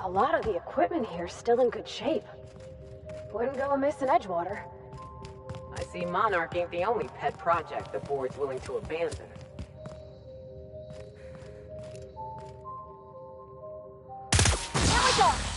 A lot of the equipment here is still in good shape. Wouldn't go amiss in Edgewater. I see Monarch ain't the only pet project the board's willing to abandon. Here we go!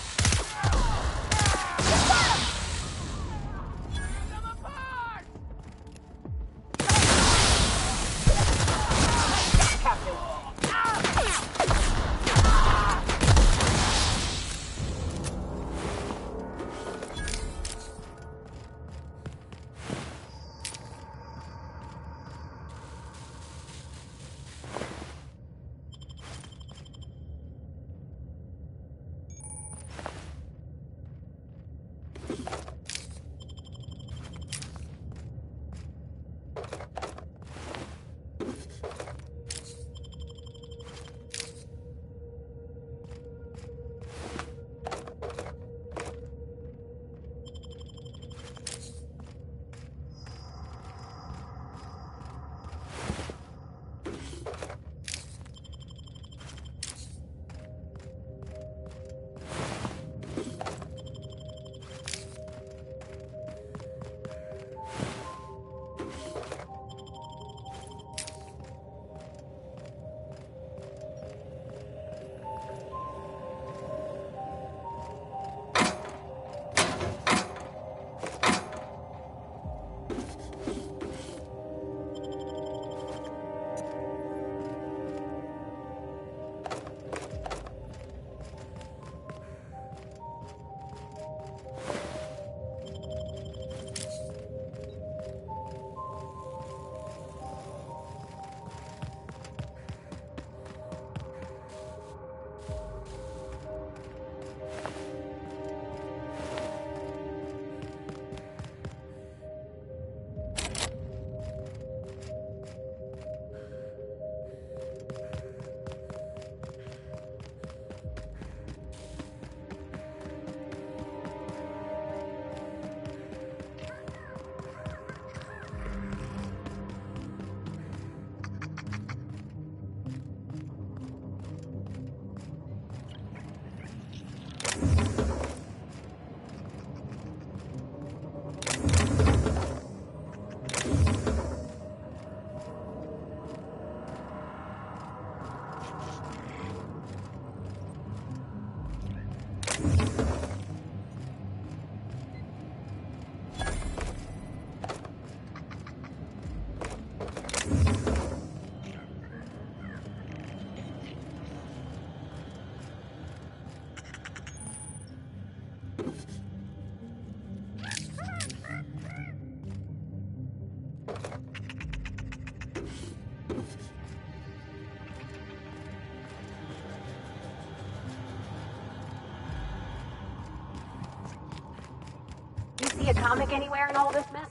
see a comic anywhere in all this mess?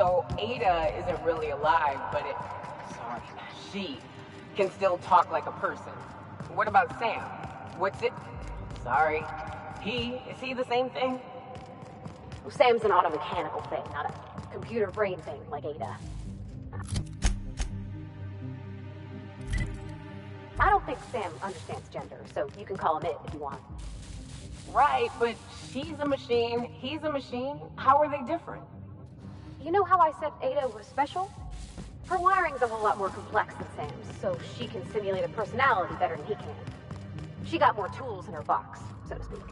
So Ada isn't really alive, but she can still talk like a person. What about Sam? What's it? Sorry. Is he the same thing? Well, Sam's an automechanical thing, not a computer brain thing like Ada. I don't think Sam understands gender, so you can call him it if you want. Right, but she's a machine, he's a machine. How are they different? You know how I said Ada was special? Her wiring's a whole lot more complex than Sam's, so she can simulate a personality better than he can. She got more tools in her box, so to speak.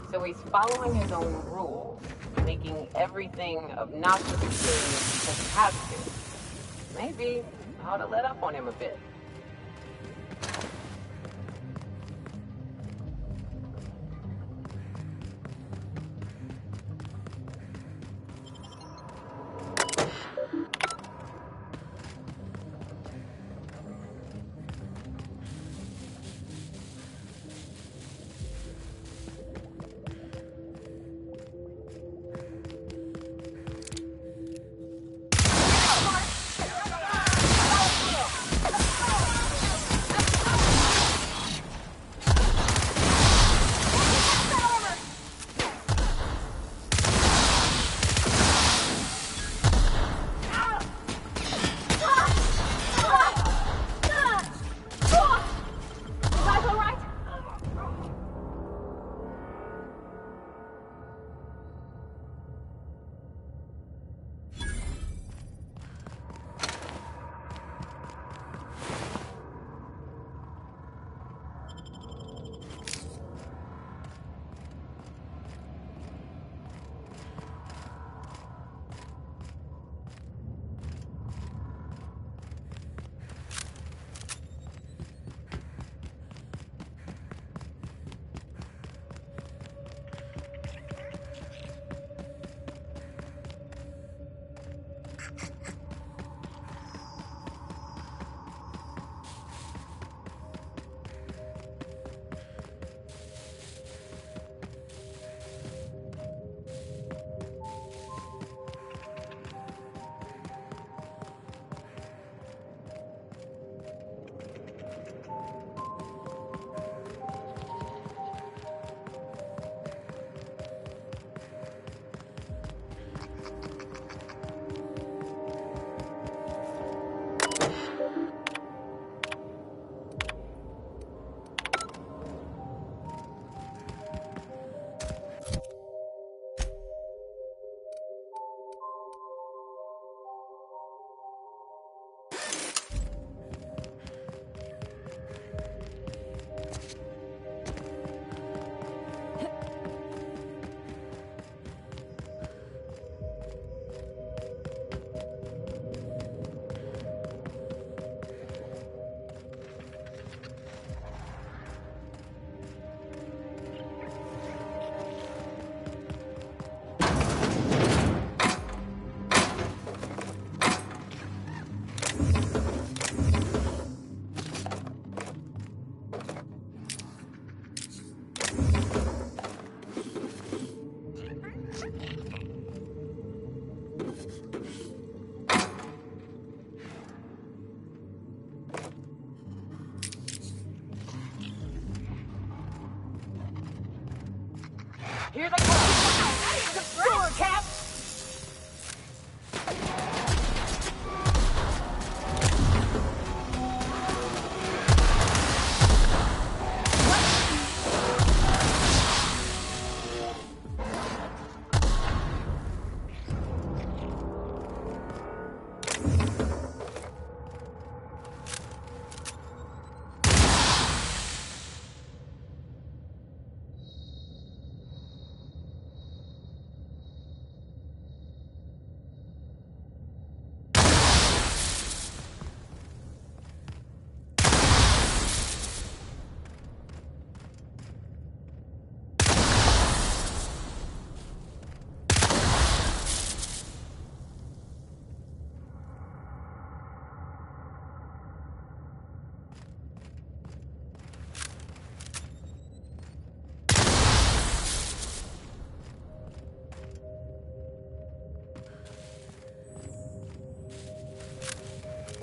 So he's following his own rules, making everything obnoxiously serious because he has to. Maybe I ought to let up on him a bit. Here they come! Sure, Cap!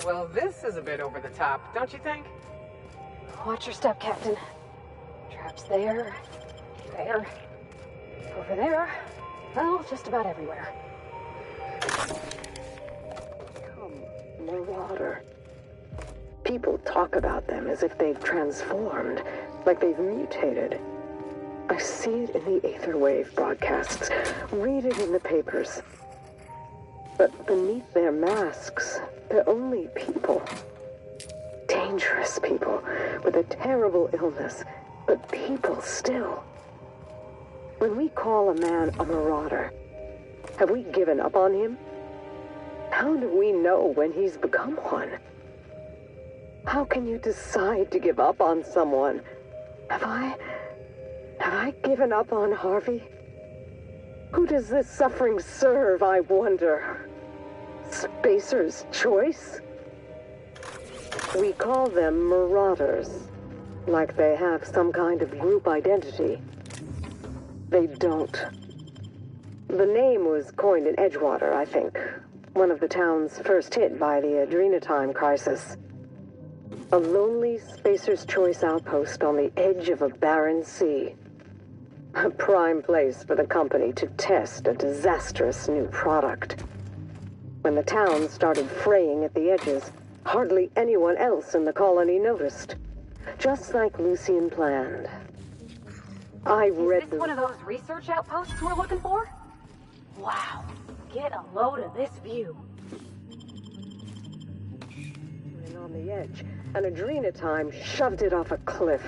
Well, this is a bit over the top, don't you think? Watch your step, Captain. Traps there, there, over there. Well, just about everywhere. Marauder. People talk about them as if they've transformed, like they've mutated. I see it in the Aetherwave broadcasts, read it in the papers. But beneath their masks, they're only people. Dangerous people, with a terrible illness, but people still. When we call a man a marauder, have we given up on him? How do we know when he's become one? How can you decide to give up on someone? Have I given up on Harvey? Who does this suffering serve, I wonder? Spacer's Choice? We call them marauders, like they have some kind of group identity. They don't. The name was coined in Edgewater, I think. One of the towns first hit by the Adrenatime crisis. A lonely Spacer's Choice outpost on the edge of a barren sea. A prime place for the company to test a disastrous new product. When the town started fraying at the edges, hardly anyone else in the colony noticed. Just like Lucian planned. Is this one of those research outposts we're looking for? Wow. Get a load of this view. On the edge, and Adrenatime shoved it off a cliff.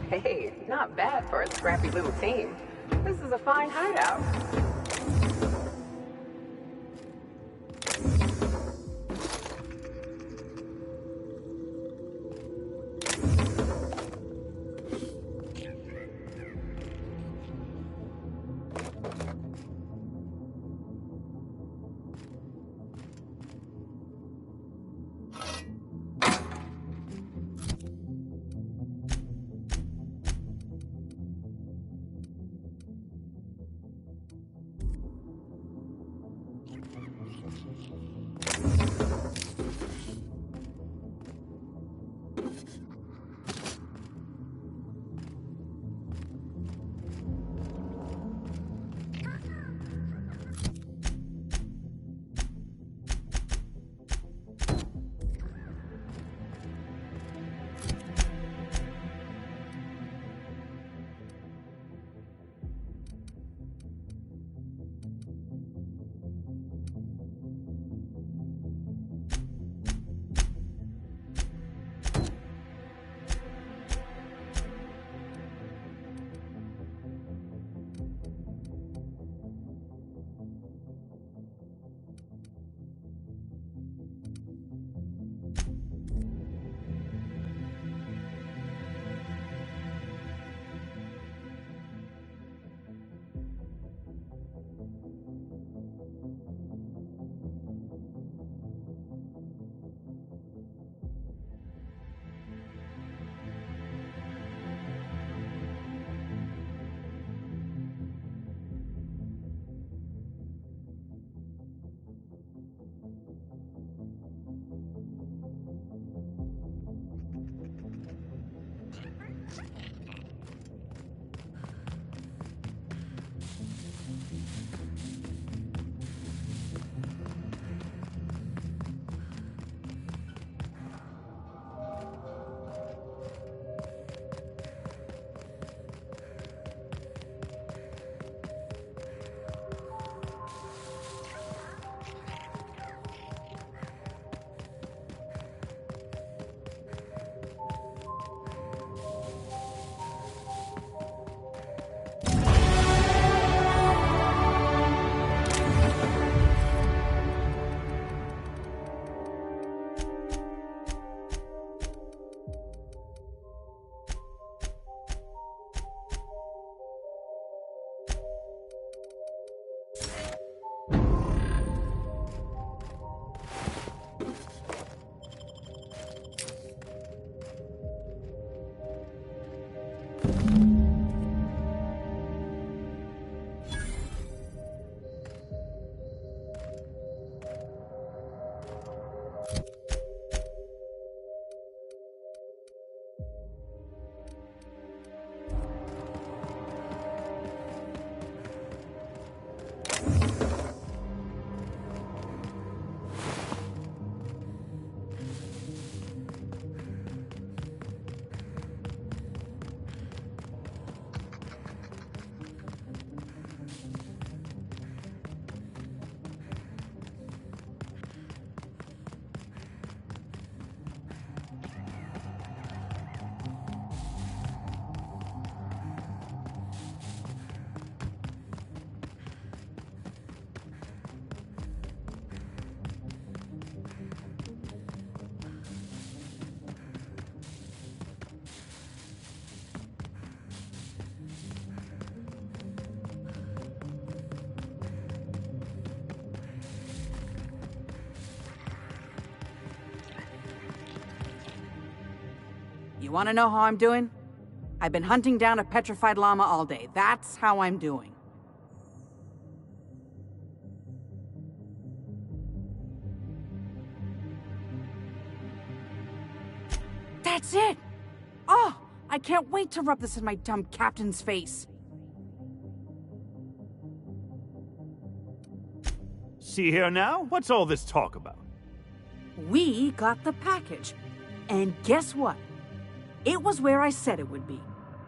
Hey, not bad for a scrappy little team. This is a fine hideout. You want to know how I'm doing? I've been hunting down a petrified llama all day. That's how I'm doing. That's it! Oh, I can't wait to rub this in my dumb captain's face. See here now? What's all this talk about? We got the package. And guess what? It was where I said it would be.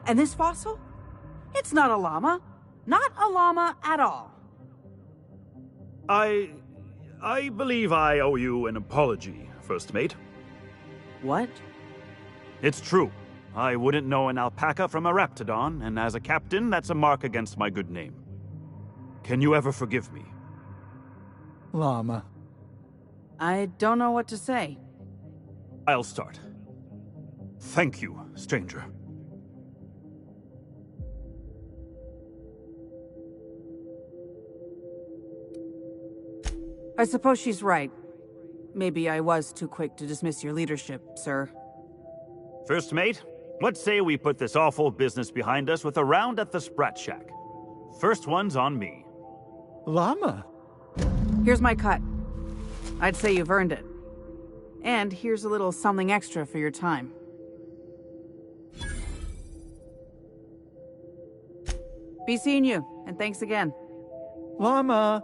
And this fossil? It's not a llama. Not a llama at all. I believe I owe you an apology, First Mate. What? It's true. I wouldn't know an alpaca from a raptidon, and as a captain, that's a mark against my good name. Can you ever forgive me? Llama. I don't know what to say. I'll start. Thank you, stranger. I suppose she's right. Maybe I was too quick to dismiss your leadership, sir. First Mate, what say we put this awful business behind us with a round at the Sprat Shack? First one's on me. Llama? Here's my cut. I'd say you've earned it. And here's a little something extra for your time. Be seeing you, and thanks again. Llama!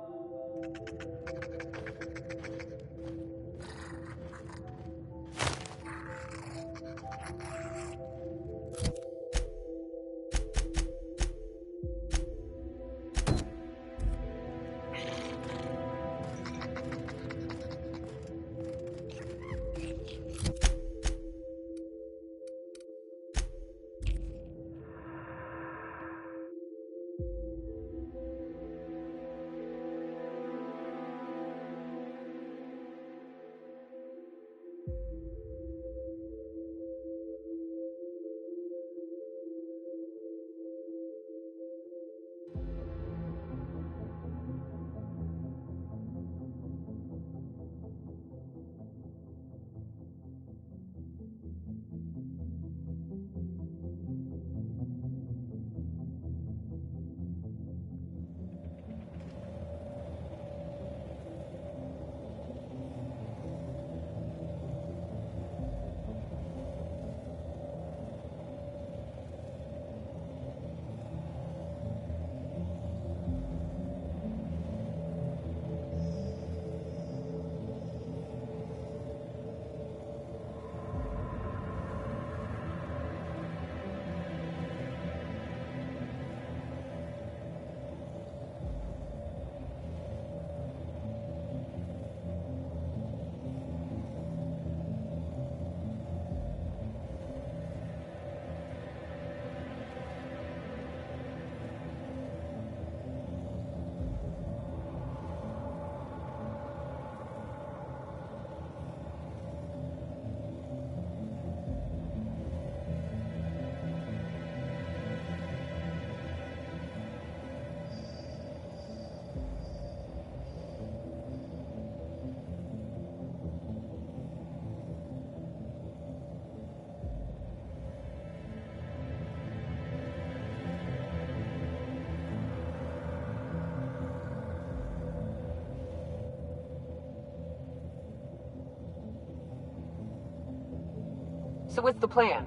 So what's the plan?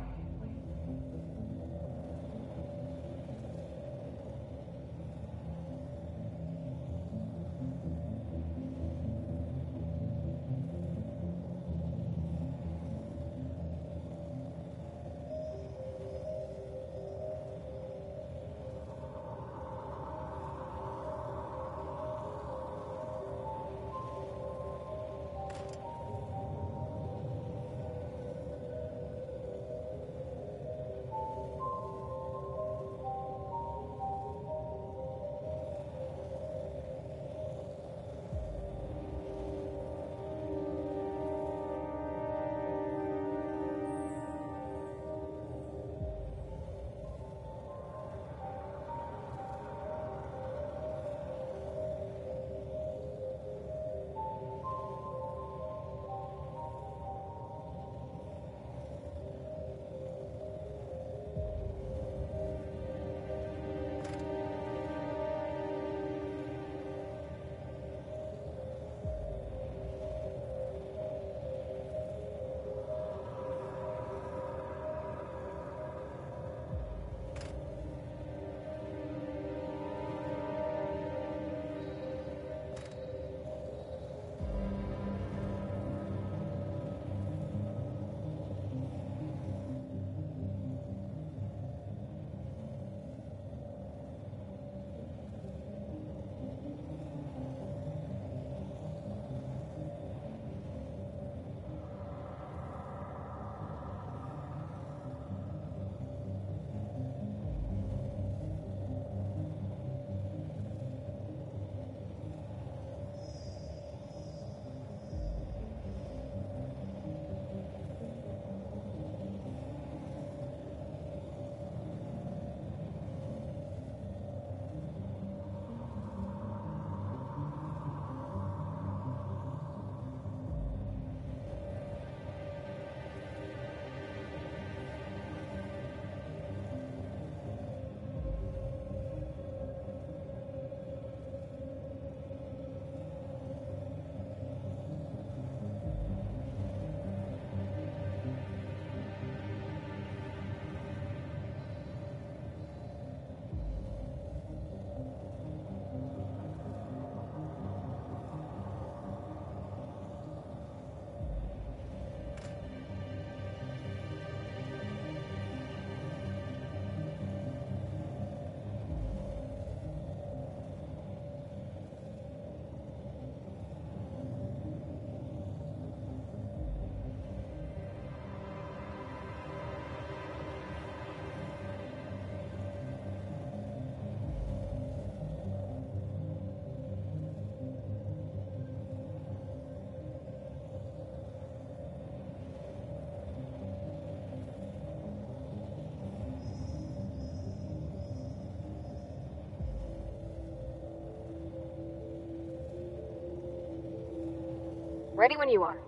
Ready when you are.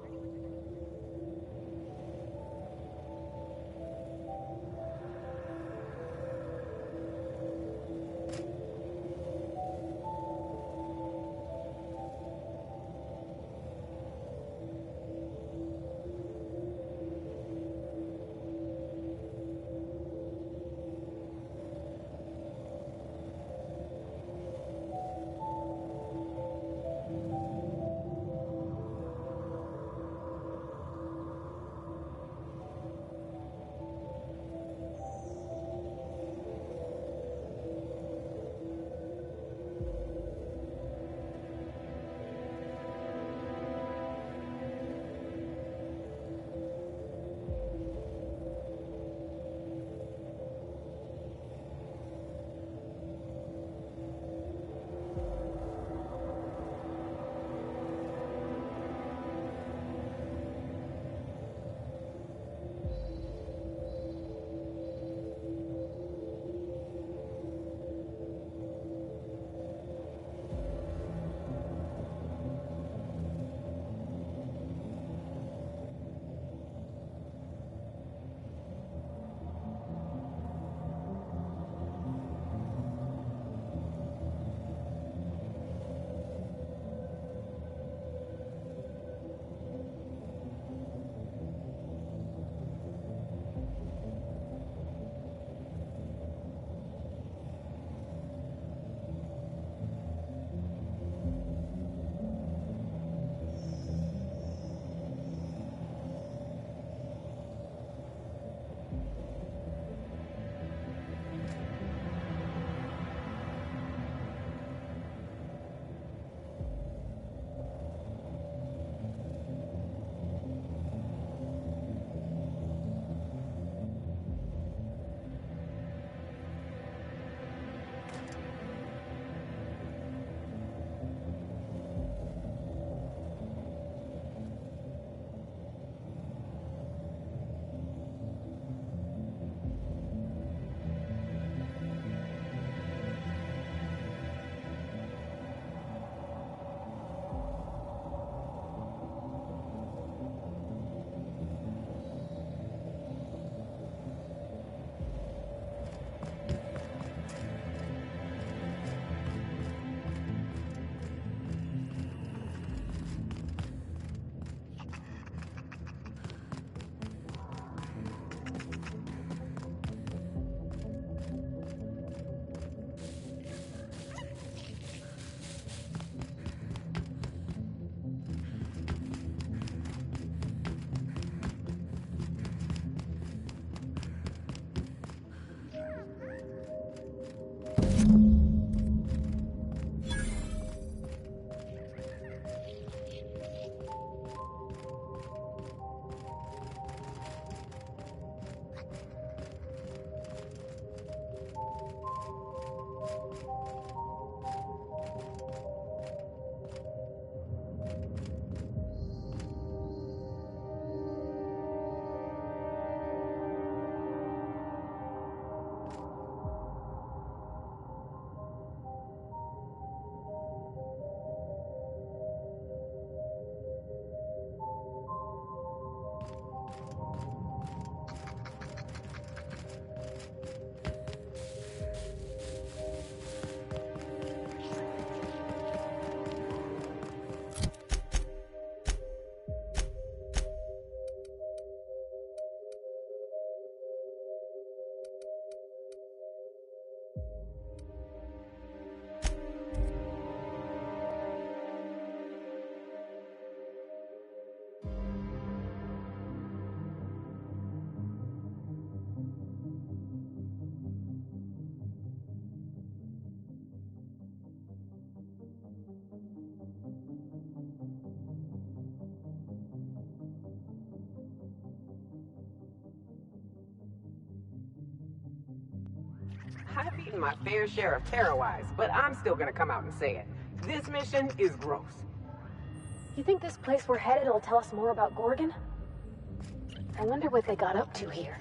I've eaten my fair share of Terrorize, but I'm still gonna come out and say it. This mission is gross. You think this place we're headed will tell us more about Gorgon? I wonder what they got up to here.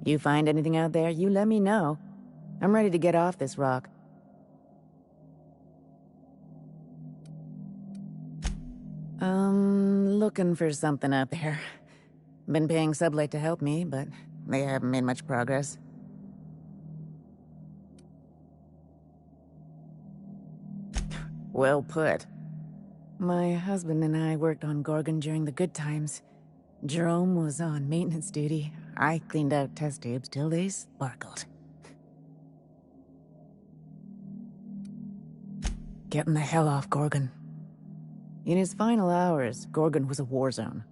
You find anything out there, you let me know. I'm ready to get off this rock. Looking for something out there. Been paying Sublight to help me, but they haven't made much progress. Well put. My husband and I worked on Gorgon during the good times. Jerome was on maintenance duty. I cleaned out test tubes till they sparkled. Getting the hell off Gorgon. In his final hours, Gorgon was a war zone.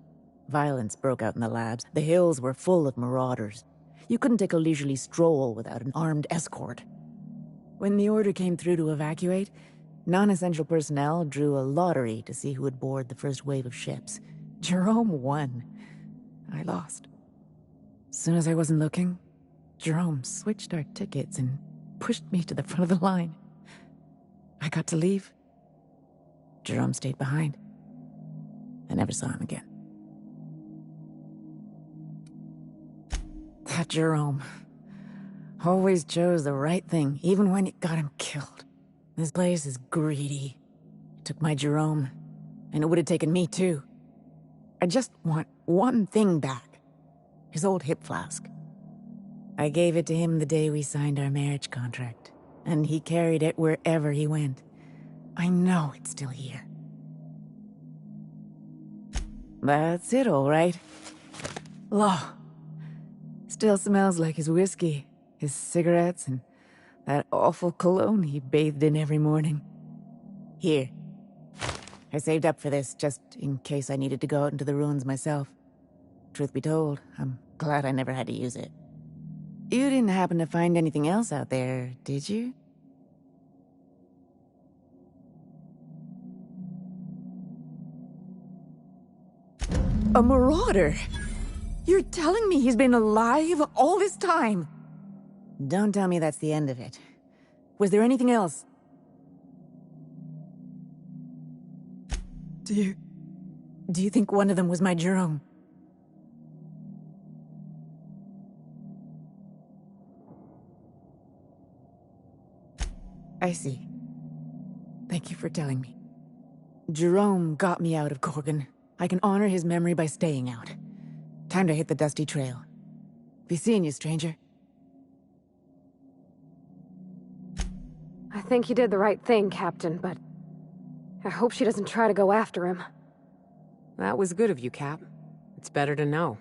Violence broke out in the labs. The hills were full of marauders. You couldn't take a leisurely stroll without an armed escort. When the order came through to evacuate, non-essential personnel drew a lottery to see who would board the first wave of ships. Jerome won. I lost. As soon as I wasn't looking, Jerome switched our tickets and pushed me to the front of the line. I got to leave. Jerome stayed behind. I never saw him again. That Jerome always chose the right thing, even when it got him killed. This place is greedy. It took my Jerome, and it would have taken me too. I just want one thing back. His old hip flask. I gave it to him the day we signed our marriage contract, and he carried it wherever he went. I know it's still here. That's it, all right. Law. Still smells like his whiskey, his cigarettes, and that awful cologne he bathed in every morning. Here. I saved up for this just in case I needed to go out into the ruins myself. Truth be told, I'm glad I never had to use it. You didn't happen to find anything else out there, did you? A marauder? You're telling me he's been alive all this time? Don't tell me that's the end of it. Was there anything else? Do you think one of them was my Jerome? I see. Thank you for telling me. Jerome got me out of Gorgon. I can honor his memory by staying out. Time to hit the dusty trail. Be seeing you, stranger. I think you did the right thing, Captain, but I hope she doesn't try to go after him. That was good of you, Cap. It's better to know.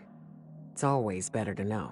It's always better to know.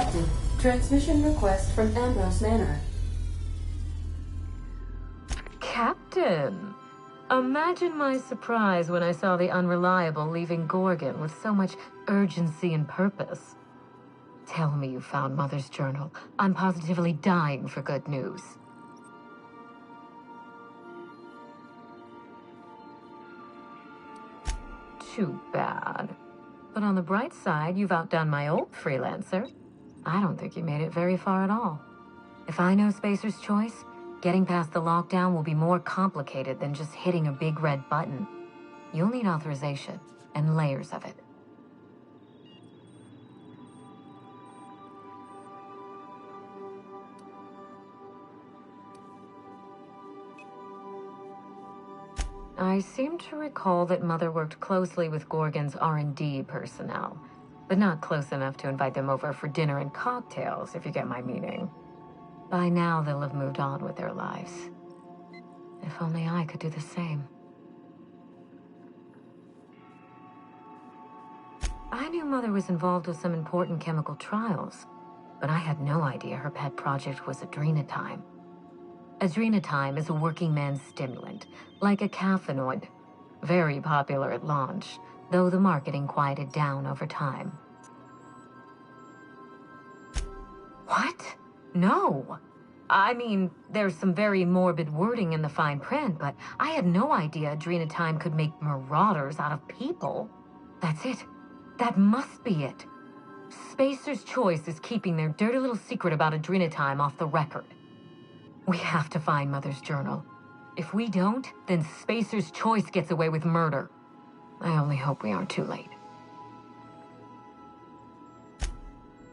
Detected. Transmission request from Ambrose Manor. Captain! Imagine my surprise when I saw the Unreliable leaving Gorgon with so much urgency and purpose. Tell me you found Mother's journal. I'm positively dying for good news. Too bad. But on the bright side, you've outdone my old freelancer. I don't think you made it very far at all. If I know Spacer's Choice, getting past the lockdown will be more complicated than just hitting a big red button. You'll need authorization, and layers of it. I seem to recall that Mother worked closely with Gorgon's R&D personnel, but not close enough to invite them over for dinner and cocktails, if you get my meaning. By now, they'll have moved on with their lives. If only I could do the same. I knew Mother was involved with some important chemical trials, but I had no idea her pet project was Adrenatime. Adrenatime is a working man's stimulant, like a caffeinoid. Very popular at launch, though the marketing quieted down over time. What? No. I mean, there's some very morbid wording in the fine print, but I had no idea Adrenatime could make marauders out of people. That's it. That must be it. Spacer's Choice is keeping their dirty little secret about Adrenatime off the record. We have to find Mother's journal. If we don't, then Spacer's Choice gets away with murder. I only hope we aren't too late.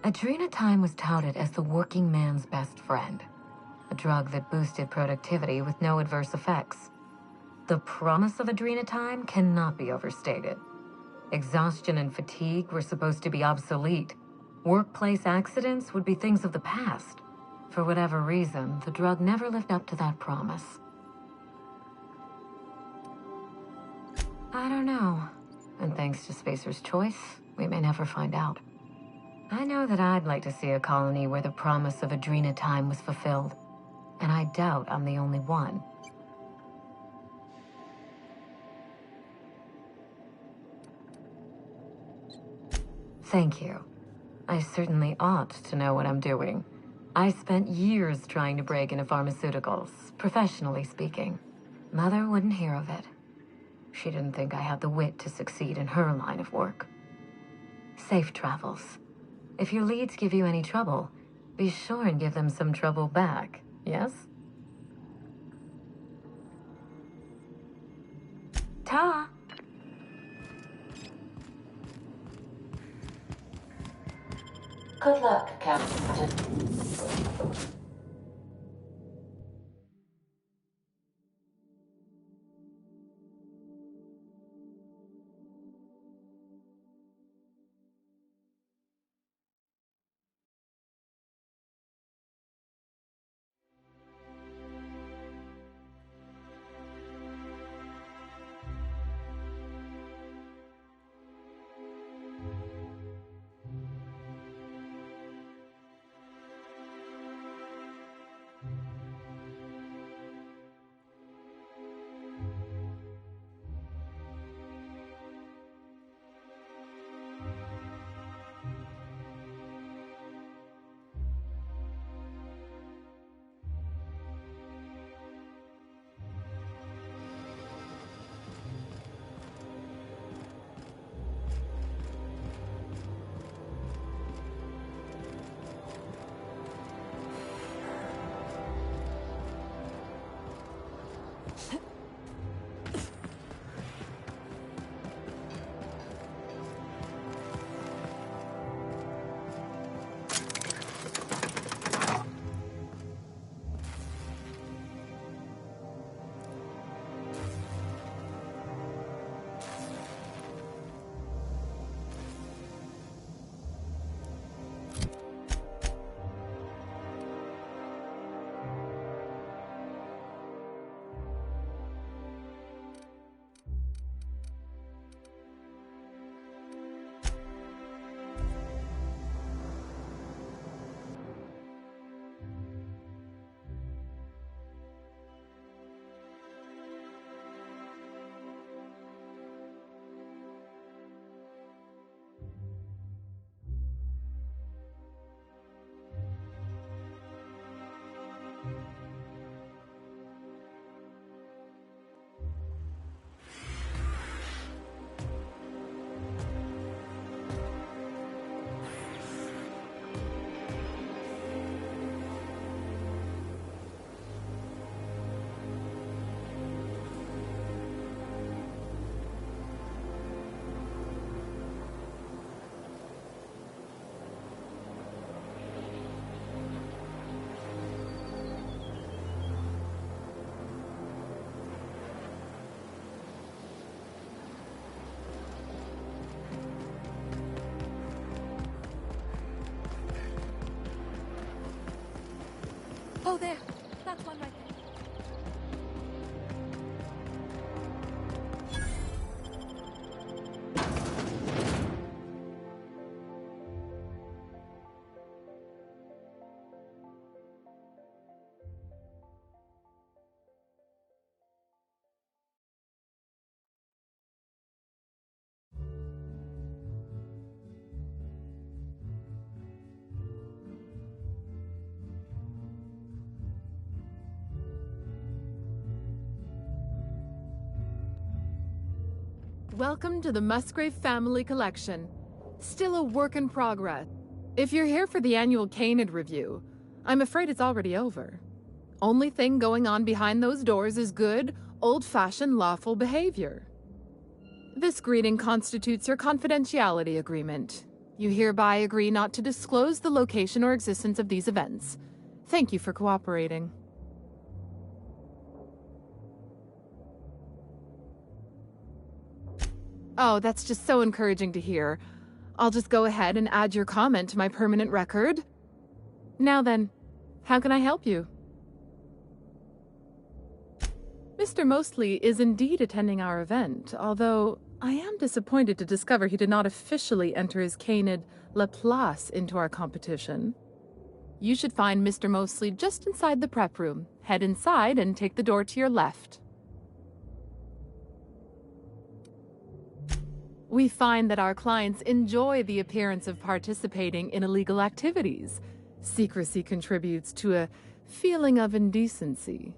Adrenatime was touted as the working man's best friend. A drug that boosted productivity with no adverse effects. The promise of Adrenatime cannot be overstated. Exhaustion and fatigue were supposed to be obsolete. Workplace accidents would be things of the past. For whatever reason, the drug never lived up to that promise. I don't know. And thanks to Spacer's Choice, we may never find out. I know that I'd like to see a colony where the promise of Adrenatime was fulfilled. And I doubt I'm the only one. Thank you. I certainly ought to know what I'm doing. I spent years trying to break into pharmaceuticals, professionally speaking. Mother wouldn't hear of it. She didn't think I had the wit to succeed in her line of work. Safe travels. If your leads give you any trouble, be sure and give them some trouble back, yes? Ta! Good luck, Captain. Oh, there. That's one right there. Welcome to the Musgrave Family Collection. Still a work in progress. If you're here for the annual Canid review, I'm afraid it's already over. Only thing going on behind those doors is good, old-fashioned lawful behavior. This greeting constitutes your confidentiality agreement. You hereby agree not to disclose the location or existence of these events. Thank you for cooperating. Oh, that's just so encouraging to hear. I'll just go ahead and add your comment to my permanent record. Now then, how can I help you? Mr. Mostly is indeed attending our event, although I am disappointed to discover he did not officially enter his Canid Laplace into our competition. You should find Mr. Mostly just inside the prep room. Head inside and take the door to your left. We find that our clients enjoy the appearance of participating in illegal activities. Secrecy contributes to a feeling of indecency.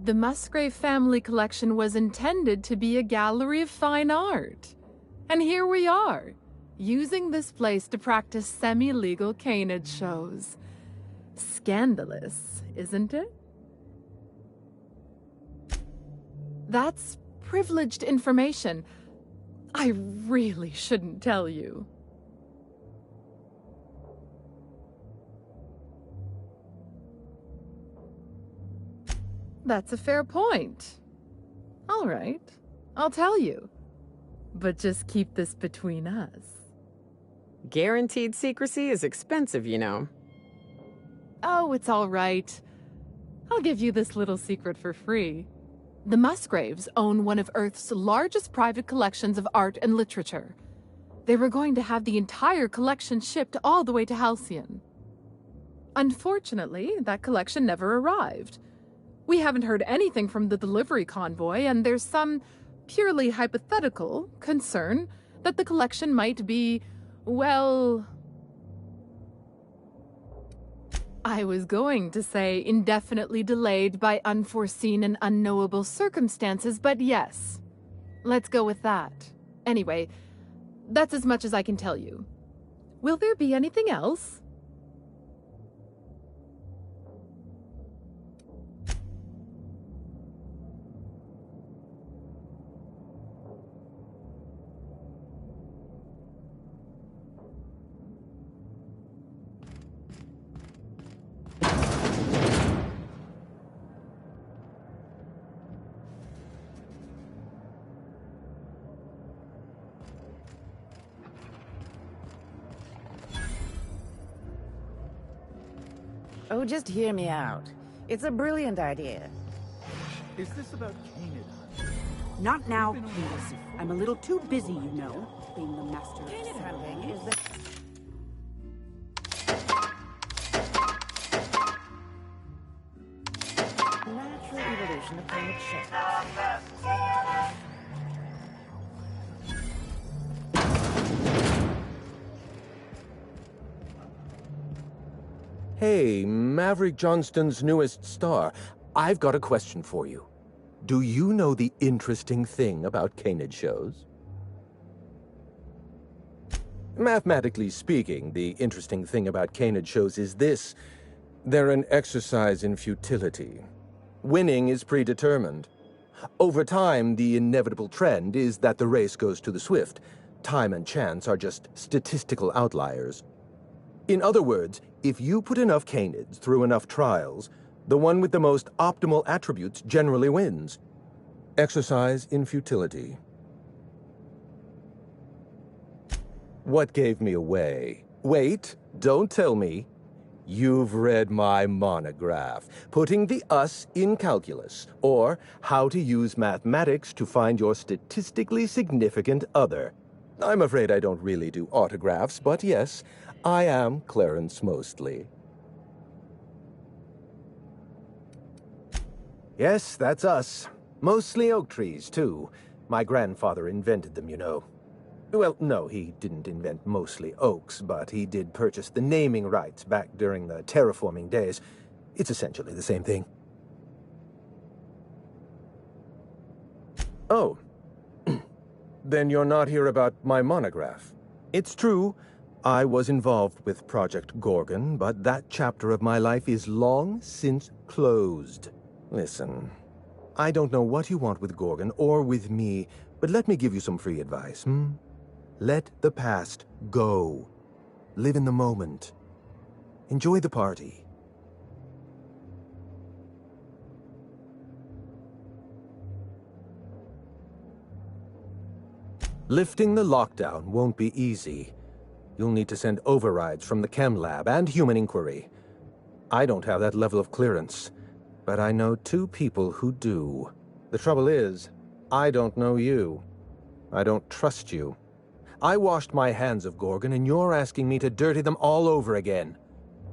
The Musgrave Family Collection was intended to be a gallery of fine art. And here we are, using this place to practice semi-legal Canid shows. Scandalous, isn't it? That's privileged information. I really shouldn't tell you. That's a fair point. All right, I'll tell you. But just keep this between us. Guaranteed secrecy is expensive, you know. Oh, it's all right. I'll give you this little secret for free. The Musgraves own one of Earth's largest private collections of art and literature. They were going to have the entire collection shipped all the way to Halcyon. Unfortunately, that collection never arrived. We haven't heard anything from the delivery convoy, and there's some purely hypothetical concern that the collection might be, well... I was going to say indefinitely delayed by unforeseen and unknowable circumstances, but yes. Let's go with that. Anyway, that's as much as I can tell you. Will there be anything else? Oh, just hear me out. It's a brilliant idea. Is this about Canid? Not now, please. I'm a little too busy, you know, being the master of Canid hunting is the natural evolution of Canid shows. Hey, Maverick Johnston's newest star. I've got a question for you. Do you know the interesting thing about Canid shows? Mathematically speaking, the interesting thing about Canid shows is this. They're an exercise in futility. Winning is predetermined. Over time, the inevitable trend is that the race goes to the swift. Time and chance are just statistical outliers. In other words, if you put enough Canids through enough trials, the one with the most optimal attributes generally wins. Exercise in futility. What gave me away? Wait, don't tell me. You've read my monograph, Putting the Us in Calculus, or How to Use Mathematics to Find Your Statistically Significant Other. I'm afraid I don't really do autographs, but yes, I am Clarence Mostly. Yes, that's us. Mostly oak trees, too. My grandfather invented them, you know. Well, no, he didn't invent mostly oaks, but he did purchase the naming rights back during the terraforming days. It's essentially the same thing. Oh. Then you're not here about my monograph. It's true, I was involved with Project Gorgon, but that chapter of my life is long since closed. Listen, I don't know what you want with Gorgon or with me, but let me give you some free advice, Let the past go. Live in the moment. Enjoy the party. Lifting the lockdown won't be easy. You'll need to send overrides from the Chem Lab and Human Inquiry. I don't have that level of clearance, but I know 2 people who do. The trouble is, I don't know you. I don't trust you. I washed my hands of Gorgon, and you're asking me to dirty them all over again.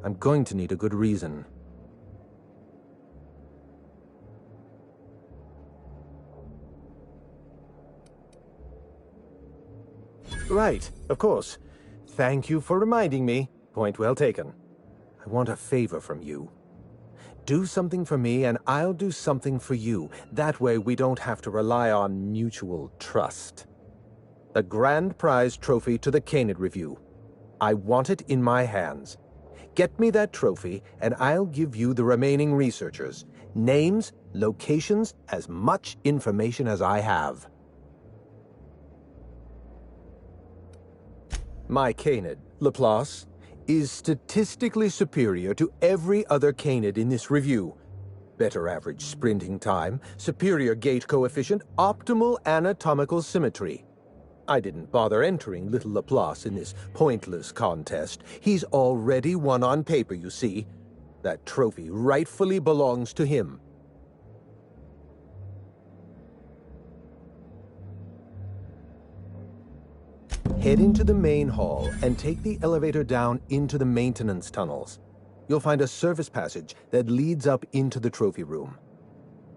I'm going to need a good reason. Right, of course. Thank you for reminding me. Point well taken. I want a favor from you. Do something for me, and I'll do something for you. That way we don't have to rely on mutual trust. The Grand Prize trophy to the Canid Review. I want it in my hands. Get me that trophy, and I'll give you the remaining researchers. Names, locations, as much information as I have. My Canid, Laplace, is statistically superior to every other Canid in this review. Better average sprinting time, superior gait coefficient, optimal anatomical symmetry. I didn't bother entering little Laplace in this pointless contest. He's already won on paper, you see. That trophy rightfully belongs to him. Head into the main hall and take the elevator down into the maintenance tunnels. You'll find a service passage that leads up into the trophy room.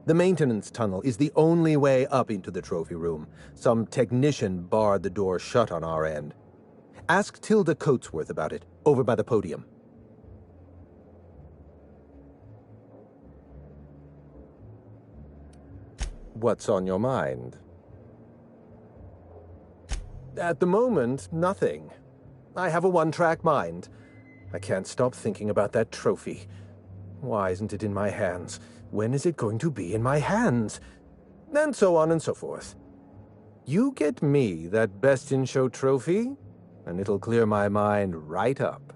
The maintenance tunnel is the only way up into the trophy room. Some technician barred the door shut on our end. Ask Tilda Coatsworth about it, over by the podium. What's on your mind? At the moment, nothing. I have a one-track mind. I can't stop thinking about that trophy. Why isn't it in my hands? When is it going to be in my hands? And so on and so forth. You get me that Best in Show trophy, and it'll clear my mind right up.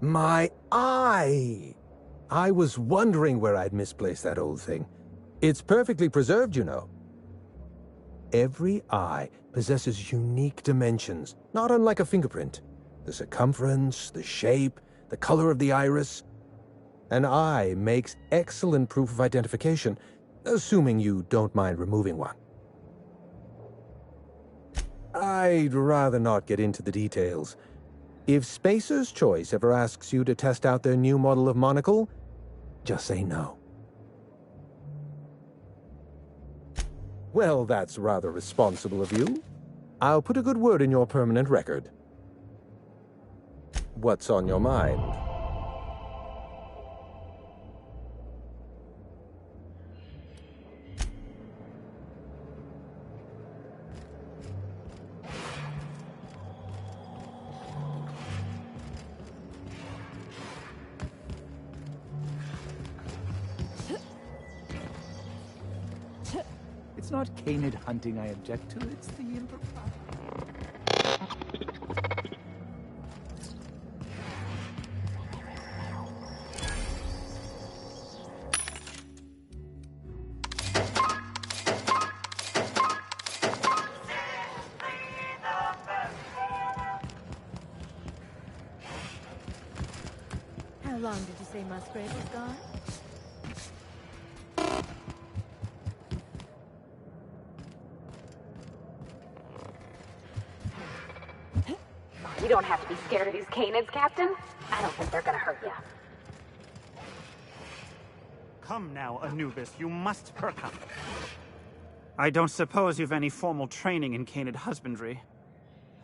My eye! I was wondering where I'd misplaced that old thing. It's perfectly preserved, you know. Every eye possesses unique dimensions, not unlike a fingerprint. The circumference, the shape, the color of the iris. An eye makes excellent proof of identification, assuming you don't mind removing one. I'd rather not get into the details. If Spacer's Choice ever asks you to test out their new model of monocle, just say no. Well, that's rather responsible of you. I'll put a good word in your permanent record. What's on your mind? It's not canid hunting I object to, it's the impropriety. Harry Musgrave is gone? You don't have to be scared of these canids, Captain. I don't think they're gonna hurt you. Come now, Anubis, you must perk up. I don't suppose you've any formal training in canid husbandry.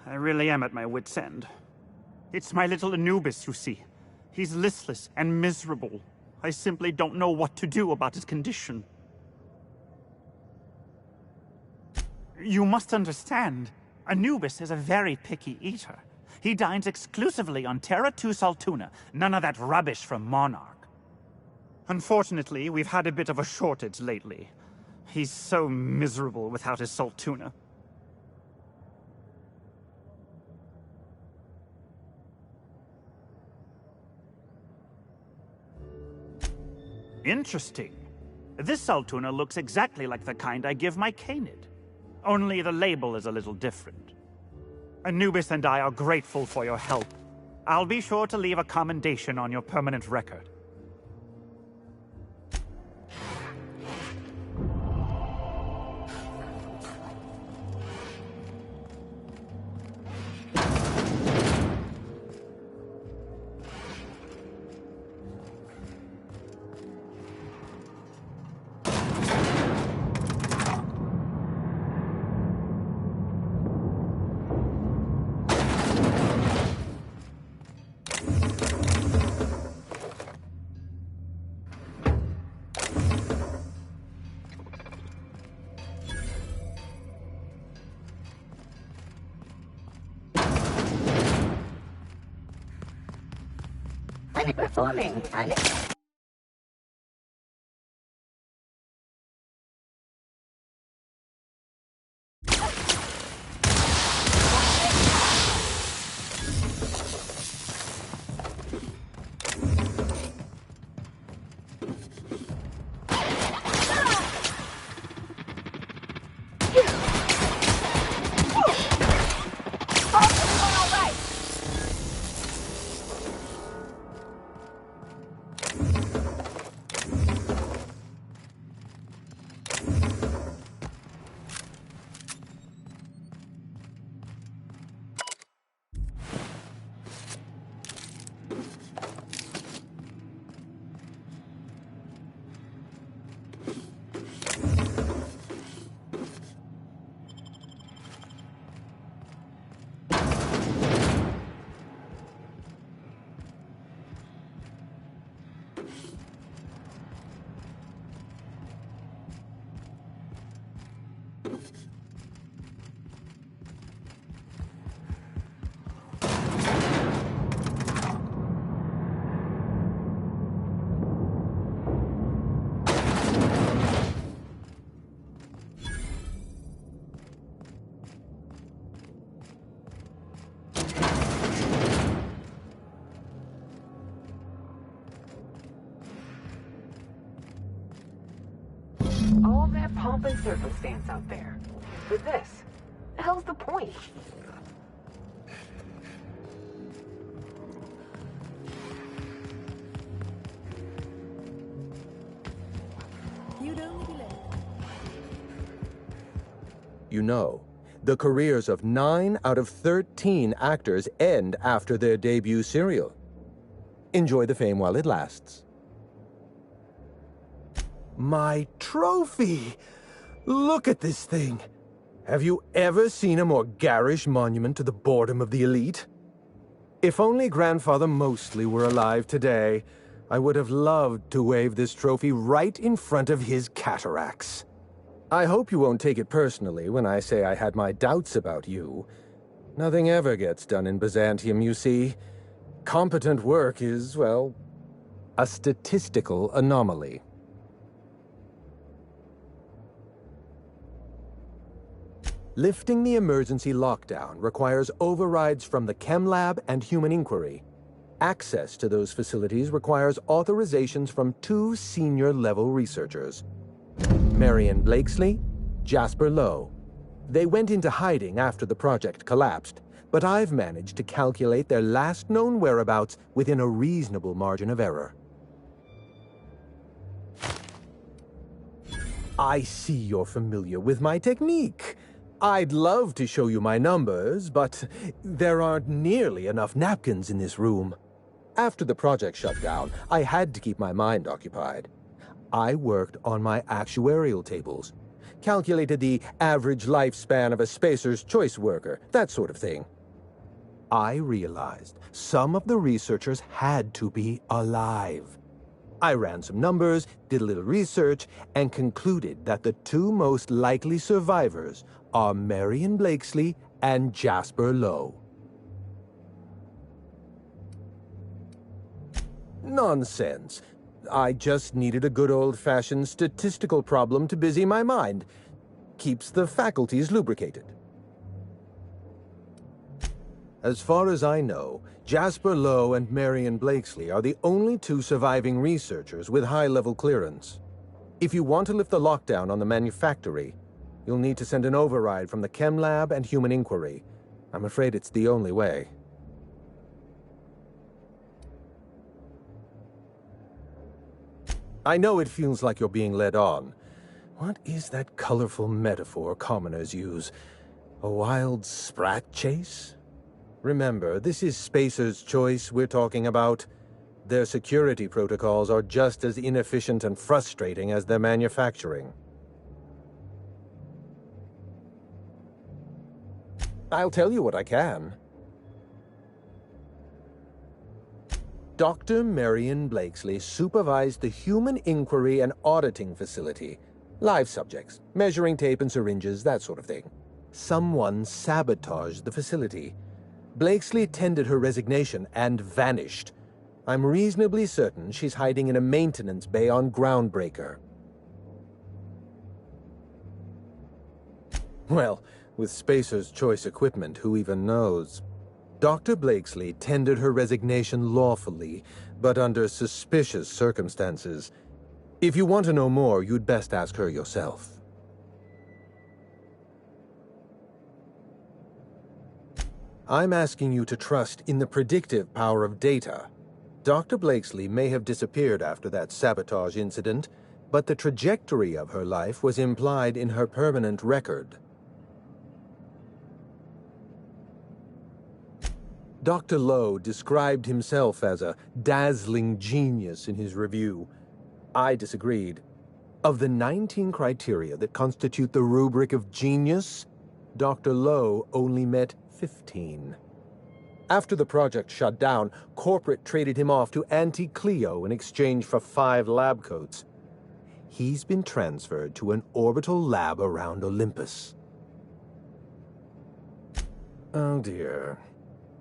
I really am at my wit's end. It's my little Anubis, you see. He's listless and miserable. I simply don't know what to do about his condition. You must understand, Anubis is a very picky eater. He dines exclusively on Terra 2 Saltuna, none of that rubbish from Monarch. Unfortunately, we've had a bit of a shortage lately. He's so miserable without his Saltuna. Interesting. This Saltuna looks exactly like the kind I give my canid. Only the label is a little different. Anubis and I are grateful for your help. I'll be sure to leave a commendation on your permanent record. Performing. All that pomp and circumstance out there. For this. The hell's the point? You know, the careers of 9 out of 13 actors end after their debut serial. Enjoy the fame while it lasts. My trophy! Look at this thing! Have you ever seen a more garish monument to the boredom of the elite? If only Grandfather Mostly were alive today, I would have loved to wave this trophy right in front of his cataracts. I hope you won't take it personally when I say I had my doubts about you. Nothing ever gets done in Byzantium, you see. Competent work is, well, a statistical anomaly. Lifting the emergency lockdown requires overrides from the Chem Lab and Human Inquiry. Access to those facilities requires authorizations from 2 senior-level researchers. Marion Blakesley, Jasper Lowe. They went into hiding after the project collapsed, but I've managed to calculate their last known whereabouts within a reasonable margin of error. I see you're familiar with my technique. I'd love to show you my numbers, but there aren't nearly enough napkins in this room. After the project shut down, I had to keep my mind occupied. I worked on my actuarial tables, calculated the average lifespan of a Spacer's Choice worker, that sort of thing. I realized some of the researchers had to be alive. I ran some numbers, did a little research, and concluded that the two most likely survivors are Marion Blakesley and Jasper Lowe. Nonsense. I just needed a good old-fashioned statistical problem to busy my mind. Keeps the faculties lubricated. As far as I know, Jasper Lowe and Marion Blakesley are the only two surviving researchers with high-level clearance. If you want to lift the lockdown on the manufactory, you'll need to send an override from the Chem Lab and Human Inquiry. I'm afraid it's the only way. I know it feels like you're being led on. What is that colorful metaphor commoners use? A wild sprat chase? Remember, this is Spacer's Choice we're talking about. Their security protocols are just as inefficient and frustrating as their manufacturing. I'll tell you what I can. Dr. Marion Blakesley supervised the Human Inquiry and Auditing Facility. Live subjects, measuring tape and syringes, that sort of thing. Someone sabotaged the facility. Blakesley tendered her resignation and vanished. I'm reasonably certain she's hiding in a maintenance bay on Groundbreaker. Well, with Spacer's Choice equipment, who even knows? Dr. Blakesley tendered her resignation lawfully, but under suspicious circumstances. If you want to know more, you'd best ask her yourself. I'm asking you to trust in the predictive power of data. Dr. Blakesley may have disappeared after that sabotage incident, but the trajectory of her life was implied in her permanent record. Dr. Lowe described himself as a dazzling genius in his review. I disagreed. Of the 19 criteria that constitute the rubric of genius, Dr. Lowe only met 15. After the project shut down, corporate traded him off to Auntie Cleo in exchange for 5 lab coats. He's been transferred to an orbital lab around Olympus. Oh dear.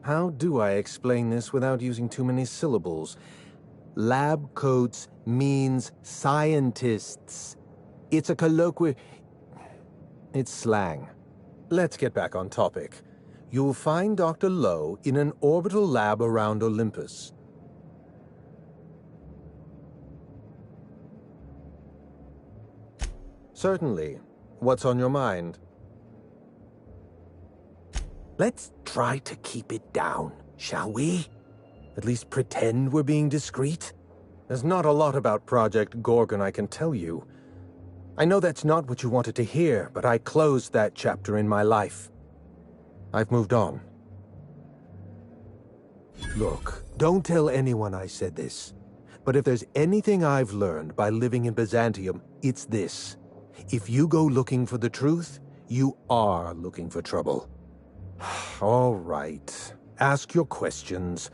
How do I explain this without using too many syllables? Lab coats means scientists. It's a colloquial... It's slang. Let's get back on topic. You'll find Dr. Lowe in an orbital lab around Olympus. Certainly. What's on your mind? Let's try to keep it down, shall we? At least pretend we're being discreet. There's not a lot about Project Gorgon I can tell you. I know that's not what you wanted to hear, but I closed that chapter in my life. I've moved on. Look, don't tell anyone I said this. But if there's anything I've learned by living in Byzantium, it's this. If you go looking for the truth, you are looking for trouble. All right. Ask your questions.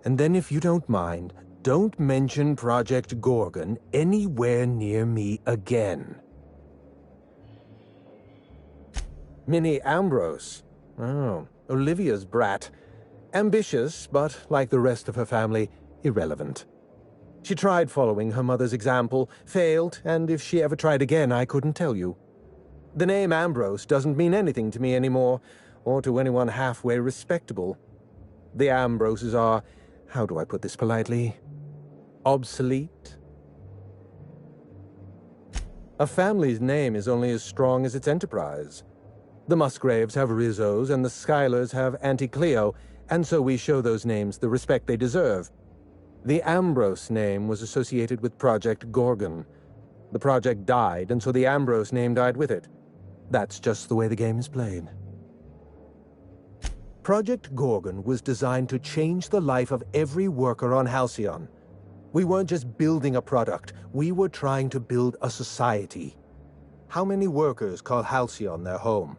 And then if you don't mind, don't mention Project Gorgon anywhere near me again. Minnie Ambrose. Oh, Olivia's brat. Ambitious, but like the rest of her family, irrelevant. She tried following her mother's example, failed, and if she ever tried again, I couldn't tell you. The name Ambrose doesn't mean anything to me anymore, or to anyone halfway respectable. The Ambroses are, how do I put this politely, obsolete? A family's name is only as strong as its enterprise. The Musgraves have Rizzos, and the Schuyler's have Auntie Cleo, and so we show those names the respect they deserve. The Ambrose name was associated with Project Gorgon. The project died, and so the Ambrose name died with it. That's just the way the game is played. Project Gorgon was designed to change the life of every worker on Halcyon. We weren't just building a product, we were trying to build a society. How many workers call Halcyon their home?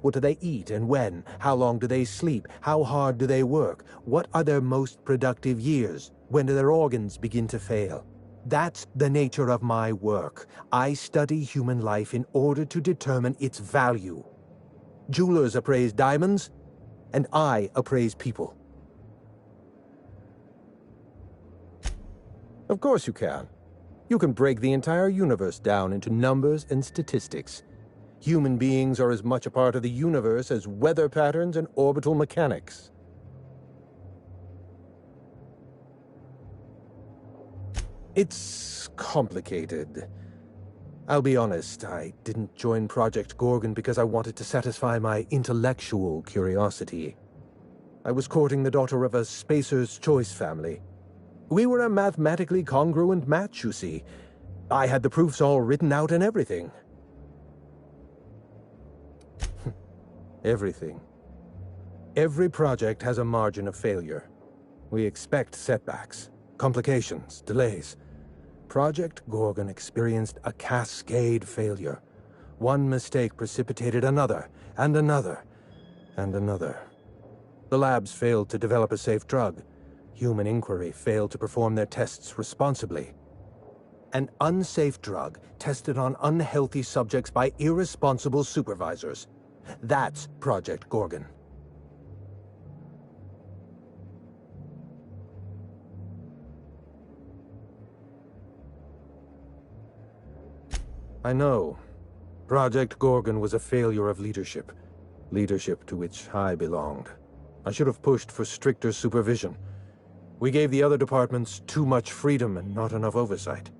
What do they eat and when? How long do they sleep? How hard do they work? What are their most productive years? When do their organs begin to fail? That's the nature of my work. I study human life in order to determine its value. Jewelers appraise diamonds, and I appraise people. Of course you can. You can break the entire universe down into numbers and statistics. Human beings are as much a part of the universe as weather patterns and orbital mechanics. It's complicated. I'll be honest, I didn't join Project Gorgon because I wanted to satisfy my intellectual curiosity. I was courting the daughter of a Spacer's Choice family. We were a mathematically congruent match, you see. I had the proofs all written out and everything. Everything. Every project has a margin of failure. We expect setbacks, complications, delays. Project Gorgon experienced a cascade failure. One mistake precipitated another, and another, and another. The labs failed to develop a safe drug. Human Inquiry failed to perform their tests responsibly. An unsafe drug tested on unhealthy subjects by irresponsible supervisors. That's Project Gorgon. I know. Project Gorgon was a failure of leadership. Leadership to which I belonged. I should have pushed for stricter supervision. We gave the other departments too much freedom and not enough oversight.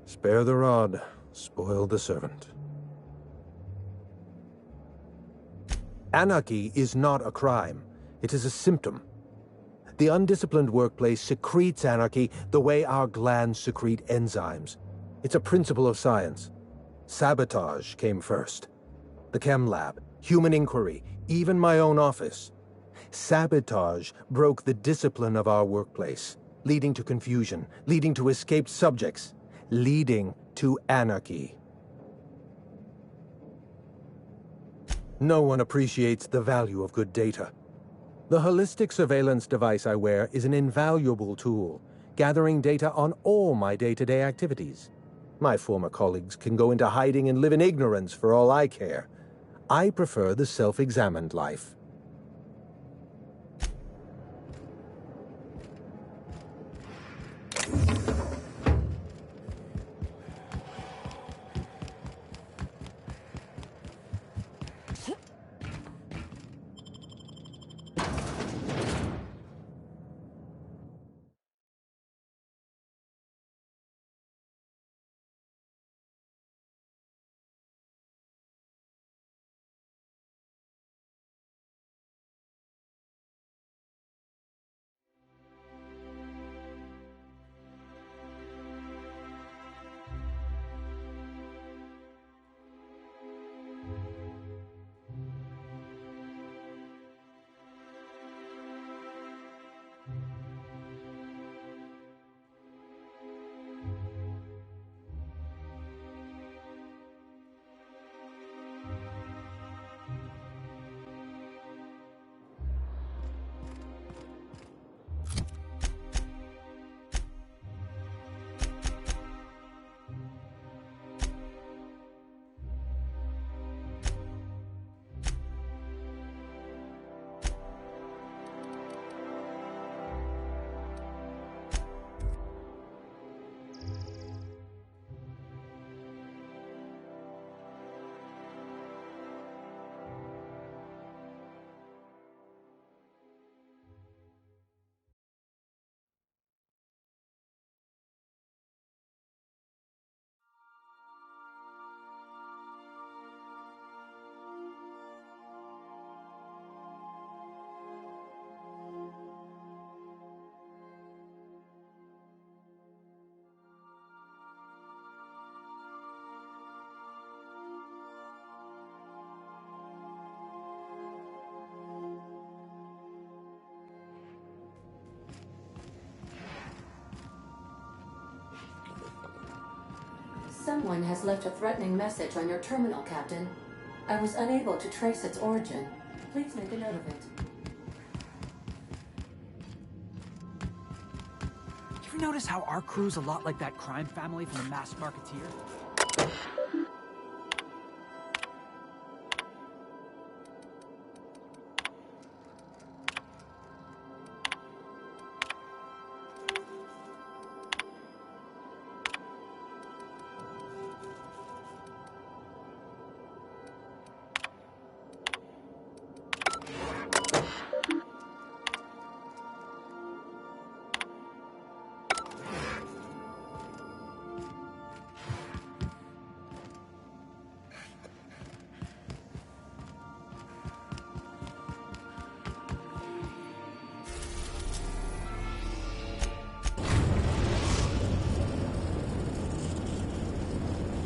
Spare the rod, spoil the servant. Anarchy is not a crime. It is a symptom. The undisciplined workplace secretes anarchy the way our glands secrete enzymes. It's a principle of science. Sabotage came first. The chem lab, Human Inquiry, even my own office. Sabotage broke the discipline of our workplace, leading to confusion, leading to escaped subjects, leading to anarchy. No one appreciates the value of good data. The holistic surveillance device I wear is an invaluable tool, gathering data on all my day-to-day activities. My former colleagues can go into hiding and live in ignorance for all I care. I prefer the self-examined life. Someone has left a threatening message on your terminal, Captain. I was unable to trace its origin. Please make a note of it. You ever notice how our crew's a lot like that crime family from The Masked Marketeer?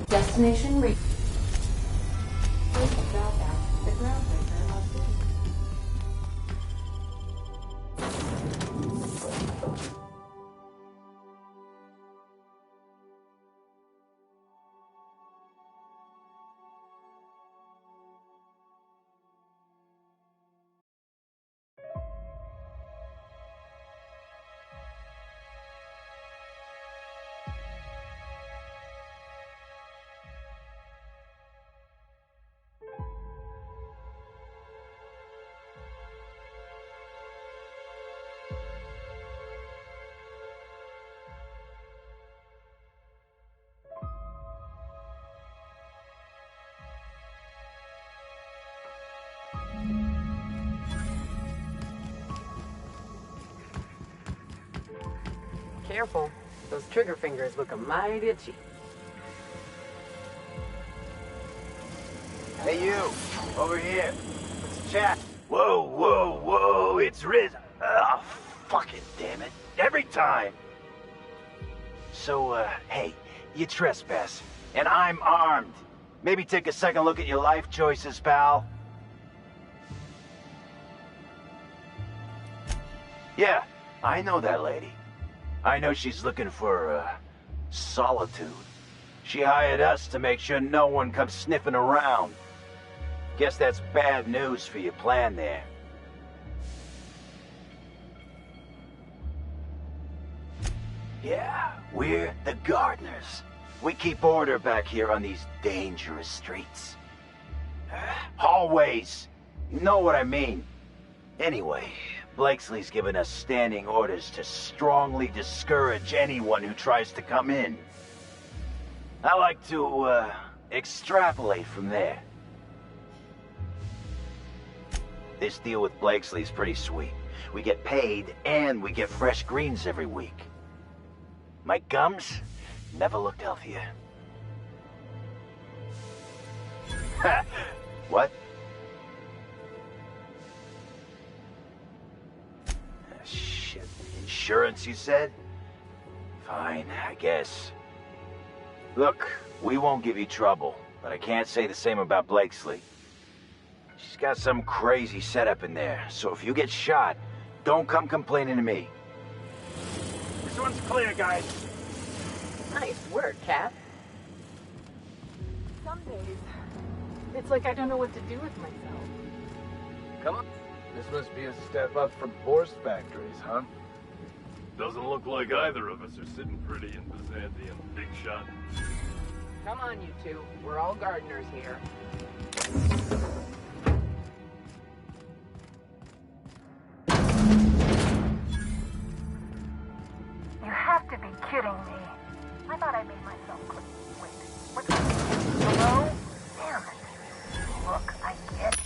Destination reached. Dropout. The groundbreaker of City. Careful. Those trigger fingers look a mighty itchy. Hey you, over here. Let's chat. Whoa, whoa, whoa, it's Riz. Ah, fucking damn it. Every time. So, hey, you trespass, and I'm armed. Maybe take a second look at your life choices, pal. Yeah, I know that lady. I know she's looking for, solitude. She hired us to make sure no one comes sniffing around. Guess that's bad news for your plan there. Yeah, we're the Gardeners. We keep order back here on these dangerous streets. Hallways. You know what I mean. Anyway, Blakesley's given us standing orders to strongly discourage anyone who tries to come in. I like to, extrapolate from there. This deal with Blakesley's pretty sweet. We get paid, and we get fresh greens every week. My gums never looked healthier. Ha! What? Shit. Insurance, you said? Fine, I guess. Look, we won't give you trouble, but I can't say the same about Blakesley. She's got some crazy setup in there, so if you get shot, don't come complaining to me. This one's clear, guys. Nice work, Cap. Some days, it's like I don't know what to do with myself. Come on. This must be a step up from horse factories, huh? Doesn't look like either of us are sitting pretty in Byzantium, big shot. Come on, you two. We're all gardeners here. You have to be kidding me. I thought I made myself clean. Wait, what's hello? Damn it. Look, I get it.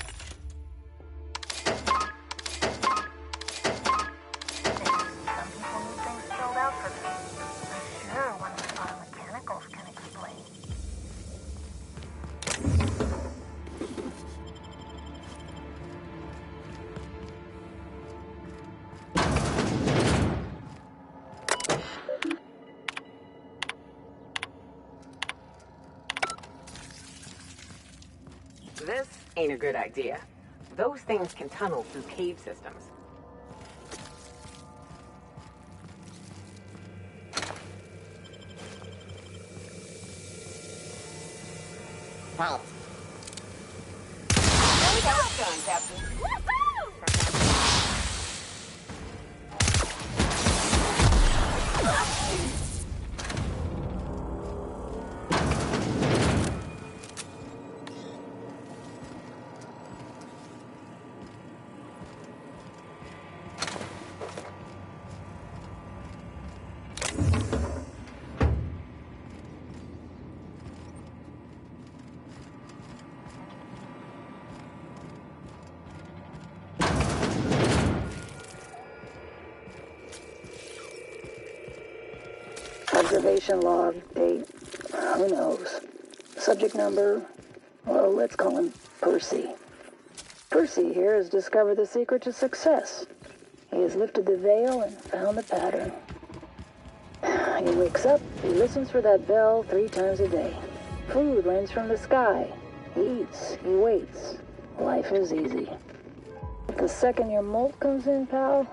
Some people need things spelled out for them. I'm sure one of the biomechanicals can explain. This ain't a good idea. Those things can tunnel through cave systems. Well done, Captain. Observation log, date, who knows. Subject number, well, let's call him Percy. Percy here has discovered the secret to success. He has lifted the veil and found the pattern. He wakes up, he listens for that bell 3 times a day. Food rains from the sky. He eats, he waits. Life is easy. But the second your molt comes in, pal,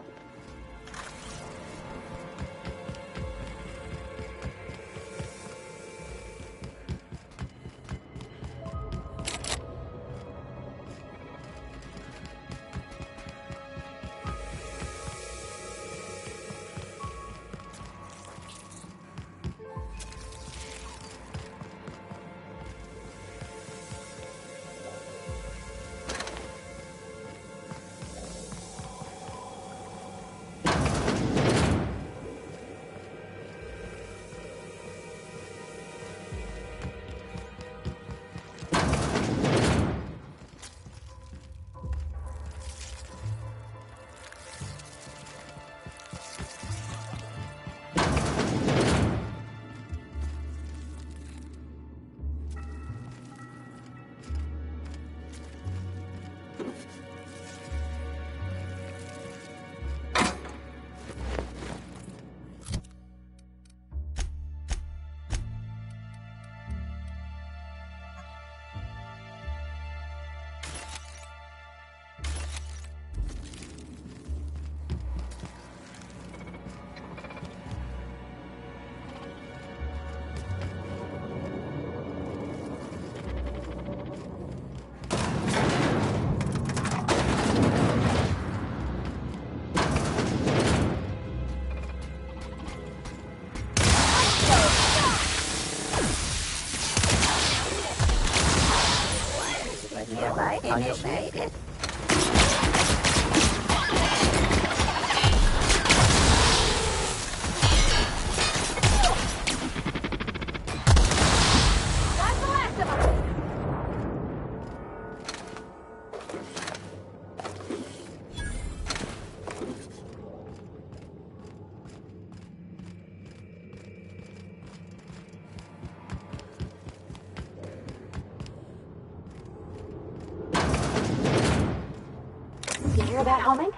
You hear that humming?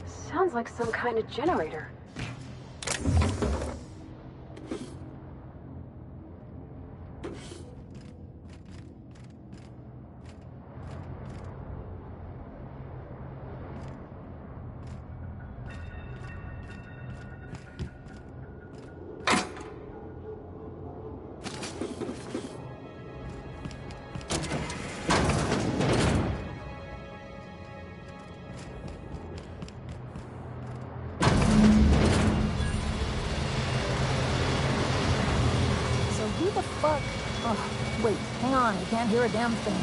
Sounds like some kind of generator. Oh, wait, hang on, I can't hear a damn thing.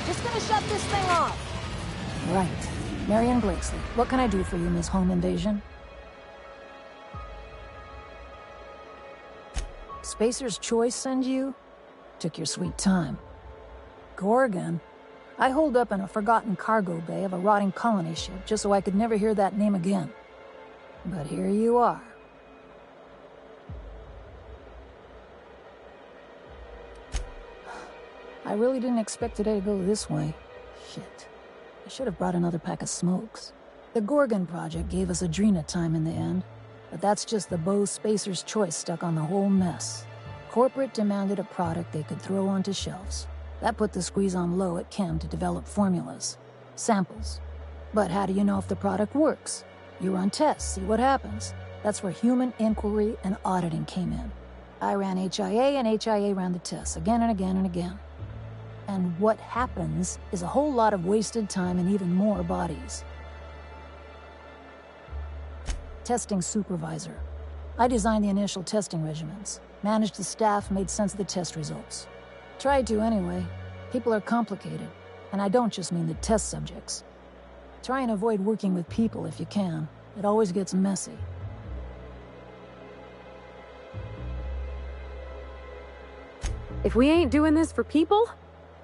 Just gonna shut this thing off. Right. Marion Blakesley, what can I do for you, Ms. Home Invasion? Spacer's Choice send you? Took your sweet time. Gorgon? I holed up in a forgotten cargo bay of a rotting colony ship just so I could never hear that name again. But here you are. I really didn't expect today to go this way. Shit. I should have brought another pack of smokes. The Gorgon project gave us Adrena time in the end, but that's just the Bose Spacer's Choice stuck on the whole mess. Corporate demanded a product they could throw onto shelves. That put the squeeze on low at Chem to develop formulas, samples. But how do you know if the product works? You run tests, see what happens. That's where human inquiry and auditing came in. I ran HIA, and HIA ran the tests again and again and again. And what happens is a whole lot of wasted time and even more bodies. Testing supervisor. I designed the initial testing regimens, managed the staff, made sense of the test results. Tried to anyway. People are complicated, and I don't just mean the test subjects. Try and avoid working with people if you can. It always gets messy. If we ain't doing this for people,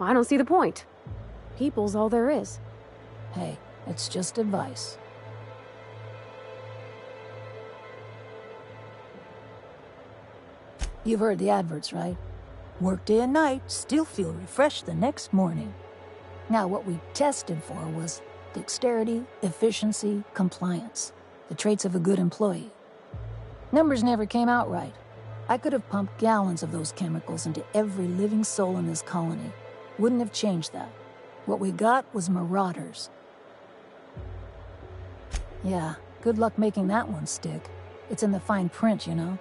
I don't see the point. People's all there is. Hey, it's just advice. You've heard the adverts, right? Work day and night, still feel refreshed the next morning. Now, what we tested for was dexterity, efficiency, compliance. The traits of a good employee. Numbers never came out right. I could have pumped gallons of those chemicals into every living soul in this colony. Wouldn't have changed that. What we got was marauders. Yeah, good luck making that one stick. It's in the fine print, you know.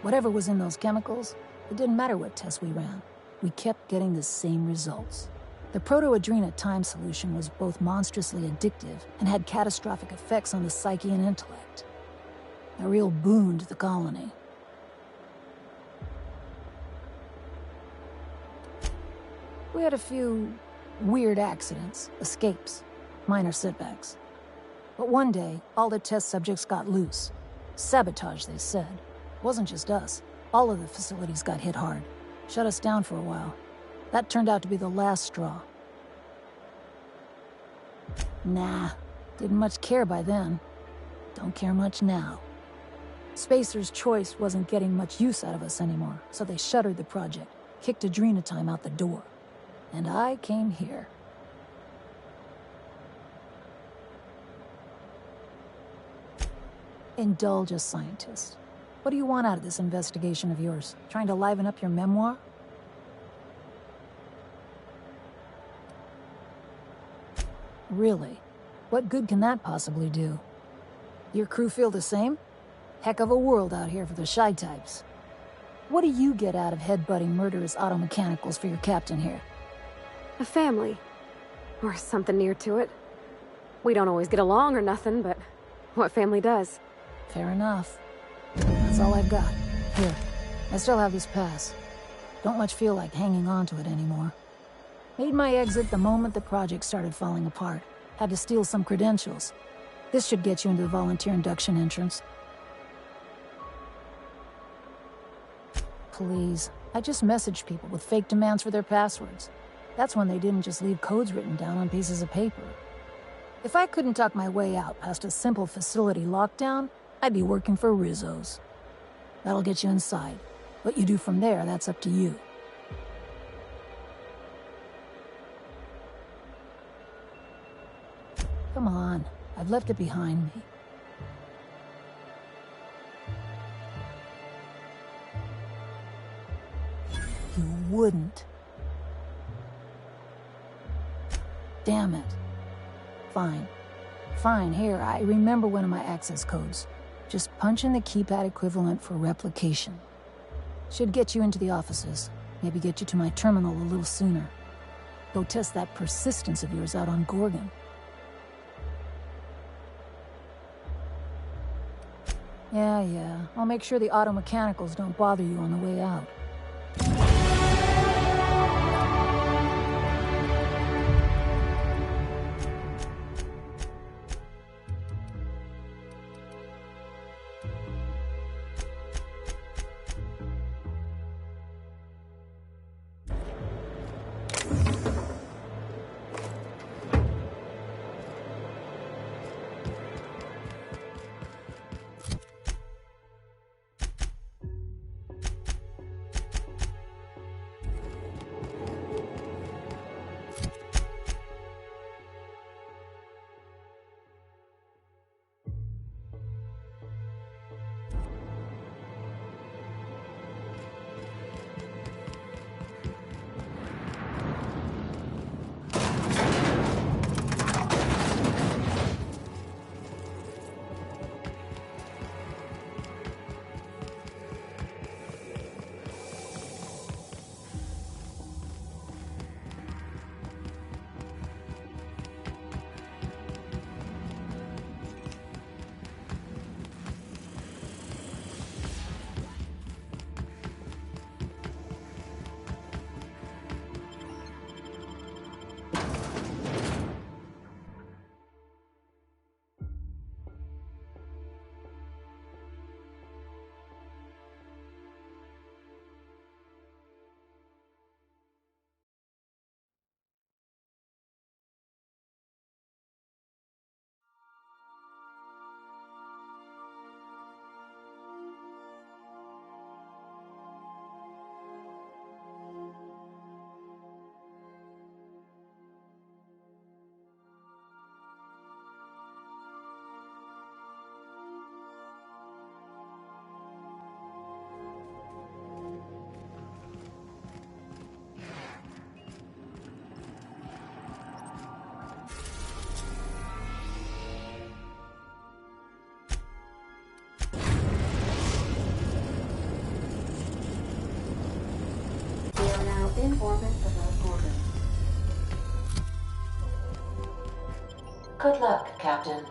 Whatever was in those chemicals, it didn't matter what tests we ran. We kept getting the same results. The proto-adrena time solution was both monstrously addictive and had catastrophic effects on the psyche and intellect. A real boon to the colony. We had a few weird accidents, escapes, minor setbacks. But one day, all the test subjects got loose. Sabotage, they said. Wasn't just us. All of the facilities got hit hard. Shut us down for a while. That turned out to be the last straw. Nah, didn't much care by then. Don't care much now. Spacer's Choice wasn't getting much use out of us anymore, so they shuttered the project, kicked Adrena Time out the door. And I came here. Indulge a scientist. What do you want out of this investigation of yours? Trying to liven up your memoir? Really? What good can that possibly do? Your crew feel the same? Heck of a world out here for the shy types. What do you get out of headbutting murderous automechanicals for your captain here? A family. Or something near to it. We don't always get along or nothing, but what family does? Fair enough. That's all I've got. Here, I still have this pass. Don't much feel like hanging on to it anymore. Made my exit the moment the project started falling apart. Had to steal some credentials. This should get you into the volunteer induction entrance. Please, I just messaged people with fake demands for their passwords. That's when they didn't just leave codes written down on pieces of paper. If I couldn't talk my way out past a simple facility lockdown, I'd be working for Rizzo's. That'll get you inside. What you do from there, that's up to you. Come on, I've left it behind me. You wouldn't. Damn it. Fine. Fine, here, I remember one of my access codes. Just punch in the keypad equivalent for replication. Should get you into the offices. Maybe get you to my terminal a little sooner. Go test that persistence of yours out on Gorgon. Yeah. I'll make sure the automechanicals don't bother you on the way out. Good luck, Captain.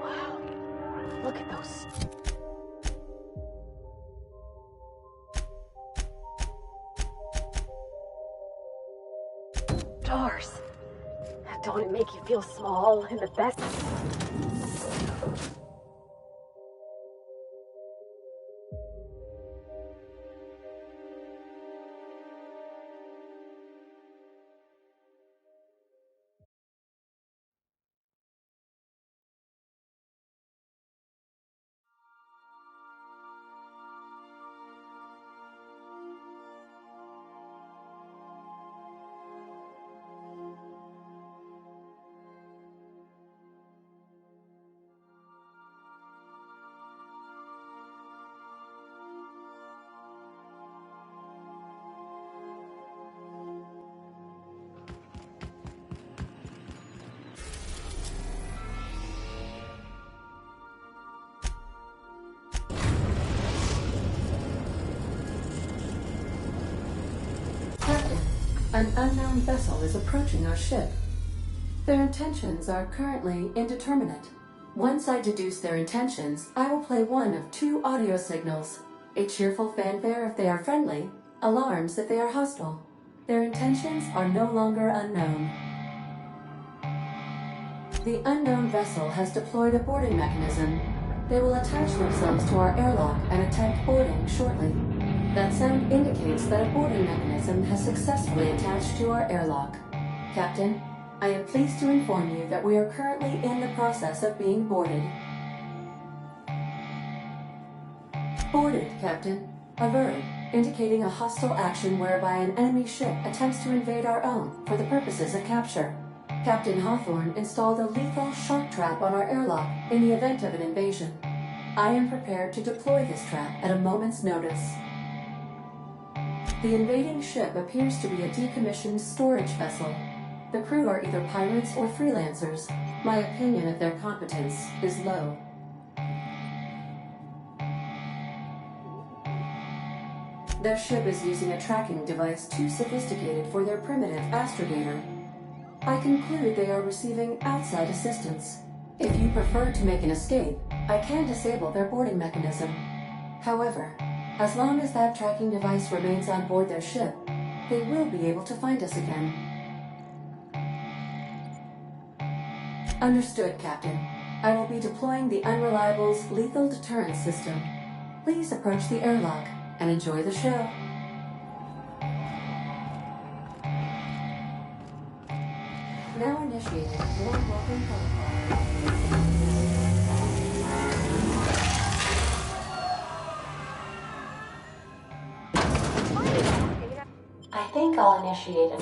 Wow. Look at those. Stars. Don't it make you feel small in the best? Captain, an unknown vessel is approaching our ship. Their intentions are currently indeterminate. Once I deduce their intentions, I will play one of two audio signals. A cheerful fanfare if they are friendly, alarms if they are hostile. Their intentions are no longer unknown. The unknown vessel has deployed a boarding mechanism. They will attach themselves to our airlock and attempt boarding shortly. That sound indicates that a boarding mechanism has successfully attached to our airlock. Captain, I am pleased to inform you that we are currently in the process of being boarded. Boarded, Captain. Averted, indicating a hostile action whereby an enemy ship attempts to invade our own for the purposes of capture. Captain Hawthorne installed a lethal shock trap on our airlock in the event of an invasion. I am prepared to deploy this trap at a moment's notice. The invading ship appears to be a decommissioned storage vessel. The crew are either pirates or freelancers. My opinion of their competence is low. Their ship is using a tracking device too sophisticated for their primitive astrogator. I conclude they are receiving outside assistance. If you prefer to make an escape, I can disable their boarding mechanism. However, as long as that tracking device remains on board their ship, they will be able to find us again. Understood, Captain. I will be deploying the Unreliable's lethal deterrence system. Please approach the airlock and enjoy the show. Now initiated. Warm welcome protocol. I think I'll initiate it.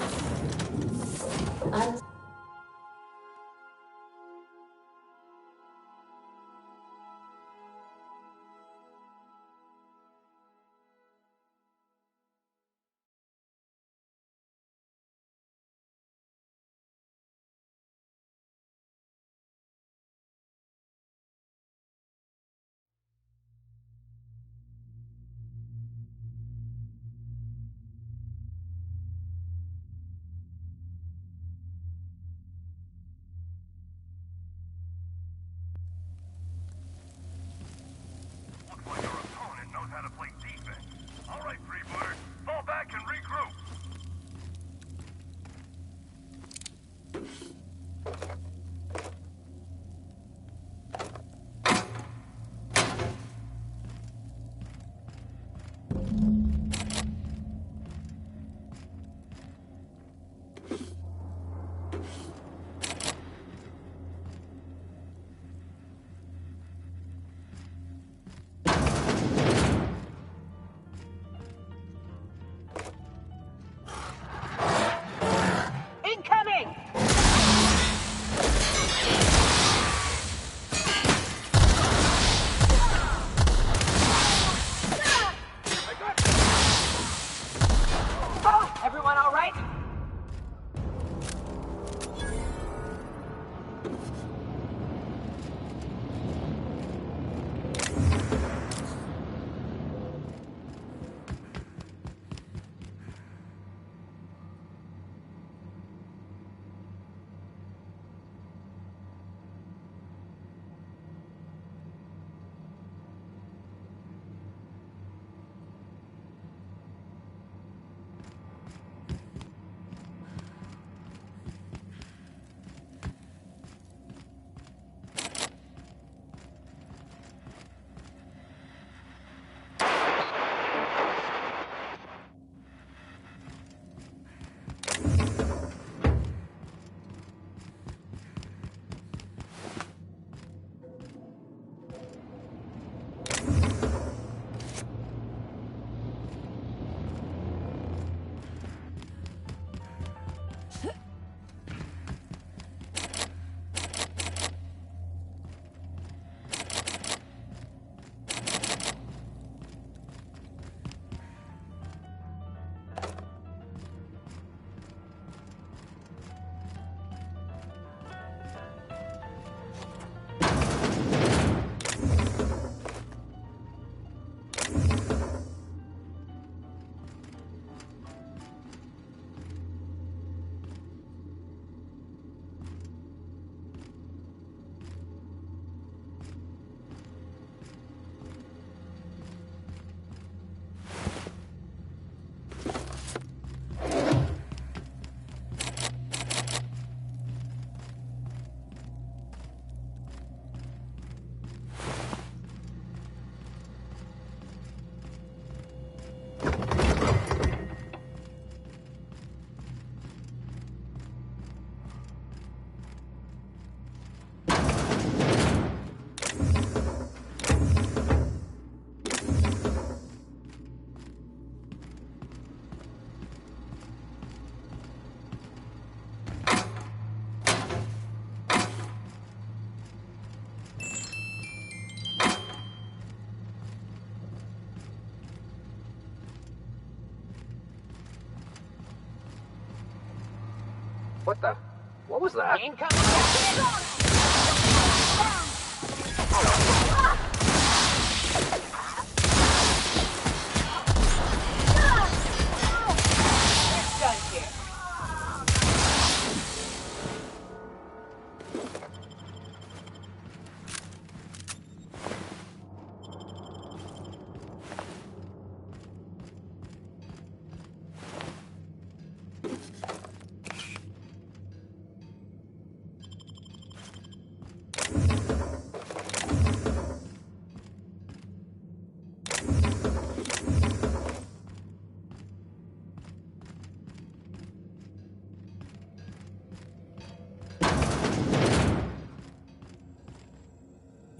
What the? What was that?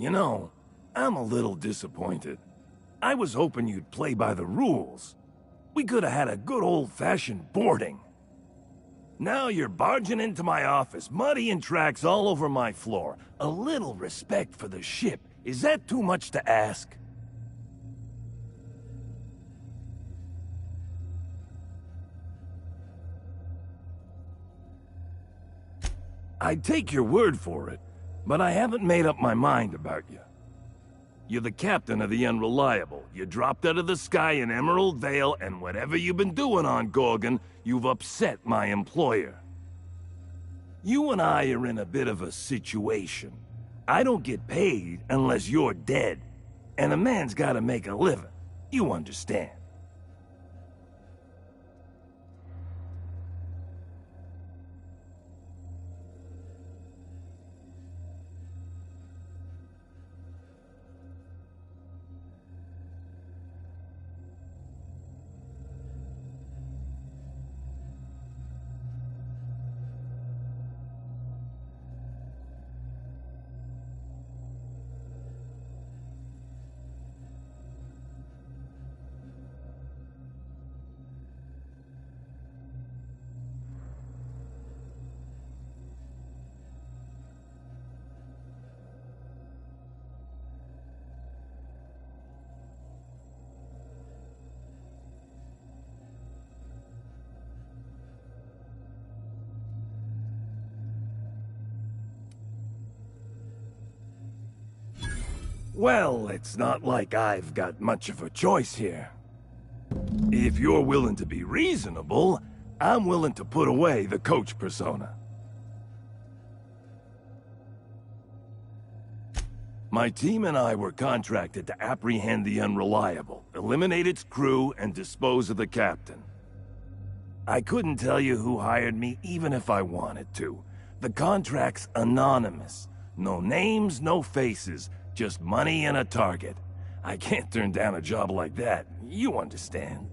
You know, I'm a little disappointed. I was hoping you'd play by the rules. We could have had a good old-fashioned boarding. Now you're barging into my office, muddying tracks all over my floor. A little respect for the ship. Is that too much to ask? I'd take your word for it, but I haven't made up my mind about you. You're the captain of the Unreliable. You dropped out of the sky in Emerald Vale, and whatever you've been doing on Gorgon, you've upset my employer. You and I are in a bit of a situation. I don't get paid unless you're dead, and a man's gotta make a living. You understand. Well, it's not like I've got much of a choice here. If you're willing to be reasonable, I'm willing to put away the coach persona. My team and I were contracted to apprehend the Unreliable, eliminate its crew, and dispose of the captain. I couldn't tell you who hired me even if I wanted to. The contract's anonymous. No names, no faces. Just money and a target. I can't turn down a job like that. You understand.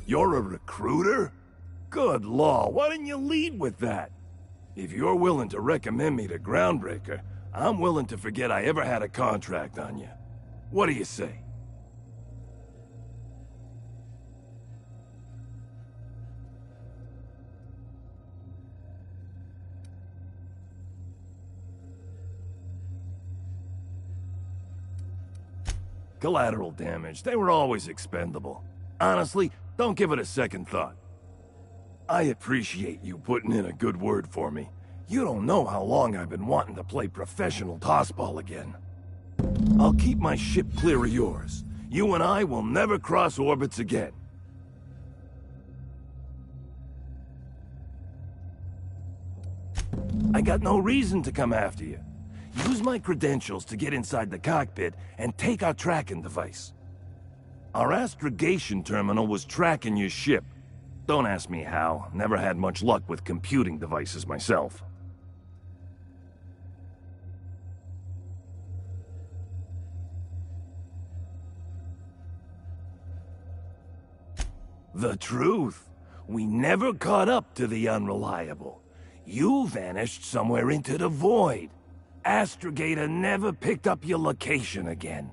You're a recruiter? Good law, why didn't you lead with that? If you're willing to recommend me to Groundbreaker, I'm willing to forget I ever had a contract on you. What do you say? Collateral damage. They were always expendable. Honestly, don't give it a second thought. I appreciate you putting in a good word for me. You don't know how long I've been wanting to play professional tossball again. I'll keep my ship clear of yours. You and I will never cross orbits again. I got no reason to come after you. Use my credentials to get inside the cockpit and take our tracking device. Our astrogation terminal was tracking your ship. Don't ask me how. Never had much luck with computing devices myself. The truth. We never caught up to the Unreliable. You vanished somewhere into the void. Astrogator never picked up your location again.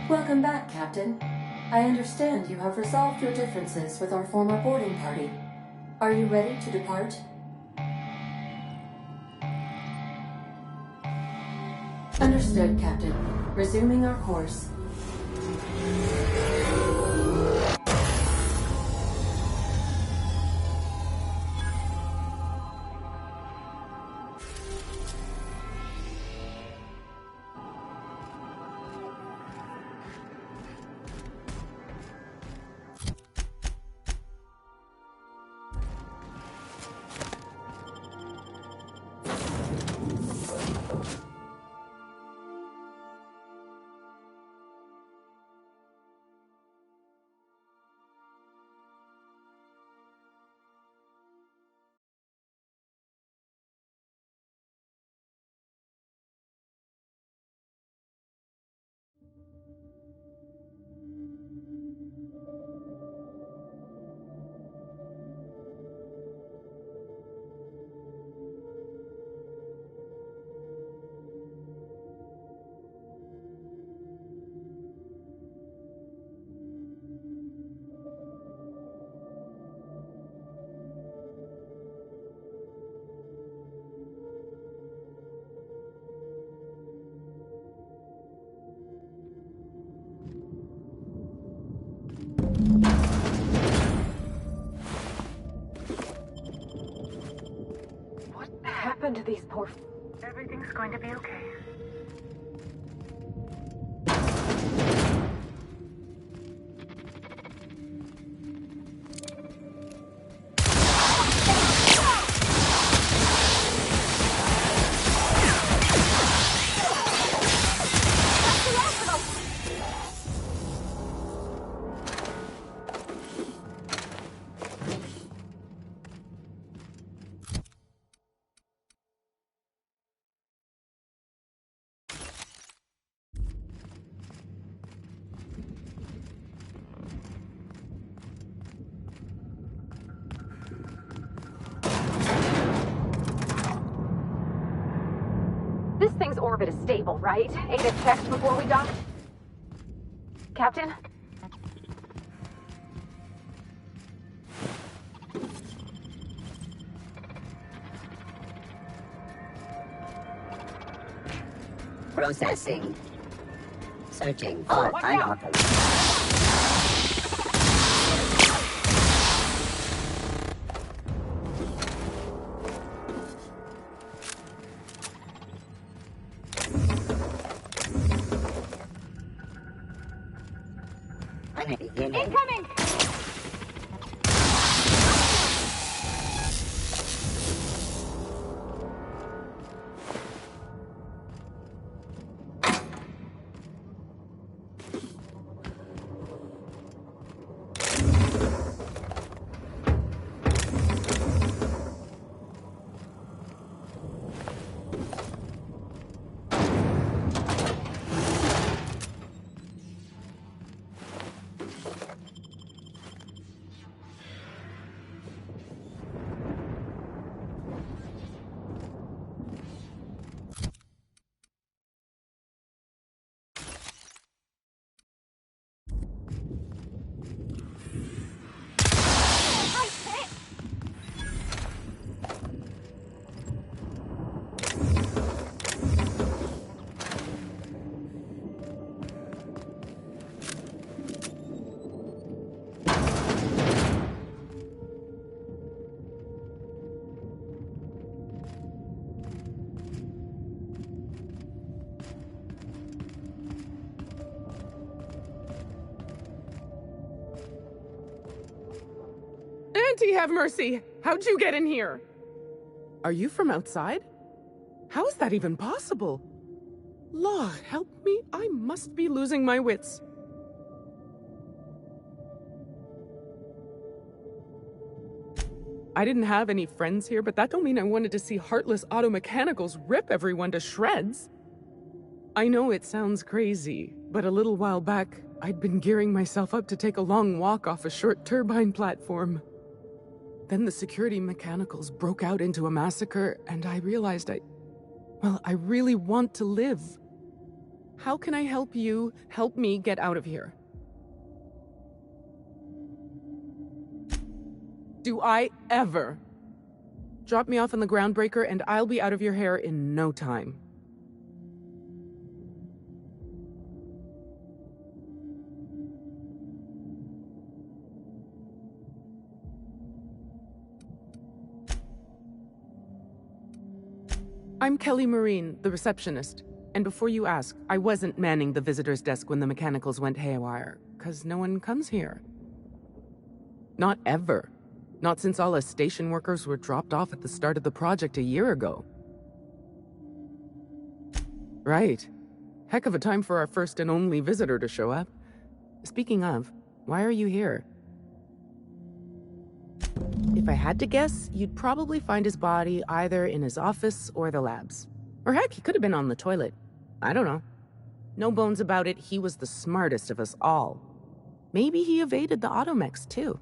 Welcome back, Captain. I understand you have resolved your differences with our former boarding party. Are you ready to depart? Understood, Captain. Resuming our course. What happened to these poor... Everything's going to be okay. This thing's orbit is stable, right? Ada checked before we docked? Captain? Processing. Searching for unauthorized. Incoming! Auntie, have mercy! How'd you get in here? Are you from outside? How is that even possible? Lord, help me, I must be losing my wits. I didn't have any friends here, but that don't mean I wanted to see heartless auto mechanicals rip everyone to shreds. I know it sounds crazy, but a little while back, I'd been gearing myself up to take a long walk off a short turbine platform. Then the security mechanicals broke out into a massacre, and I realized I really want to live. How can I help you help me get out of here? Do I ever? Drop me off on the groundbreaker and I'll be out of your hair in no time. I'm Kelly Marine, the receptionist. And before you ask, I wasn't manning the visitor's desk when the mechanicals went haywire, 'cause no one comes here. Not ever. Not since all us station workers were dropped off at the start of the project a year ago. Right. Heck of a time for our first and only visitor to show up. Speaking of, why are you here? If I had to guess, you'd probably find his body either in his office or the labs. Or heck, he could have been on the toilet. I don't know. No bones about it, he was the smartest of us all. Maybe he evaded the automechs, too.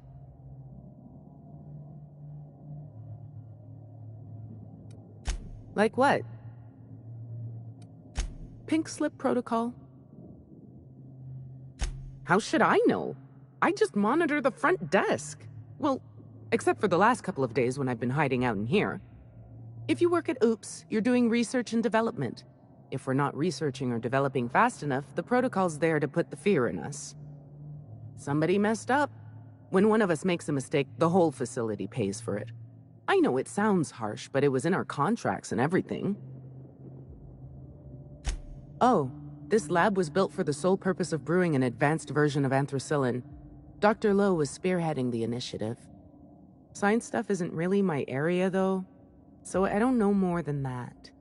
Like what? Pink slip protocol. How should I know? I just monitor the front desk. Well, except for the last couple of days when I've been hiding out in here. If you work at OOPS, you're doing research and development. If we're not researching or developing fast enough, the protocol's there to put the fear in us. Somebody messed up. When one of us makes a mistake, the whole facility pays for it. I know it sounds harsh, but it was in our contracts and everything. Oh, this lab was built for the sole purpose of brewing an advanced version of anthracillin. Dr. Lowe was spearheading the initiative. Science stuff isn't really my area, though, so I don't know more than that.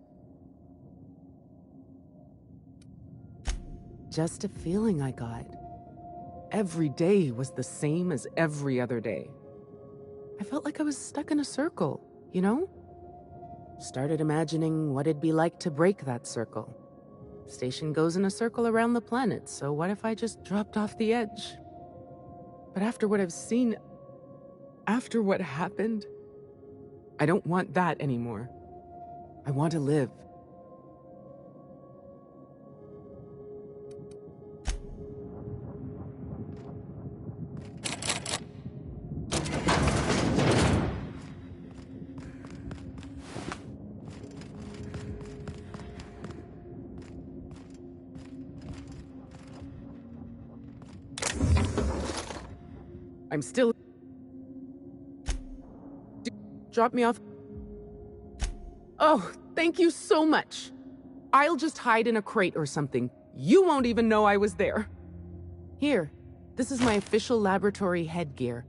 Just a feeling I got. Every day was the same as every other day. I felt like I was stuck in a circle, you know? Started imagining what it'd be like to break that circle. Station goes in a circle around the planet, so what if I just dropped off the edge? But after what I've seen, after what happened, I don't want that anymore. I want to live. I'm still... Drop me off. Oh, thank you so much. I'll just hide in a crate or something. You won't even know I was there. Here, this is my official laboratory headgear.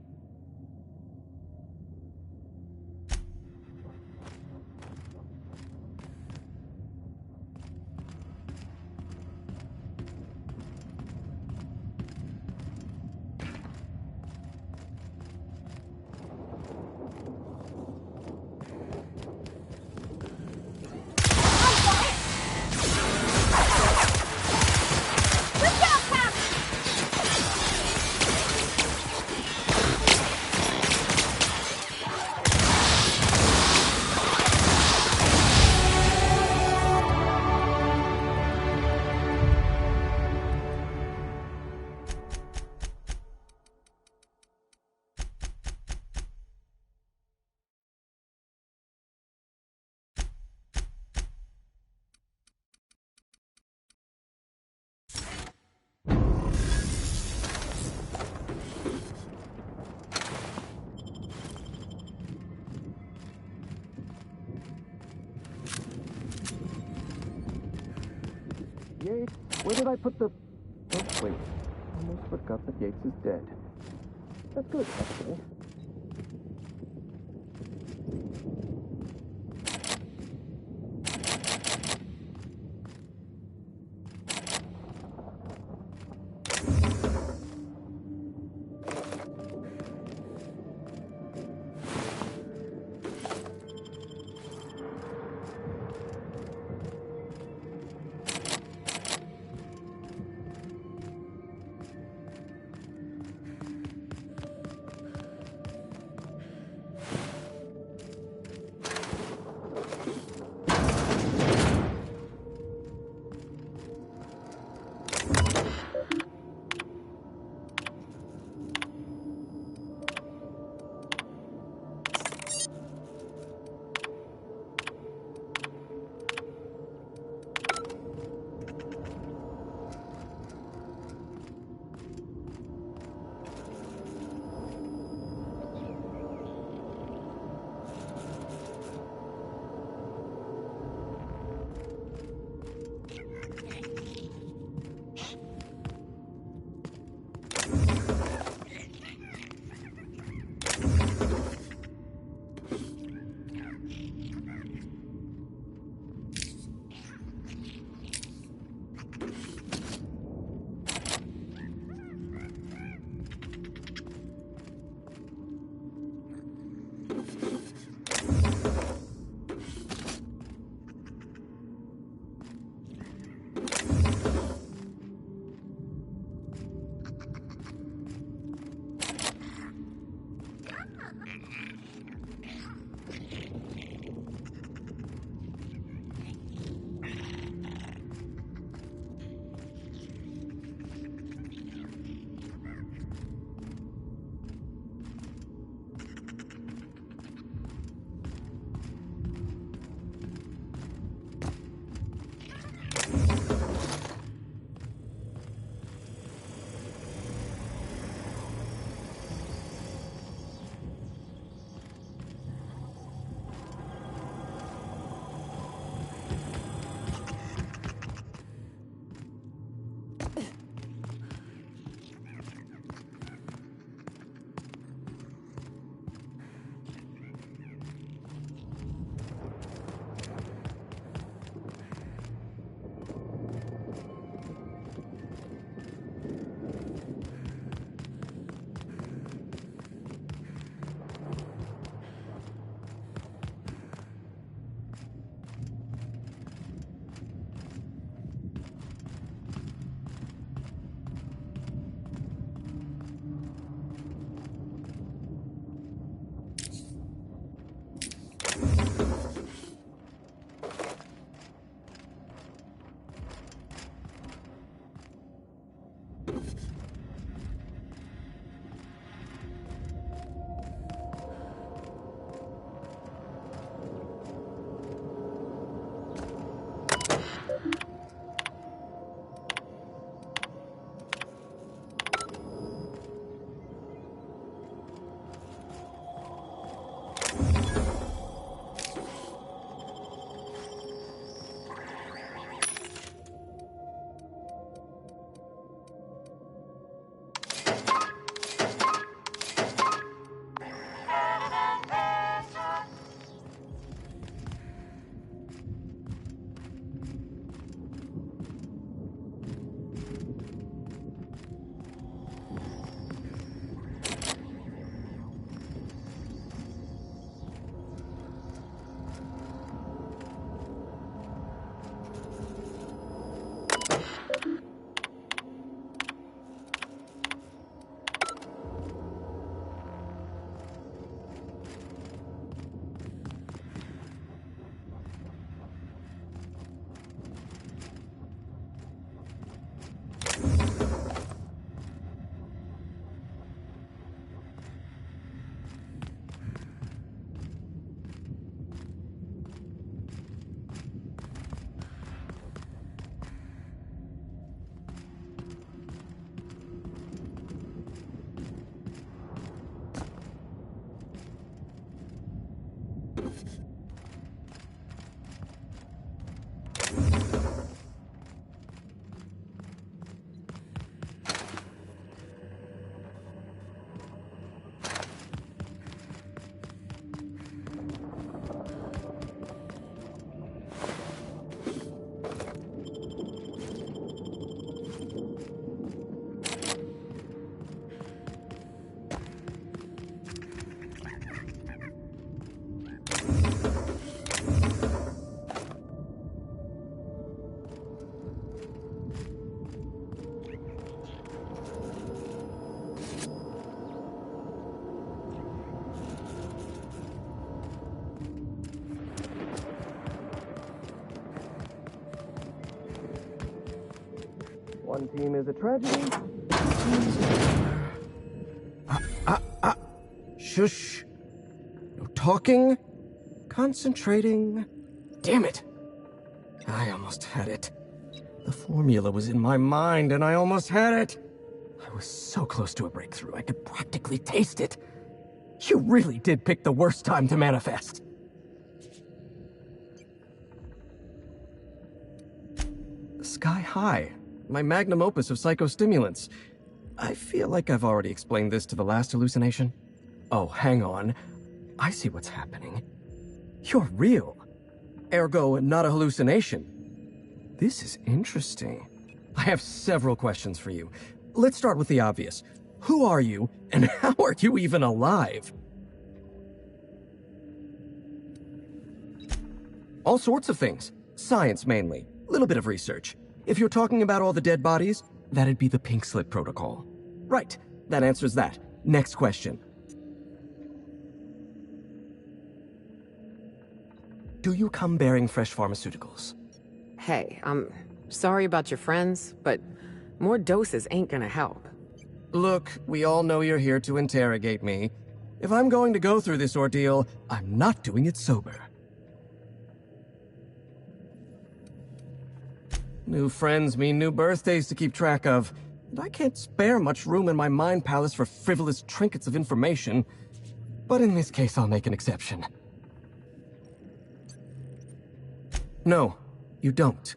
Yates, where did I put the... Oh, wait. Almost forgot that Yates is dead. That's good, actually. One team is a tragedy. Shush. No talking. Concentrating. Damn it. I almost had it. The formula was in my mind and I almost had it. I was so close to a breakthrough, I could practically taste it. You really did pick the worst time to manifest. Sky High, my magnum opus of psychostimulants. I feel like I've already explained this to the last hallucination. Oh, hang on. I see what's happening. You're real. Ergo, not a hallucination. This is interesting. I have several questions for you. Let's start with the obvious. Who are you, and how are you even alive? All sorts of things. Science, mainly. A little bit of research. If you're talking about all the dead bodies, that'd be the Pink Slip Protocol. Right. That answers that. Next question. Do you come bearing fresh pharmaceuticals? Hey, I'm sorry about your friends, but more doses ain't gonna help. Look, we all know you're here to interrogate me. If I'm going to go through this ordeal, I'm not doing it sober. New friends mean new birthdays to keep track of, and I can't spare much room in my mind palace for frivolous trinkets of information. But in this case, I'll make an exception. No, you don't.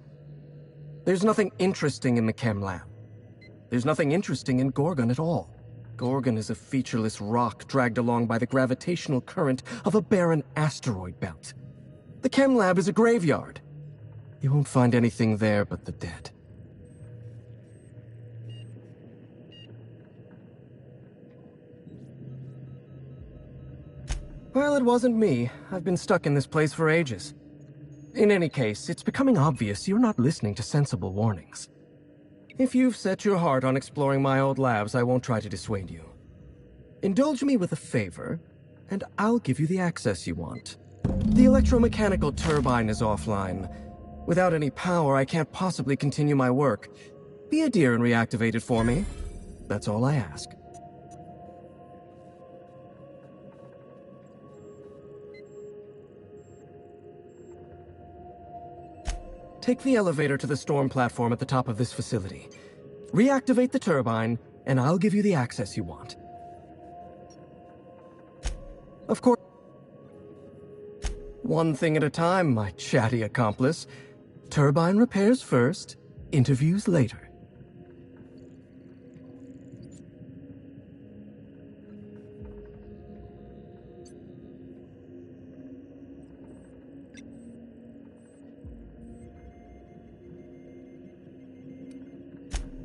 There's nothing interesting in the chem lab. There's nothing interesting in Gorgon at all. Gorgon is a featureless rock dragged along by the gravitational current of a barren asteroid belt. The chem lab is a graveyard. You won't find anything there but the dead. Well, it wasn't me. I've been stuck in this place for ages. In any case, it's becoming obvious you're not listening to sensible warnings. If you've set your heart on exploring my old labs, I won't try to dissuade you. Indulge me with a favor, and I'll give you the access you want. The electromechanical turbine is offline. Without any power, I can't possibly continue my work. Be a dear and reactivate it for me. That's all I ask. Take the elevator to the storm platform at the top of this facility. Reactivate the turbine, and I'll give you the access you want. Of course. One thing at a time, my chatty accomplice. Turbine repairs first, interviews later.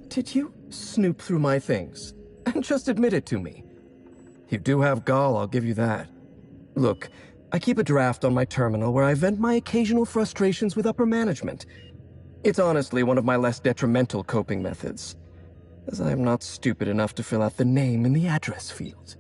Did you snoop through my things? And just admit it to me. You do have gall, I'll give you that. Look, I keep a draft on my terminal where I vent my occasional frustrations with upper management. It's honestly one of my less detrimental coping methods, as I am not stupid enough to fill out the name in the address field.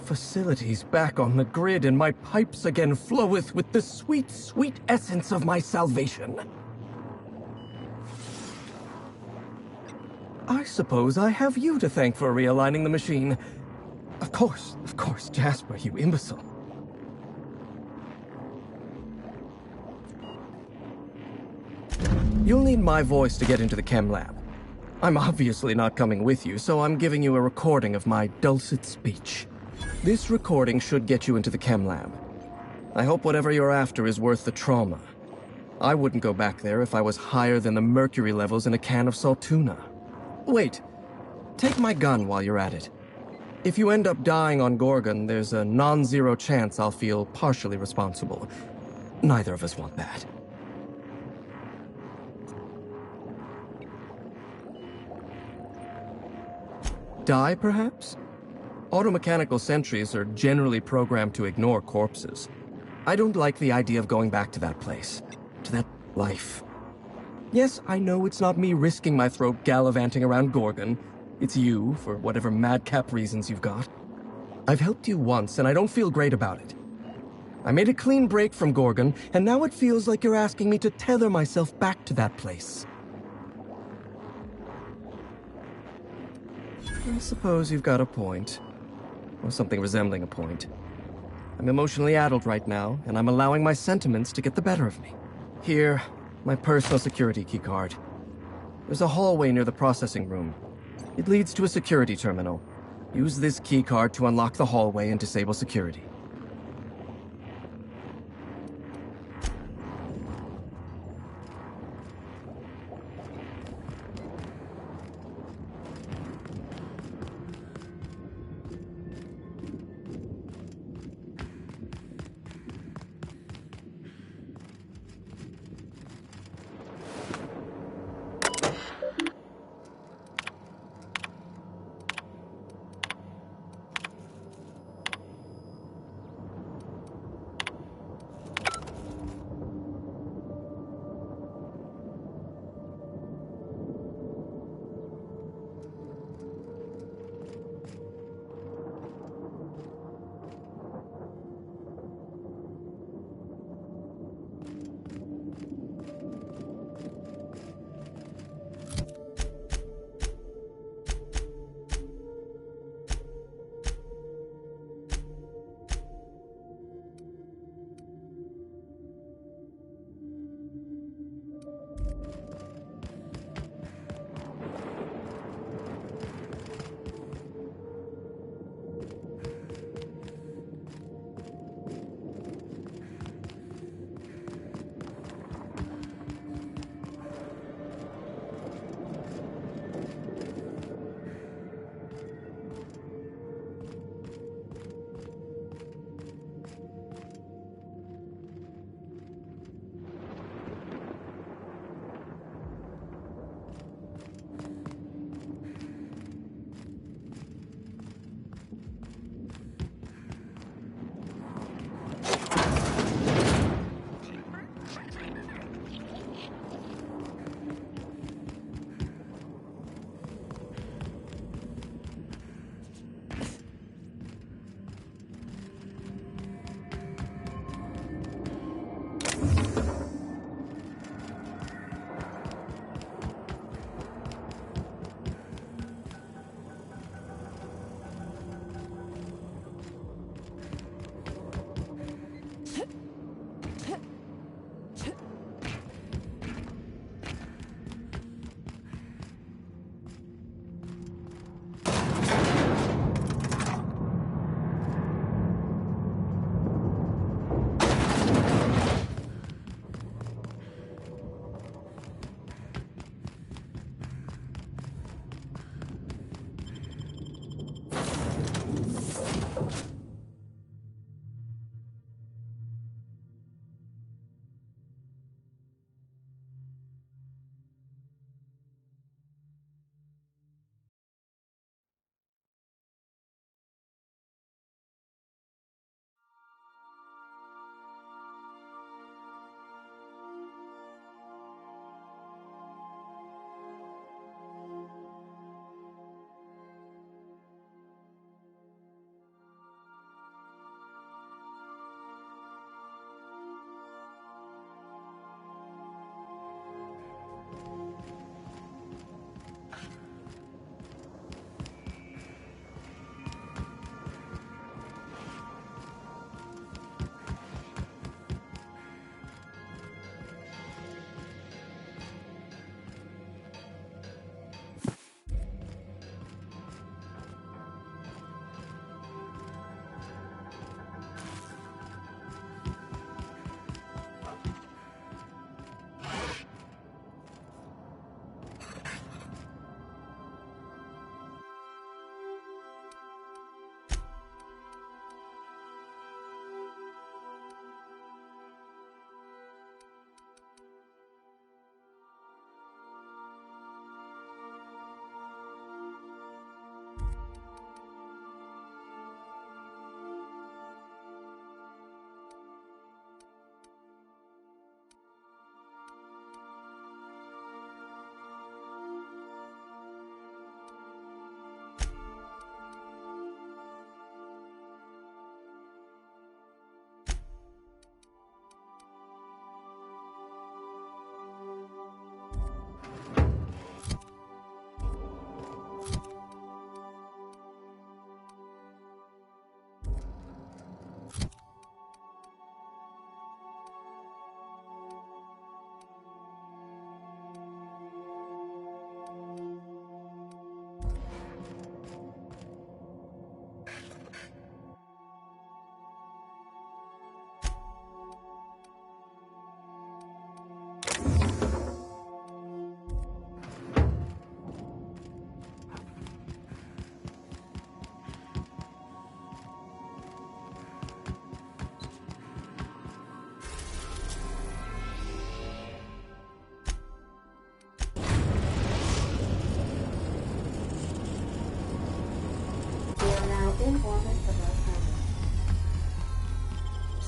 Facilities back on the grid, and my pipes again floweth with the sweet, sweet essence of my salvation. I suppose I have you to thank for realigning the machine. Of course, Jasper, you imbecile. You'll need my voice to get into the chem lab. I'm obviously not coming with you, so I'm giving you a recording of my dulcet speech. This recording should get you into the chem lab. I hope whatever you're after is worth the trauma. I wouldn't go back there if I was higher than the mercury levels in a can of salt tuna. Wait, take my gun while you're at it. If you end up dying on Gorgon, there's a non-zero chance I'll feel partially responsible. Neither of us want that. Die, perhaps? Automechanical sentries are generally programmed to ignore corpses. I don't like the idea of going back to that place, to that life. Yes, I know it's not me risking my throat gallivanting around Gorgon. It's you, for whatever madcap reasons you've got. I've helped you once, and I don't feel great about it. I made a clean break from Gorgon, and now it feels like you're asking me to tether myself back to that place. I suppose you've got a point. Or something resembling a point. I'm emotionally addled right now, and I'm allowing my sentiments to get the better of me. Here, my personal security keycard. There's a hallway near the processing room. It leads to a security terminal. Use this keycard to unlock the hallway and disable security.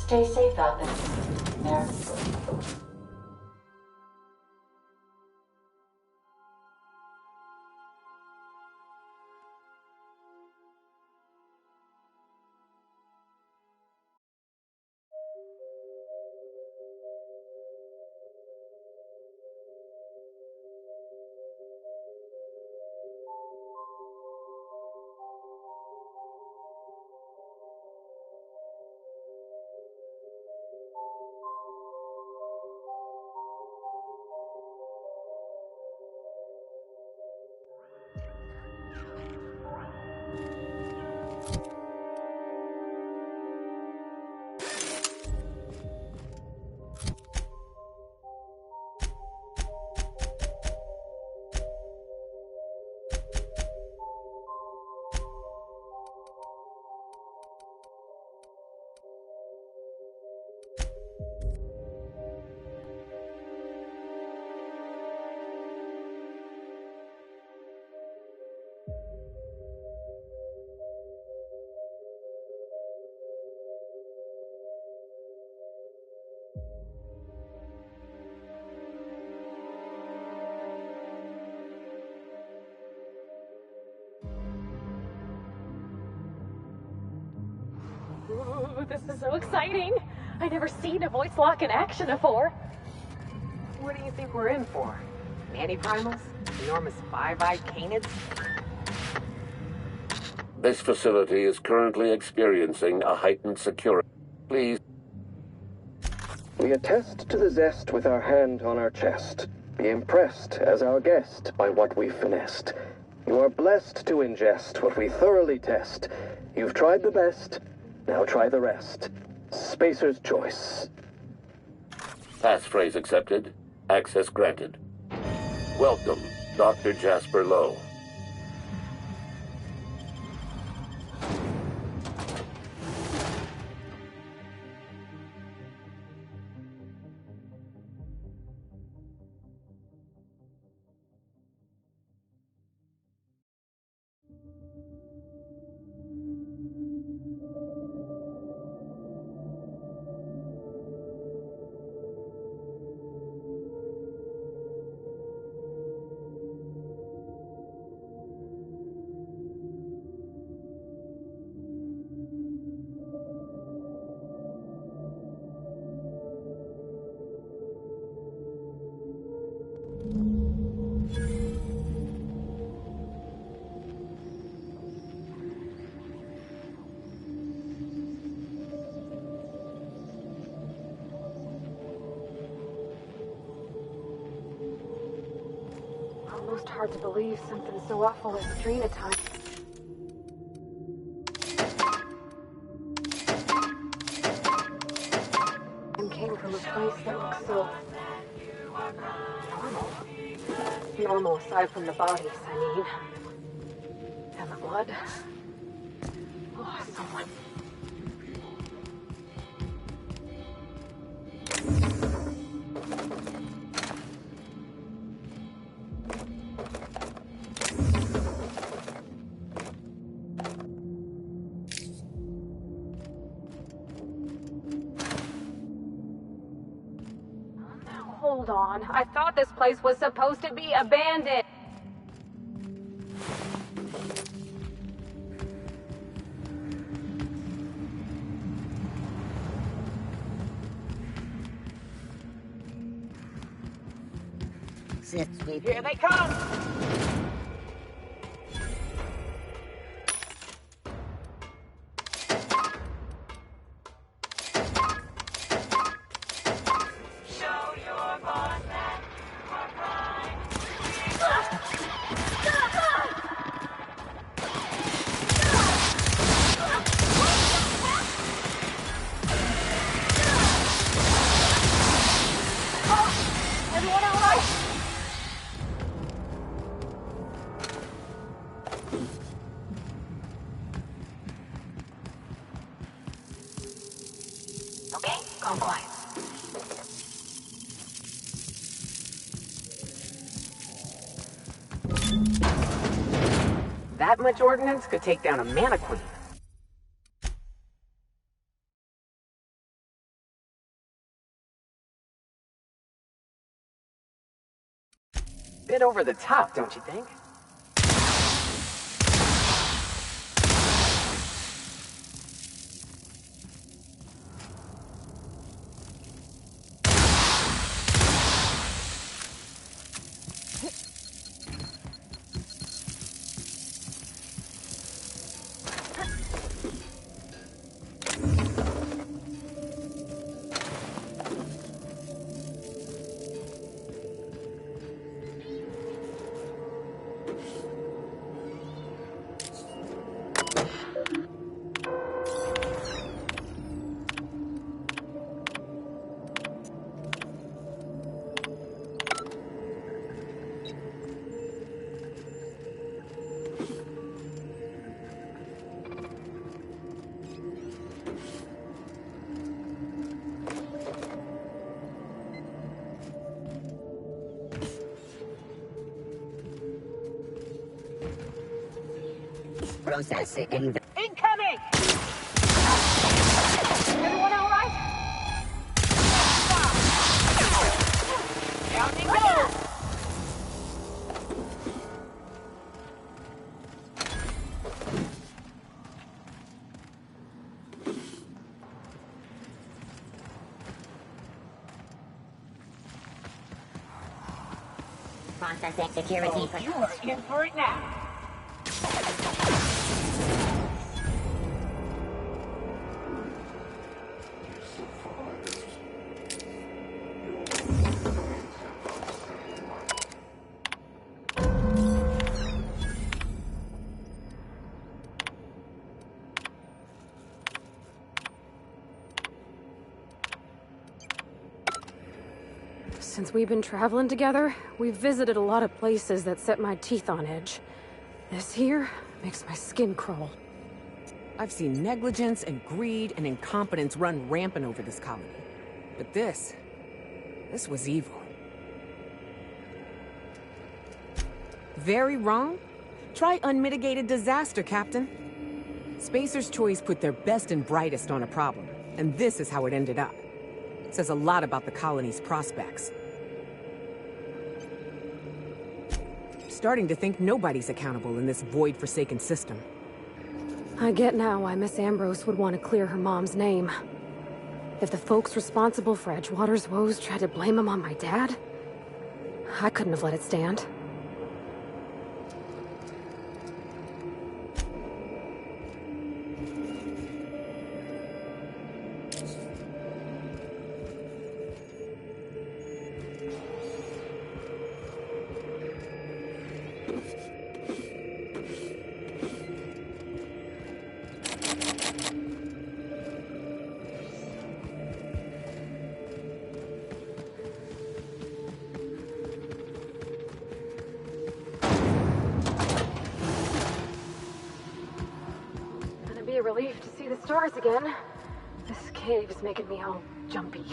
Stay safe out there. Ooh, this is so exciting. I never seen a voice lock in action before. What do you think we're in for? Nani-primals? Enormous five-eyed canids? This facility is currently experiencing a heightened security. Please. We attest to the zest with our hand on our chest. Be impressed as our guest by what we've finessed. You are blessed to ingest what we thoroughly test. You've tried the best, now try the rest. Spacer's choice. Passphrase accepted. Access granted. Welcome, Dr. Jasper Lowe. Almost hard to believe something so awful as Adrena time. And came from a place that looks so normal. Normal aside from the bodies, I mean. And the blood. Oh, someone. Hold on. I thought this place was supposed to be abandoned. Sit, sweet. Here they come! Everyone all right? Okay, calm quiet. That much ordnance could take down a mana queen. Bit over the top, don't you think? Processing. Incoming! Everyone all right? Down he goes! Processing security. Oh, you are in for it now. Since we've been traveling together, we've visited a lot of places that set my teeth on edge. This here makes my skin crawl. I've seen negligence and greed and incompetence run rampant over this colony. But this was evil. Very wrong? Try unmitigated disaster, Captain. Spacer's Choice put their best and brightest on a problem, and this is how it ended up. It says a lot about the colony's prospects. Starting to think nobody's accountable in this void-forsaken system. I get now why Miss Ambrose would want to clear her mom's name. If the folks responsible for Edgewater's woes tried to blame him on my dad, I couldn't have let it stand. A relief to see the stars again. This cave is making me all jumpy.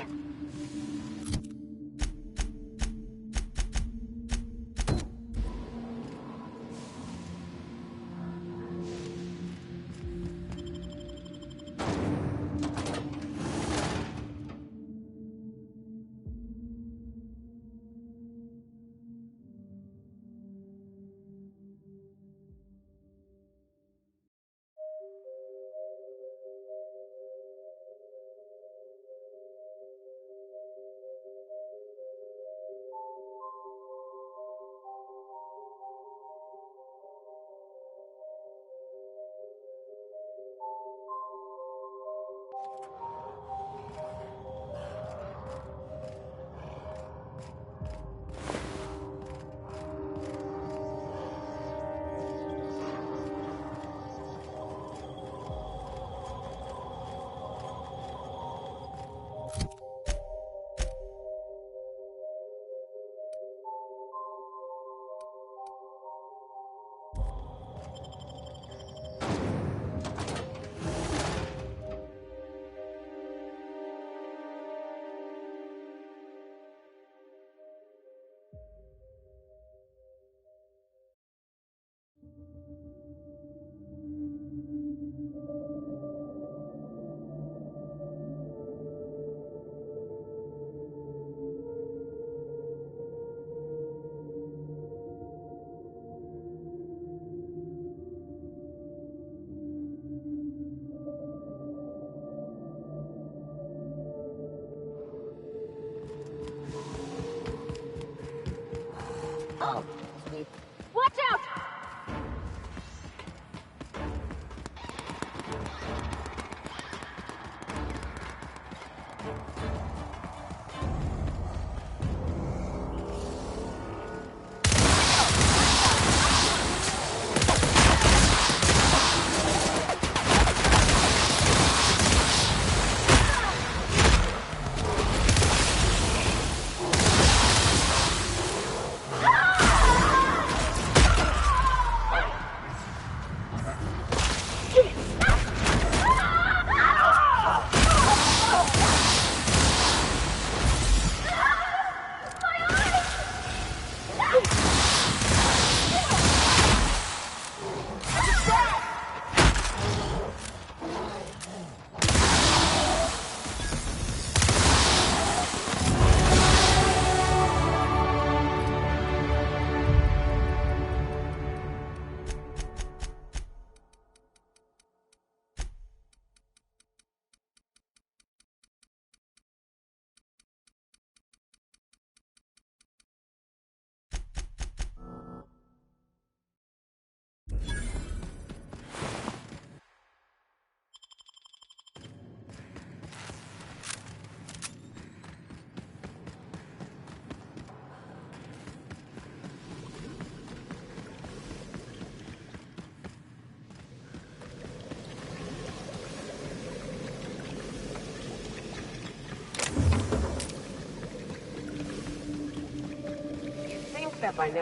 That by now.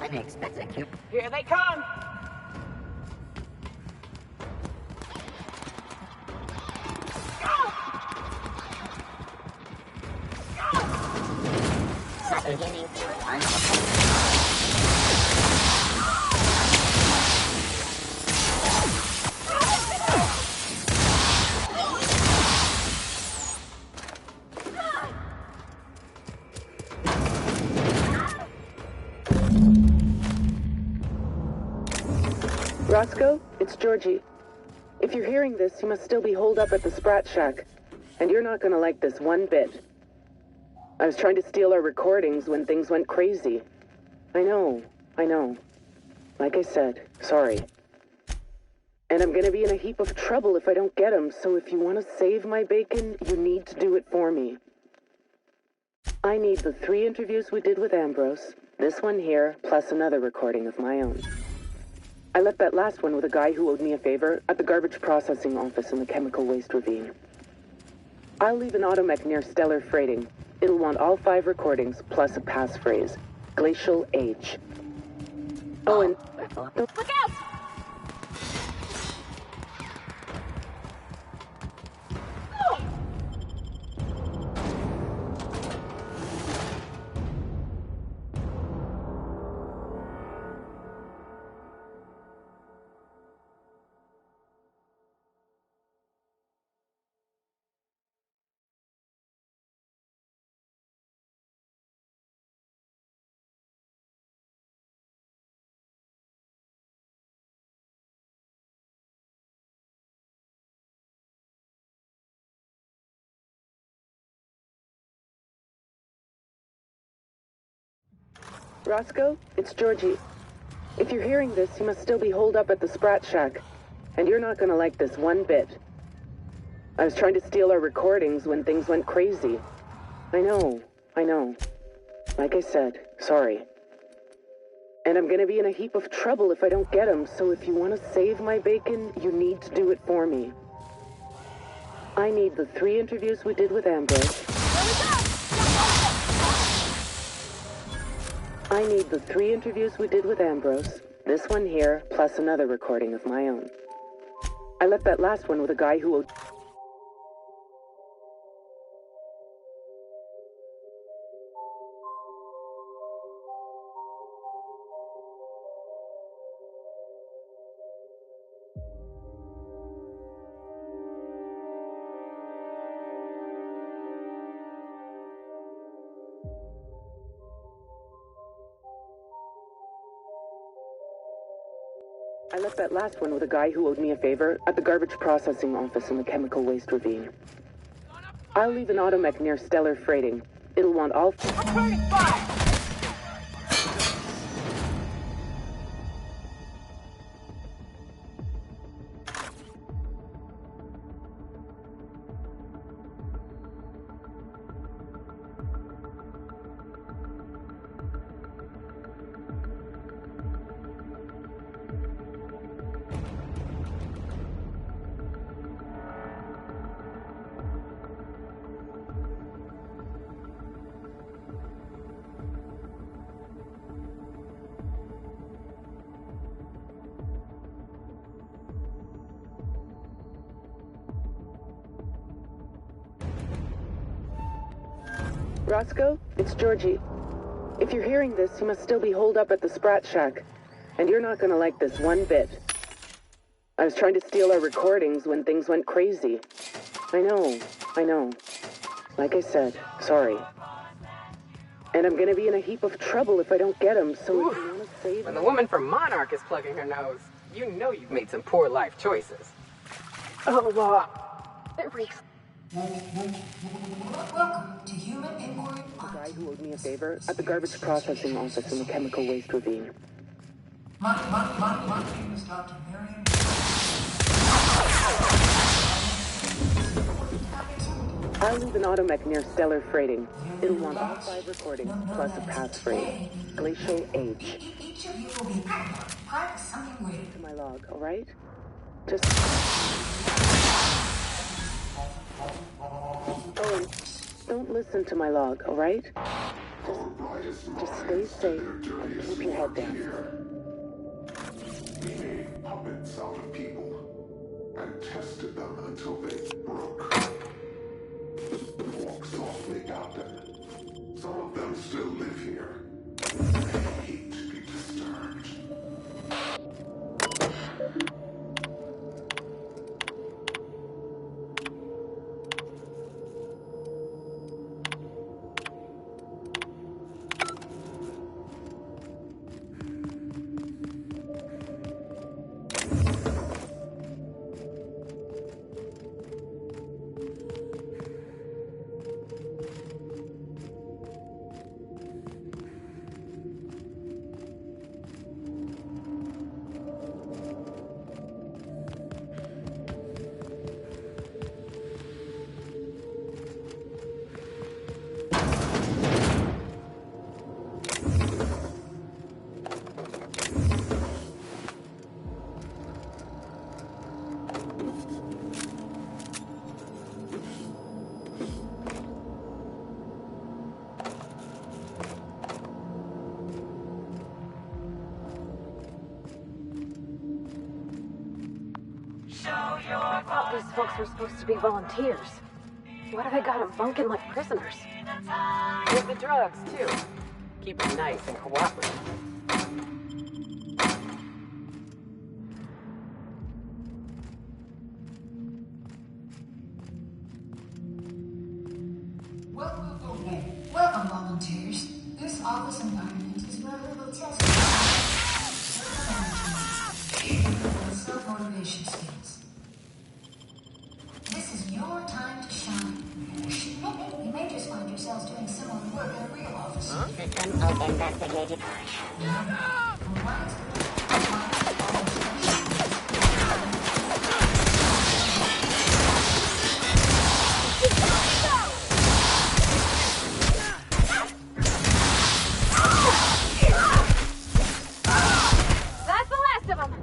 Unexpected cube. Here they come! Roscoe, it's Georgie. If you're hearing this, you must still be holed up at the Sprat Shack. And you're not gonna like this one bit. I was trying to steal our recordings when things went crazy. I know. Like I said, sorry. And I'm gonna be in a heap of trouble if I don't get them, so if you want to save my bacon, you need to do it for me. I need the 3 interviews we did with Ambrose, this one here, plus another recording of my own. I left that last one with a guy who owed me a favor at the garbage processing office in the chemical waste ravine. I'll leave an automech near Stellar Freighting. It'll want all 5 recordings, plus a passphrase. Glacial Age. Oh, and... Look out! Roscoe, it's Georgie. If you're hearing this, you must still be holed up at the Sprat Shack. And you're not gonna like this one bit. I was trying to steal our recordings when things went crazy. I know. Like I said, sorry. And I'm gonna be in a heap of trouble if I don't get them, so if you want to save my bacon, you need to do it for me. I need the 3 interviews we did with Ambrose. I need the 3 interviews we did with Ambrose, this one here, plus another recording of my own. I left that last one with a guy who owed... I left that last one with a guy who owed me a favor at the garbage processing office in the chemical waste ravine. I'll leave an automech near Stellar Freighting. It'll want all... Returning fire! Roscoe, it's Georgie. If you're hearing this, you must still be holed up at the Sprat Shack. And you're not gonna like this one bit. I was trying to steal our recordings when things went crazy. I know. Like I said, sorry. And I'm gonna be in a heap of trouble if I don't get them, so if you wanna save... When the woman from Monarch is plugging her nose, you know you've made some poor life choices. Oh, it reeks. Welcome to Human Inquiry. The guy who owed me a favor at the garbage processing office in the chemical waste ravine. My name is Dr. Miriam. I'll leave an automech near Stellar Freighting. It'll want all 5 recordings, plus a passphrase. Glacial Age. Each of you will be private something weird. To my log, alright? Just... Oh, don't listen to my log, alright? Just stay safe and keep your head down. We made puppets out of people and tested them until they broke. Walk softly, Captain. Some of them still live here. They hate to be disturbed. I thought these folks were supposed to be volunteers. Why do they got them bunking like prisoners? With the drugs, too. Keep them nice and cooperative. Welcome, volunteers. This office environment is where we will test self-motivation skills. This is your time to shine. You may just find yourselves doing similar work at a real office. Investigated. That's the last of them!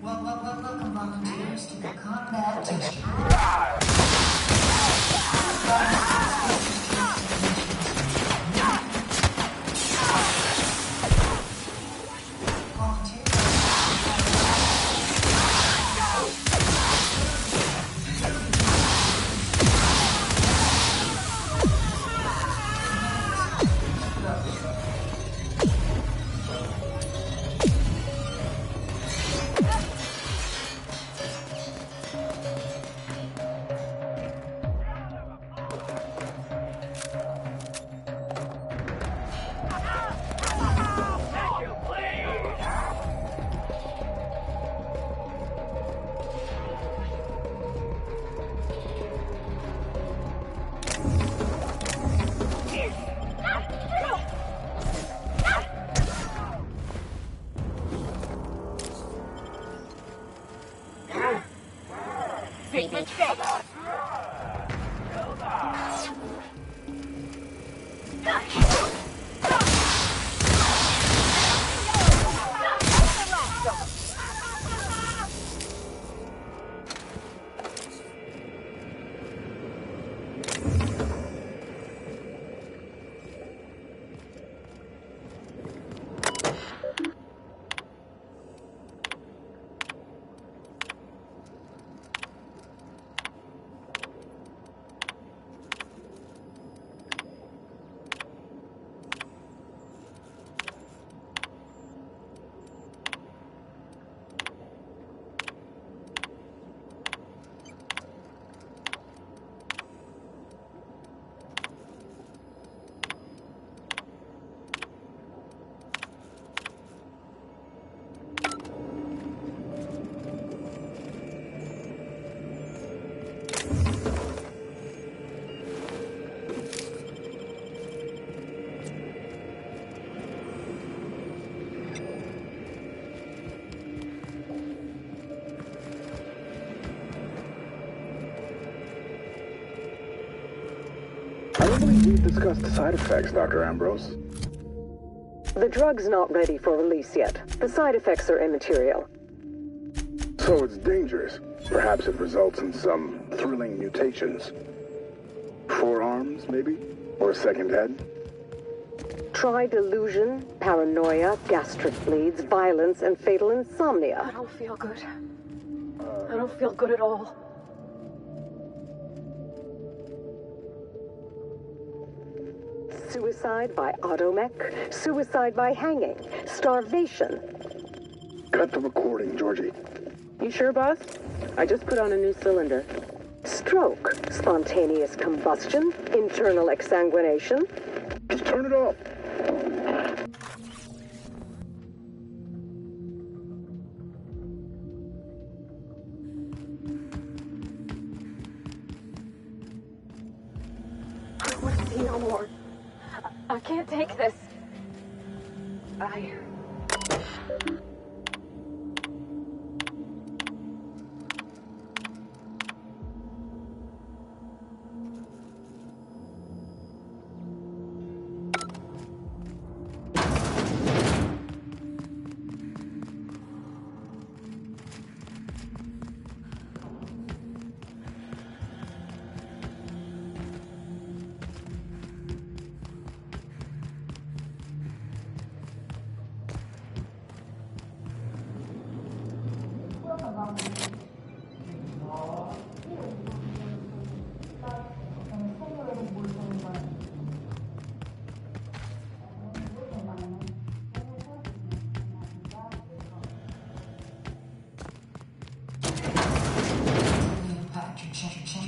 Welcome, volunteers, to the combat mission. I don't believe we've discussed the side effects, Dr. Ambrose. The drug's not ready for release yet. The side effects are immaterial. So it's dangerous. Perhaps it results in some thrilling mutations. Forearms, maybe? Or a second head? Try delusion, paranoia, gastric bleeds, violence, and fatal insomnia. I don't feel good. I don't feel good at all. Suicide by automech, suicide by hanging, starvation. Cut the recording, Georgie. You sure, boss? I just put on a new cylinder. Stroke, spontaneous combustion, internal exsanguination. Just turn it off. I don't want to see no more. I can't take this.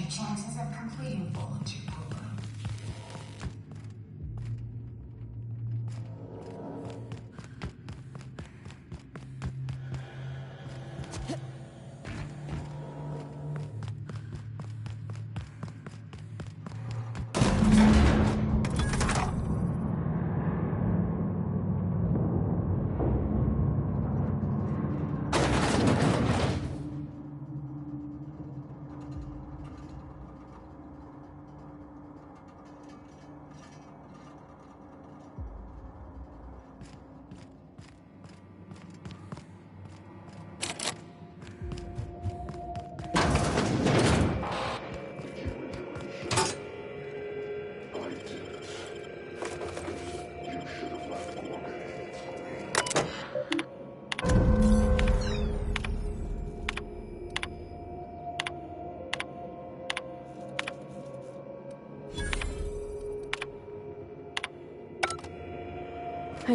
Chances of completing volunteer program.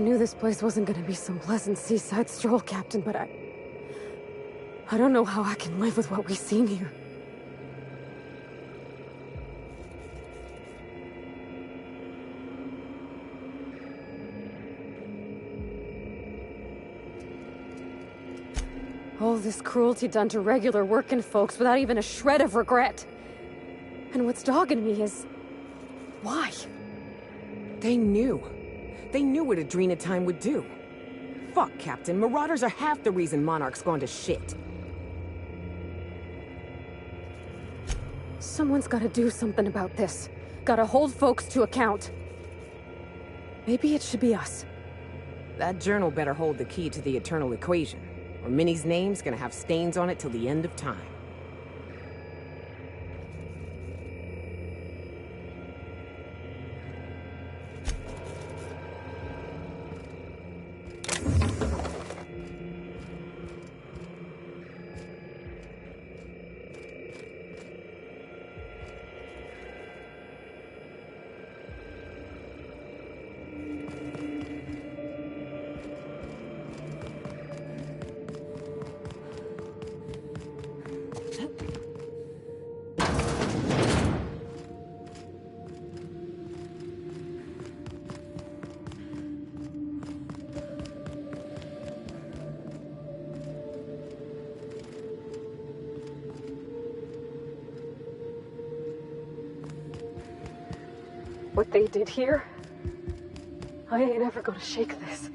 I knew this place wasn't gonna be some pleasant seaside stroll, Captain, but I don't know how I can live with what we've seen here. All this cruelty done to regular working folks without even a shred of regret. And what's dogging me is... why? They knew. They knew what Adrena Time would do. Fuck, Captain. Marauders are half the reason Monarch's gone to shit. Someone's gotta do something about this. Gotta hold folks to account. Maybe it should be us. That journal better hold the key to the Eternal Equation, or Minnie's name's gonna have stains on it till the end of time. What they did here, I ain't ever gonna shake this.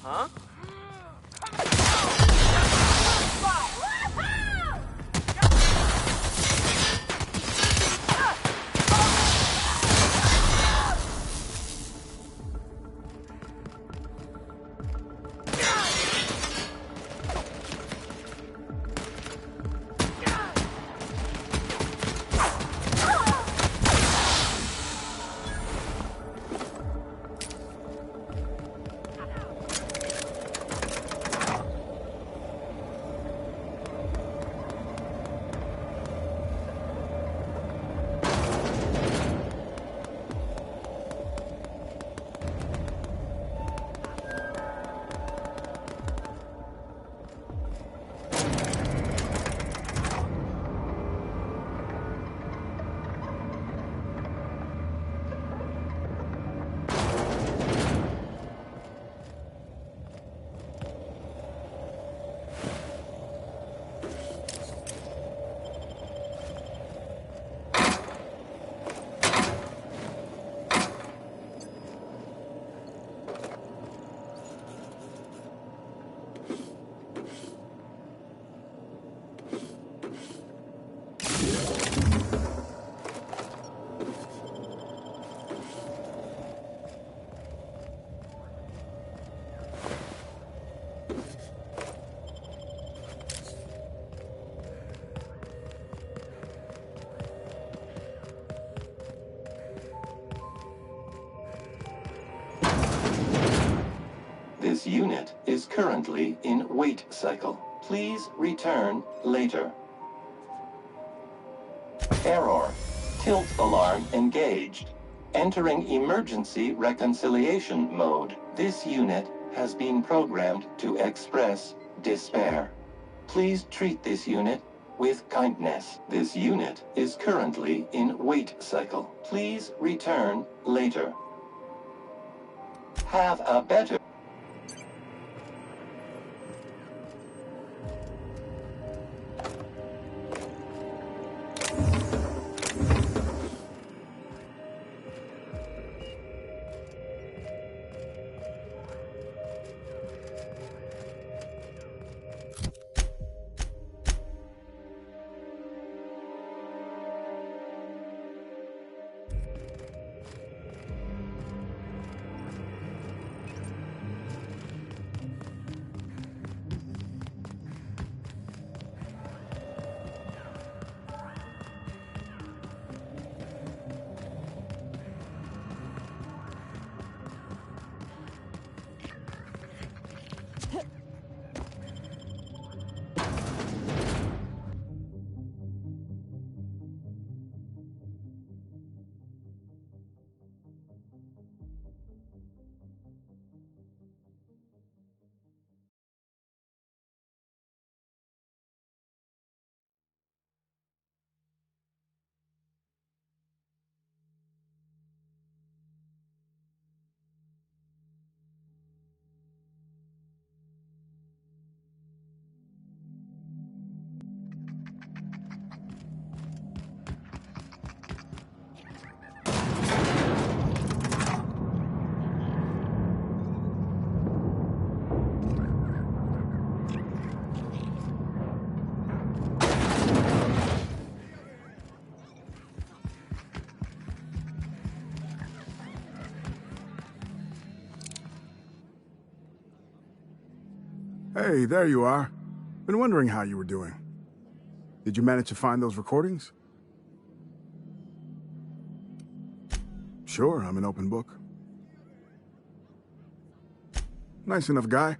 Huh? This unit is currently in wait cycle. Please return later. Error. Tilt alarm engaged. Entering emergency reconciliation mode. This unit has been programmed to express despair. Please treat this unit with kindness. This unit is currently in wait cycle. Please return later. Have a better... Hey, there you are. Been wondering how you were doing. Did you manage to find those recordings? Sure, I'm an open book. Nice enough guy.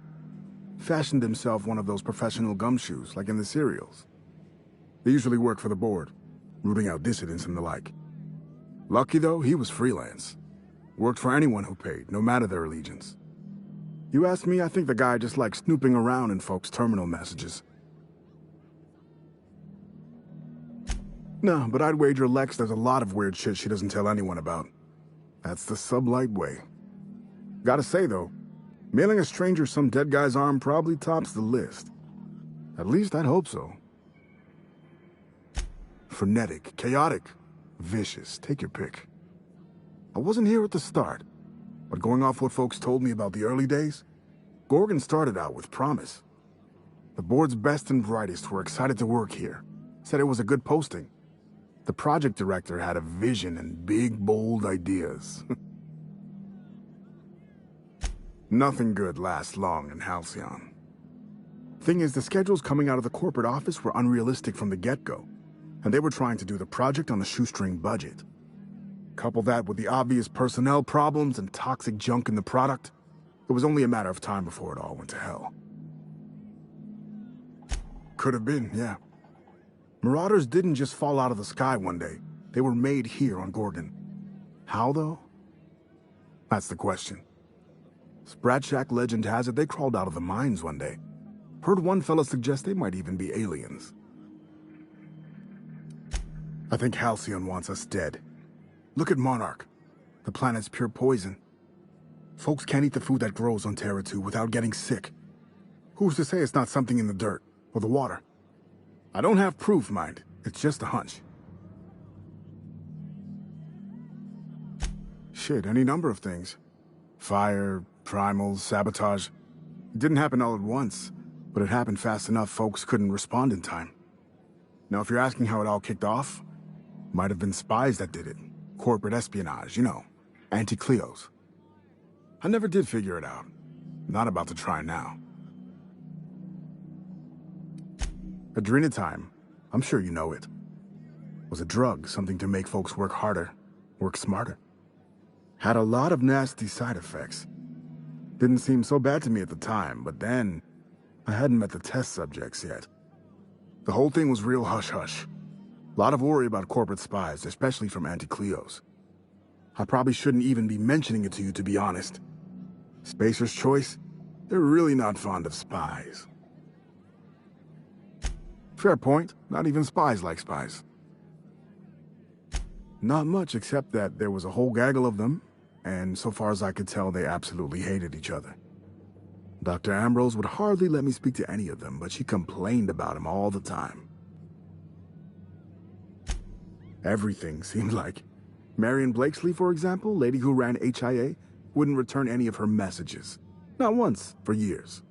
Fashioned himself one of those professional gumshoes, like in the serials. They usually work for the board, rooting out dissidents and the like. Lucky though, he was freelance. Worked for anyone who paid, no matter their allegiance. You ask me, I think the guy just likes snooping around in folks' terminal messages. No, but I'd wager Lex does a lot of weird shit she doesn't tell anyone about. That's the sublight way. Gotta say though, mailing a stranger some dead guy's arm probably tops the list. At least I'd hope so. Frenetic, chaotic, vicious, take your pick. I wasn't here at the start, but going off what folks told me about the early days, Gorgon started out with promise. The board's best and brightest were excited to work here, said it was a good posting. The project director had a vision and big, bold ideas. Nothing good lasts long in Halcyon. Thing is, the schedules coming out of the corporate office were unrealistic from the get-go, and they were trying to do the project on a shoestring budget. Couple that with the obvious personnel problems and toxic junk in the product, it was only a matter of time before it all went to hell. Could have been, yeah. Marauders didn't just fall out of the sky one day. They were made here on Gorgon. How, though? That's the question. Sprat Shack legend has it they crawled out of the mines one day. Heard one fella suggest they might even be aliens. I think Halcyon wants us dead. Look at Monarch. The planet's pure poison. Folks can't eat the food that grows on Terra 2 without getting sick. Who's to say it's not something in the dirt or the water? I don't have proof, mind. It's just a hunch. Shit, any number of things. Fire, primals, sabotage. It didn't happen all at once, but it happened fast enough folks couldn't respond in time. Now, if you're asking how it all kicked off, might have been spies that did it. Corporate espionage, you know. Anti-Cleos. I never did figure it out. Not about to try now. Adrenatime, I'm sure you know it, was a drug, something to make folks work harder, work smarter. Had a lot of nasty side effects. Didn't seem so bad to me at the time, but then I hadn't met the test subjects yet. The whole thing was real hush-hush. A lot of worry about corporate spies, especially from Auntie Cleo's. I probably shouldn't even be mentioning it to you, to be honest. Spacer's Choice? They're really not fond of spies. Fair point. Not even spies like spies. Not much, except that there was a whole gaggle of them, and so far as I could tell, they absolutely hated each other. Dr. Ambrose would hardly let me speak to any of them, but she complained about him all the time. Everything seemed like. Marion Blakesley, for example, lady who ran HIA, wouldn't return any of her messages. Not once, for years.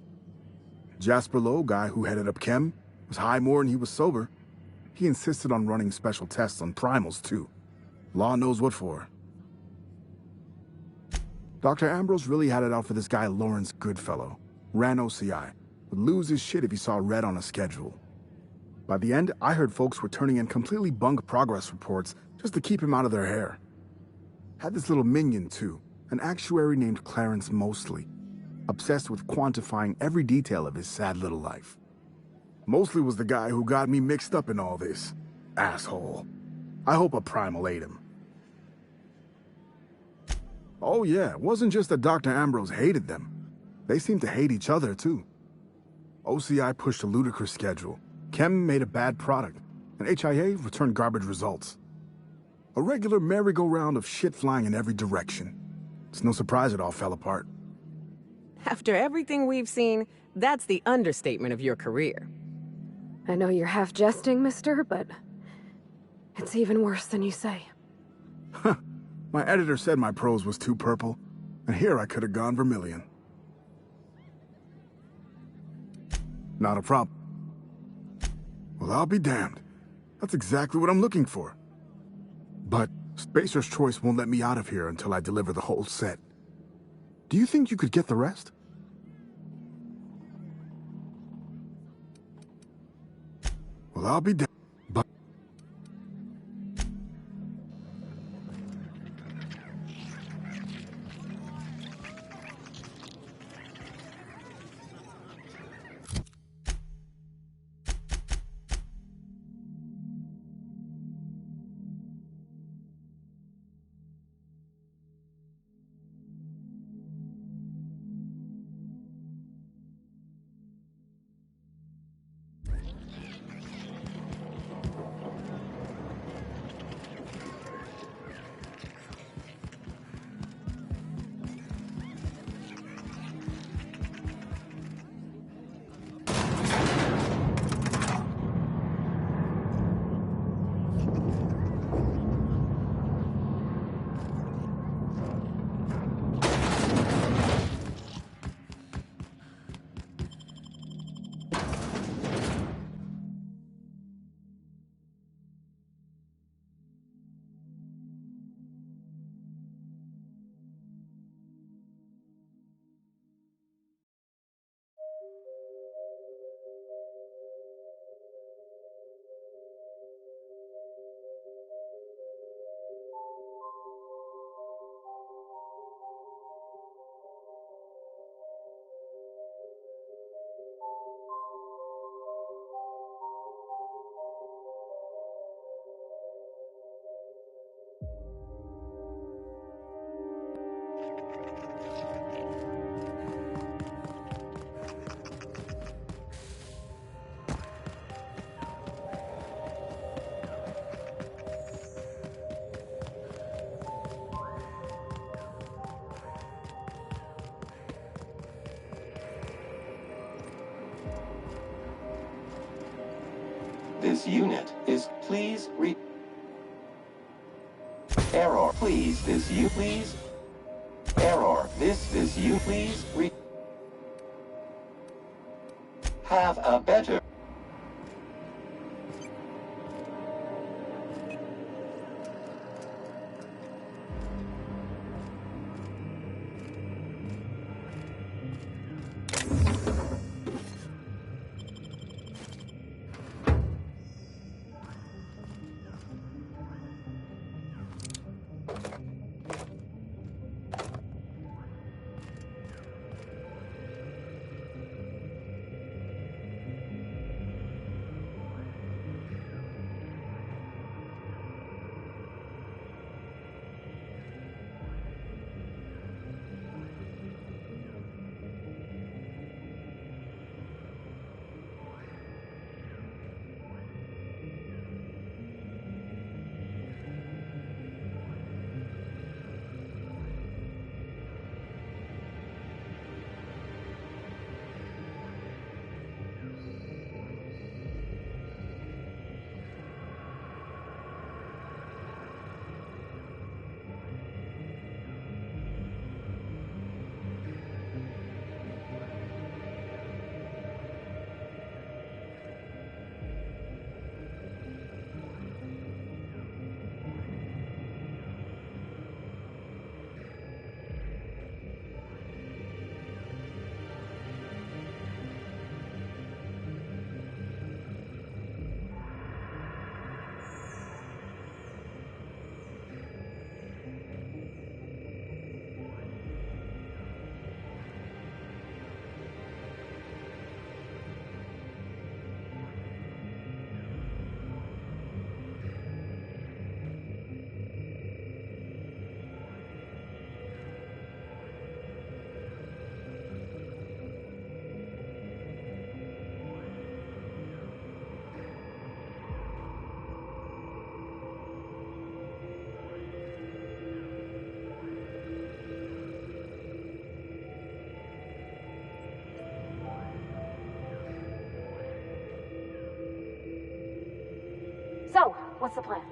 Jasper Lowe, guy who headed up Chem, was high more than he was sober. He insisted on running special tests on primals, too. Law knows what for. Dr. Ambrose really had it out for this guy Lawrence Goodfellow. Ran OCI. Would lose his shit if he saw red on a schedule. By the end, I heard folks were turning in completely bunk progress reports just to keep him out of their hair. Had this little minion, too. An actuary named Clarence Mosley. Obsessed with quantifying every detail of his sad little life. Mosley was the guy who got me mixed up in all this. Asshole. I hope a primal ate him. Oh yeah, it wasn't just that Dr. Ambrose hated them. They seemed to hate each other, too. OCI pushed a ludicrous schedule. Chem made a bad product, and HIA returned garbage results. A regular merry-go-round of shit flying in every direction. It's no surprise it all fell apart. After everything we've seen, that's the understatement of your career. I know you're half jesting, mister, but it's even worse than you say. My editor said my prose was too purple, and here I could have gone vermilion. Not a problem. Well, I'll be damned. That's exactly what I'm looking for. But Spacer's Choice won't let me out of here until I deliver the whole set. Do you think you could get the rest? Well, I'll be damned. But This unit is please error please this you please error this you please have a better What's the plan?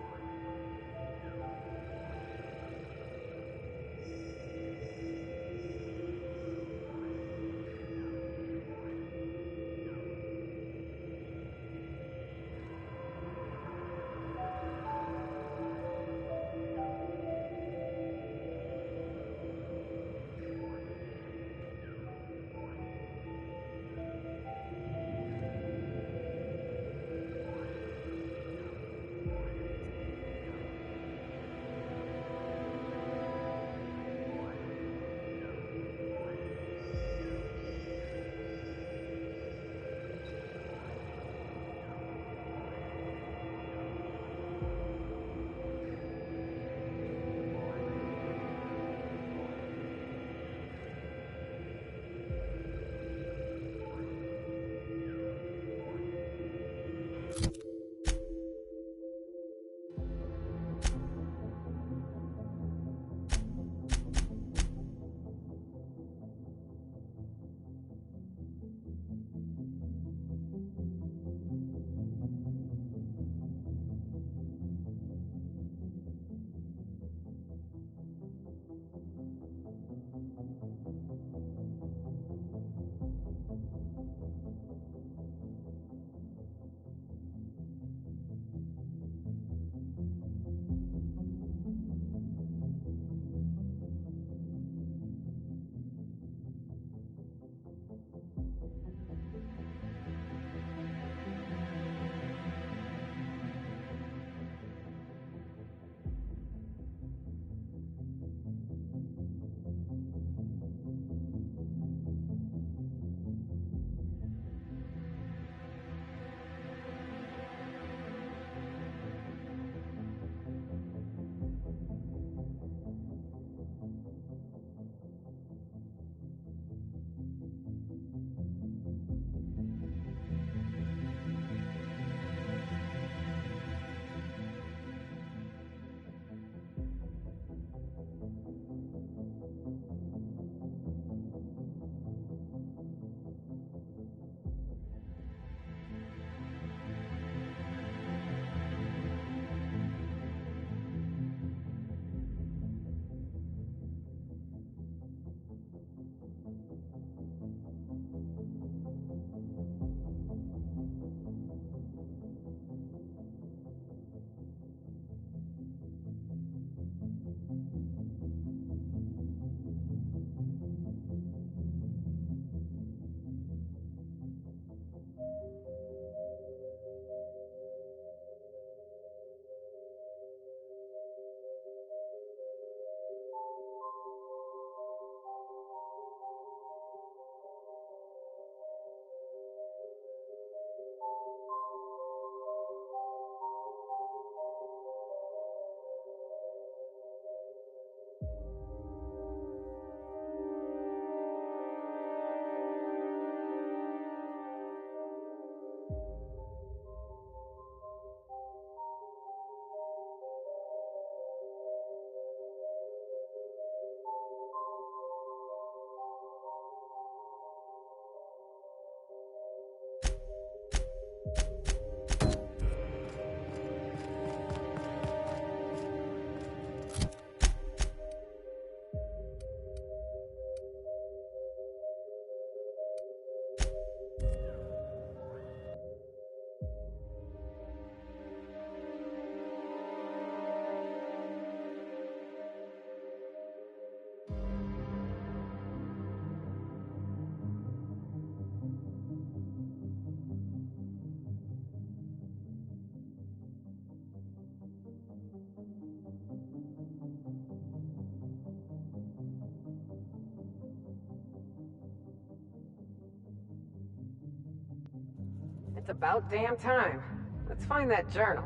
It's about damn time. Let's find that journal.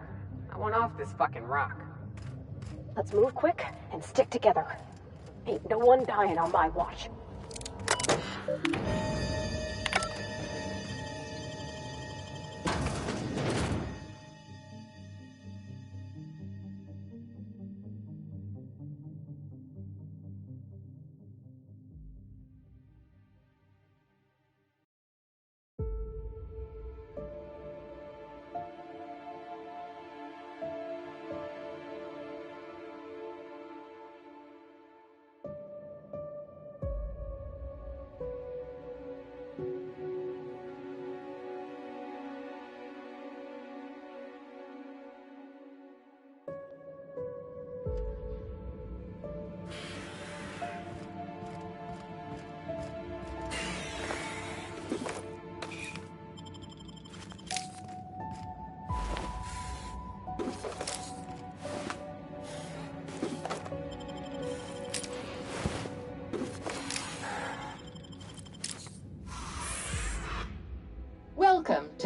I want off this fucking rock. Let's move quick and stick together. Ain't no one dying on my watch.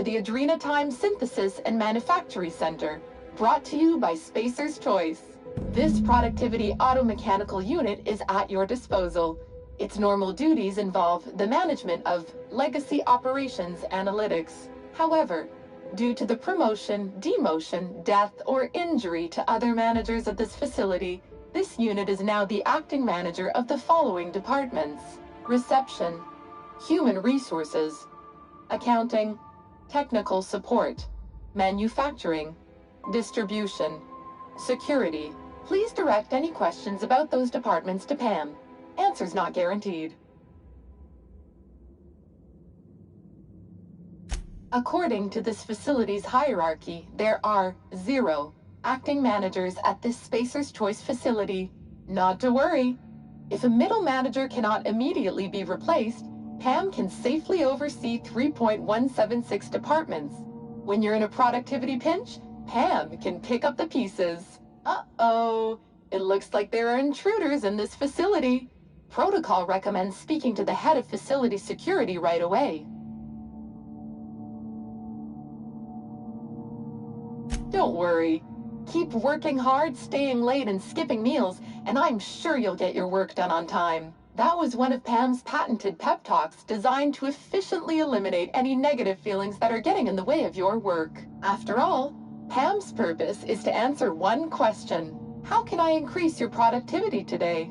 to the Adrenatime Synthesis and Manufacturing Center, brought to you by Spacer's Choice. This productivity automechanical unit is at your disposal. Its normal duties involve the management of legacy operations analytics. However, due to the promotion, demotion, death, or injury to other managers of this facility, this unit is now the acting manager of the following departments: Reception, Human Resources, Accounting, Technical Support, Manufacturing, Distribution, Security. Please direct any questions about those departments to Pam. Answers not guaranteed. According to this facility's hierarchy, there are 0 acting managers at this Spacer's Choice facility. Not to worry. If a middle manager cannot immediately be replaced, Pam can safely oversee 3.176 departments. When you're in a productivity pinch, Pam can pick up the pieces. Uh-oh. It looks like there are intruders in this facility. Protocol recommends speaking to the head of facility security right away. Don't worry. Keep working hard, staying late, and skipping meals, and I'm sure you'll get your work done on time. That was one of Pam's patented pep talks designed to efficiently eliminate any negative feelings that are getting in the way of your work. After all, Pam's purpose is to answer one question: how can I increase your productivity today?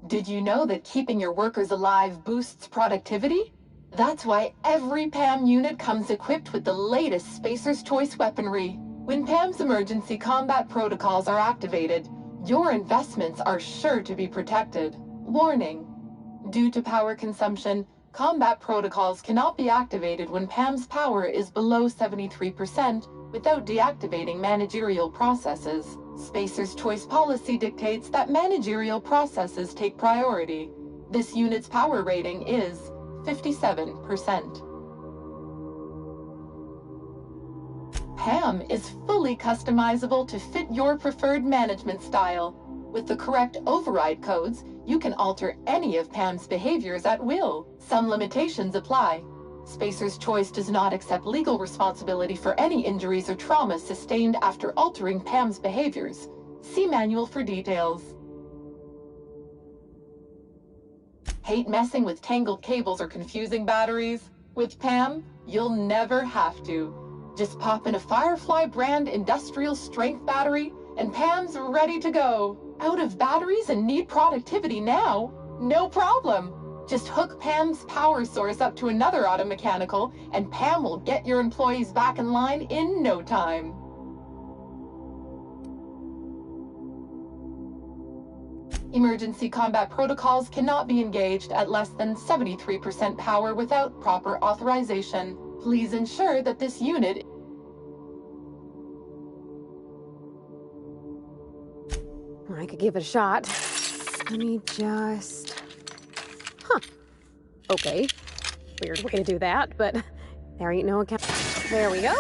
Did you know that keeping your workers alive boosts productivity? That's why every PAM unit comes equipped with the latest Spacer's Choice weaponry. When PAM's emergency combat protocols are activated, your investments are sure to be protected. Warning: due to power consumption, combat protocols cannot be activated when PAM's power is below 73% without deactivating managerial processes. Spacer's Choice policy dictates that managerial processes take priority. This unit's power rating is 57%. PAM is fully customizable to fit your preferred management style. With the correct override codes, you can alter any of PAM's behaviors at will. Some limitations apply. Spacer's Choice does not accept legal responsibility for any injuries or traumas sustained after altering PAM's behaviors. See manual for details. Hate messing with tangled cables or confusing batteries? With PAM, you'll never have to. Just pop in a Firefly brand industrial strength battery, and PAM's ready to go. Out of batteries and need productivity now? No problem. Just hook PAM's power source up to another automechanical, and PAM will get your employees back in line in no time. Emergency combat protocols cannot be engaged at less than 73% power without proper authorization. Please ensure that this unit... I could give it a shot. Let me just... Huh. Okay. Weird we're gonna do that, but there ain't no account. There we go.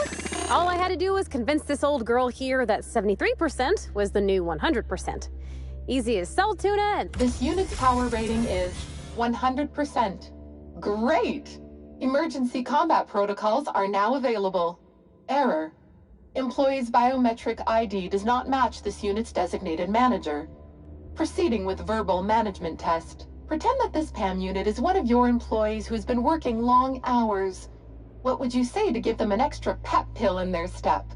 All I had to do was convince this old girl here that 73% was the new 100%. Easy as salt tuna and... This unit's power rating is 100%. Great! Emergency combat protocols are now available. Error: employee's biometric ID does not match this unit's designated manager. Proceeding with verbal management test. Pretend that this PAM unit is one of your employees who's been working long hours. What would you say to give them an extra pep pill in their step?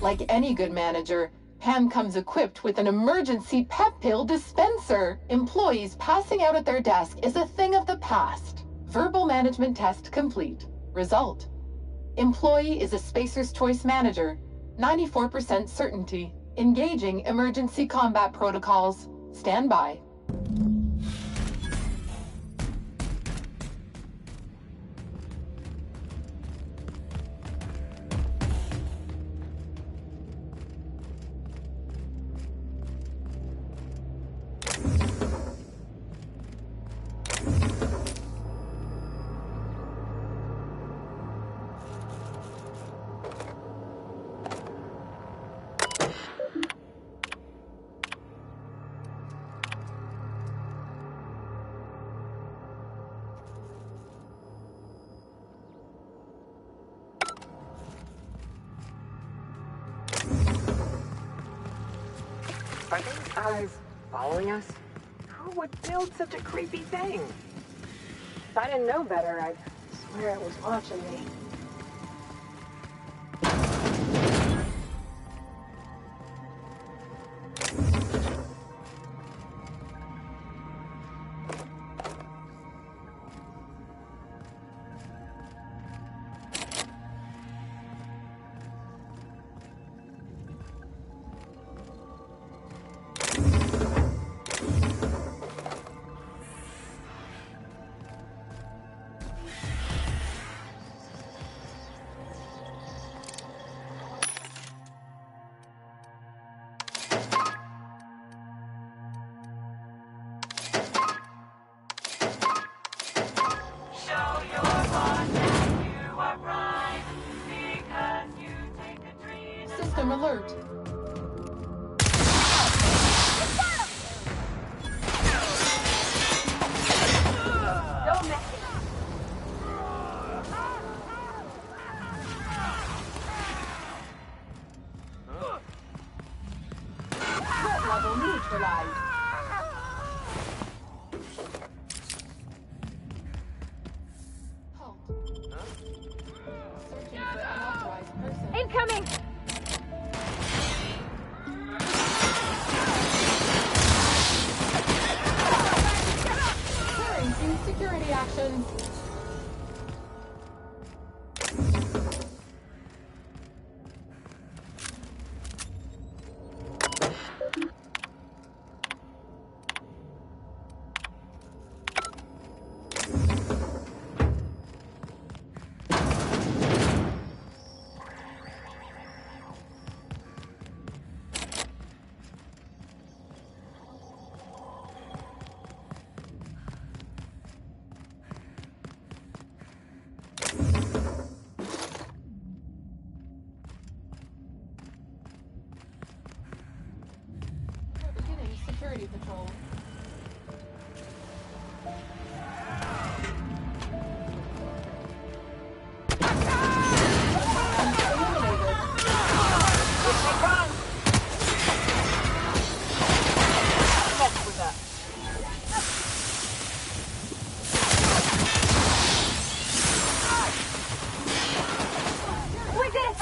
Like any good manager, PAM comes equipped with an emergency pep pill dispenser. Employees passing out at their desk is a thing of the past. Verbal management test complete. Result: employee is a Spacer's Choice manager. 94% certainty. Engaging emergency combat protocols. Stand by. Are these eyes following us? Who would build such a creepy thing? If I didn't know better, I'd swear it was watching me. System alert. Don't mess Threat level neutralized. Halt. Searching for unauthorized person. Incoming! Experiencing security actions. Beginning security patrol. We did it!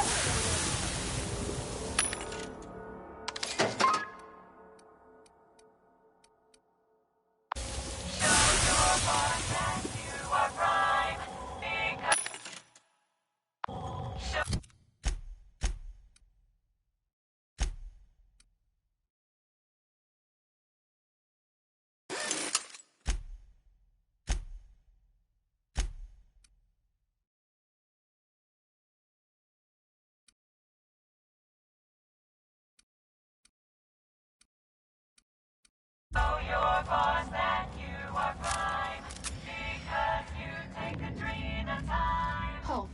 Halt.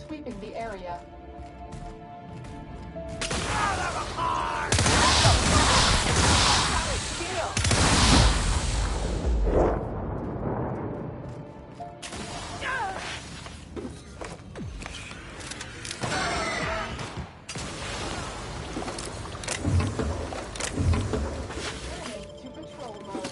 Sweeping the area. To patrol mode.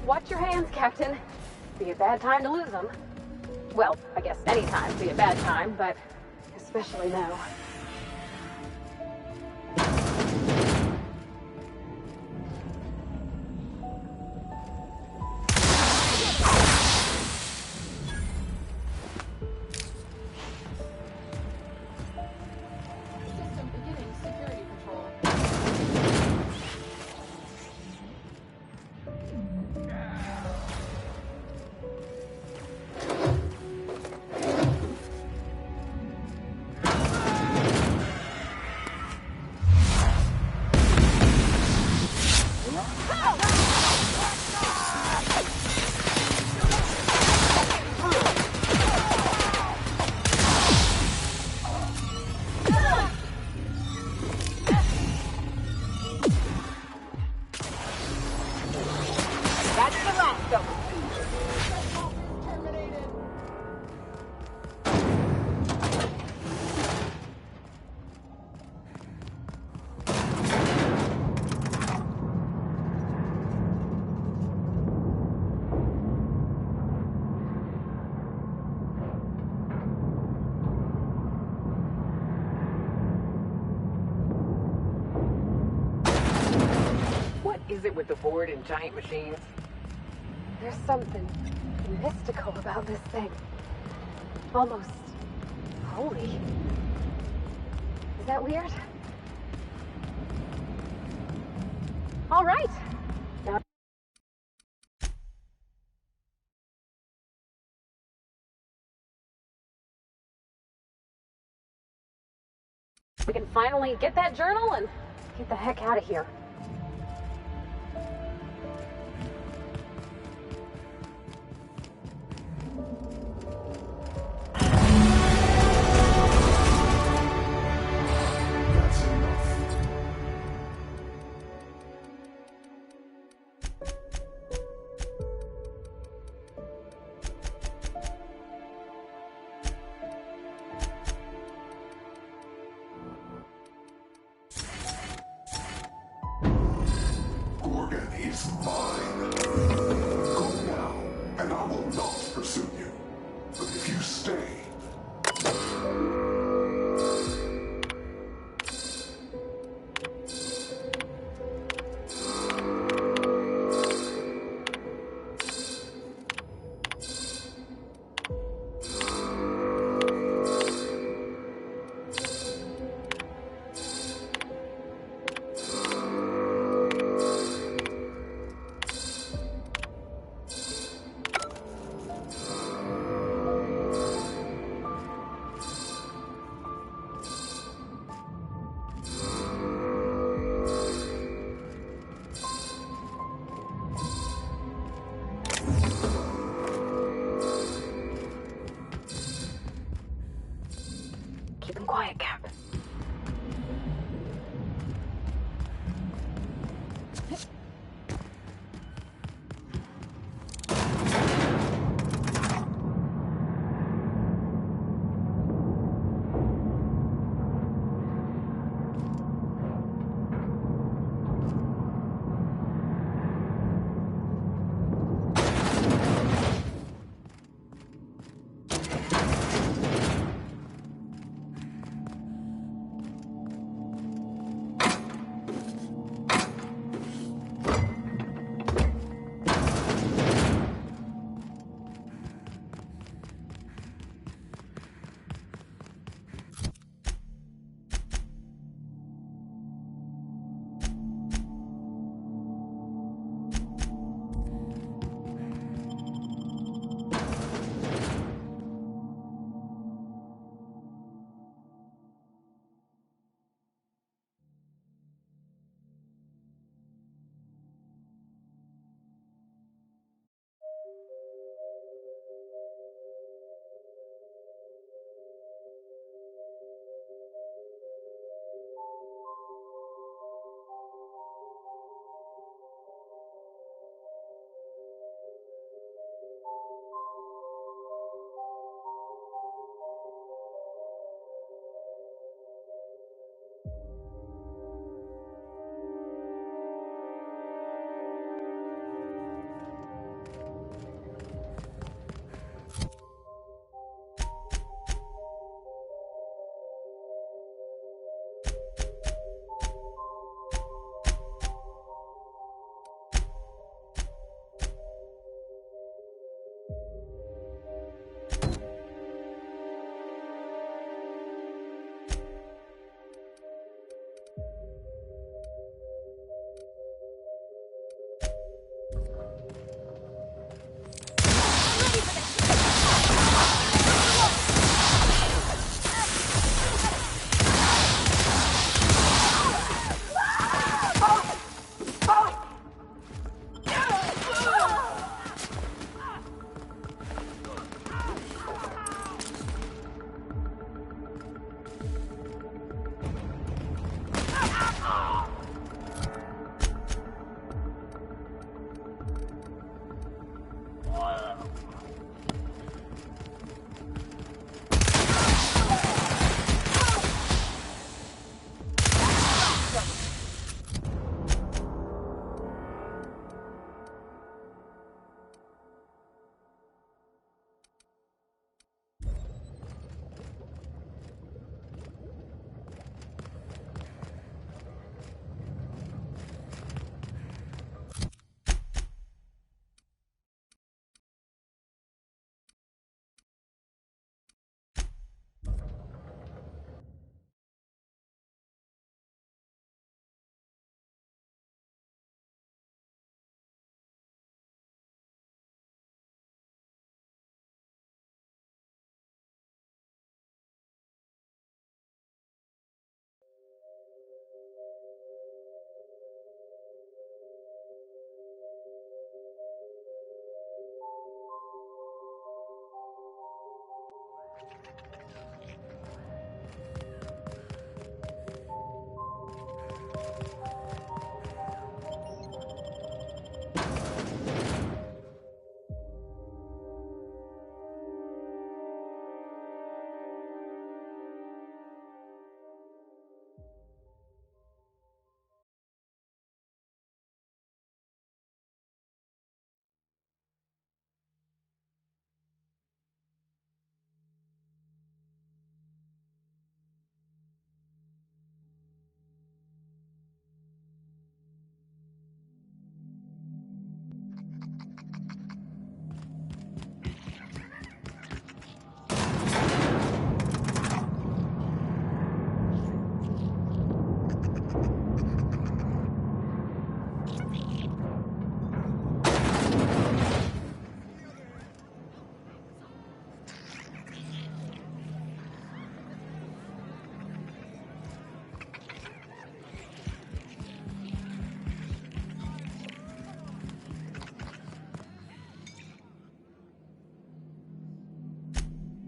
Watch your hands, Captain. Be a bad time to lose them. Well, I guess any time be a bad time, but especially now. System beginning security patrol. is it with the board and giant machines? There's something mystical about this thing. Almost holy. Is that weird? All right. Now we can finally get that journal and get the heck out of here. Gorgon is mine. Go now, and I will not pursue you. But if you stay... Keep him quiet, Cap.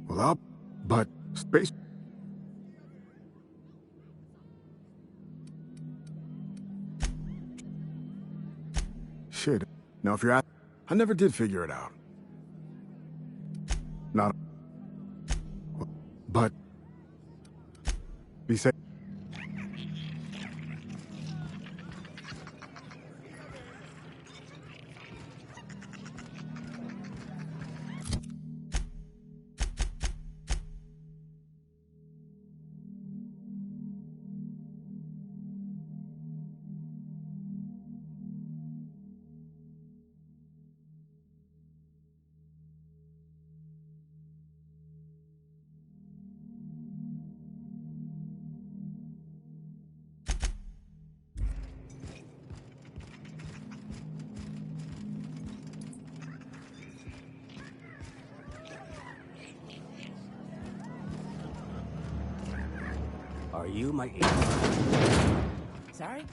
Well, up, but space... Shit. Now, if you're at... I never did figure it out. Not... But... Be safe. Are you my... Sorry?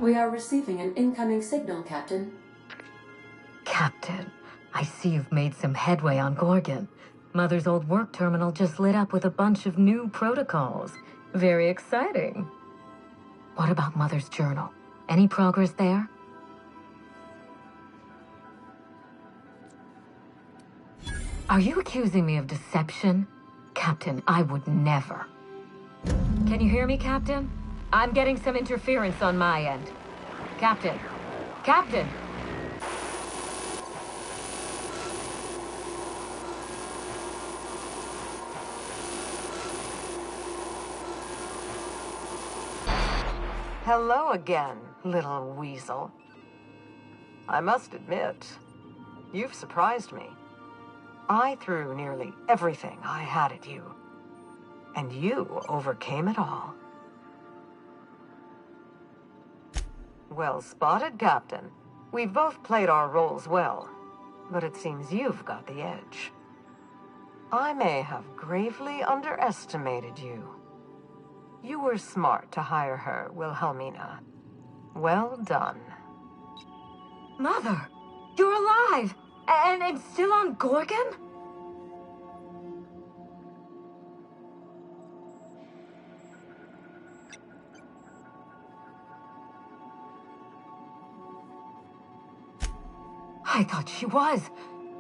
We are receiving an incoming signal, Captain. Captain, I see you've made some headway on Gorgon. Mother's old work terminal just lit up with a bunch of new protocols. Very exciting. What about Mother's journal? Any progress there? Are you accusing me of deception? Captain, I would never. Can you hear me, Captain? I'm getting some interference on my end. Captain! Captain! Hello again, little weasel. I must admit, you've surprised me. I threw nearly everything I had at you, and you overcame it all. Well spotted, Captain. We've both played our roles well, but it seems you've got the edge. I may have gravely underestimated you. You were smart to hire her, Wilhelmina. Well done. Mother! You're alive! And still on Gorgon? I thought she was.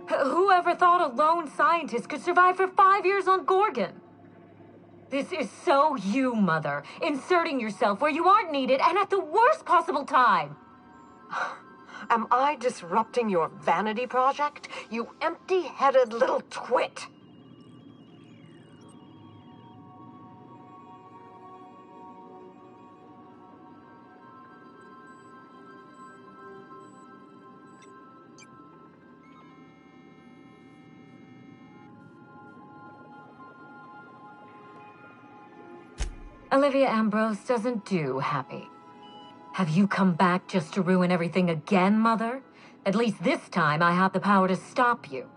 Whoever thought a lone scientist could survive for 5 years on Gorgon? This is so you, Mother. Inserting yourself where you aren't needed and at the worst possible time. Am I disrupting your vanity project? You empty-headed little twit! Olivia Ambrose doesn't do happy. Have you come back just to ruin everything again, Mother? At least this time I have the power to stop you.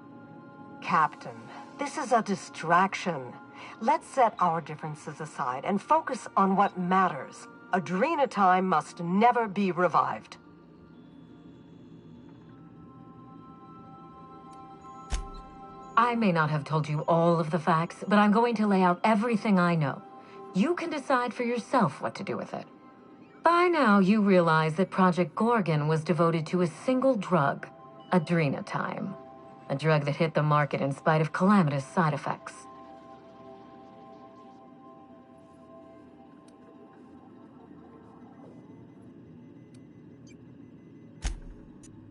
Captain, this is a distraction. Let's set our differences aside and focus on what matters. Adrena time must never be revived. I may not have told you all of the facts, but I'm going to lay out everything I know. You can decide for yourself what to do with it. By now, you realize that Project Gorgon was devoted to a single drug, Adrena time. A drug that hit the market in spite of calamitous side effects.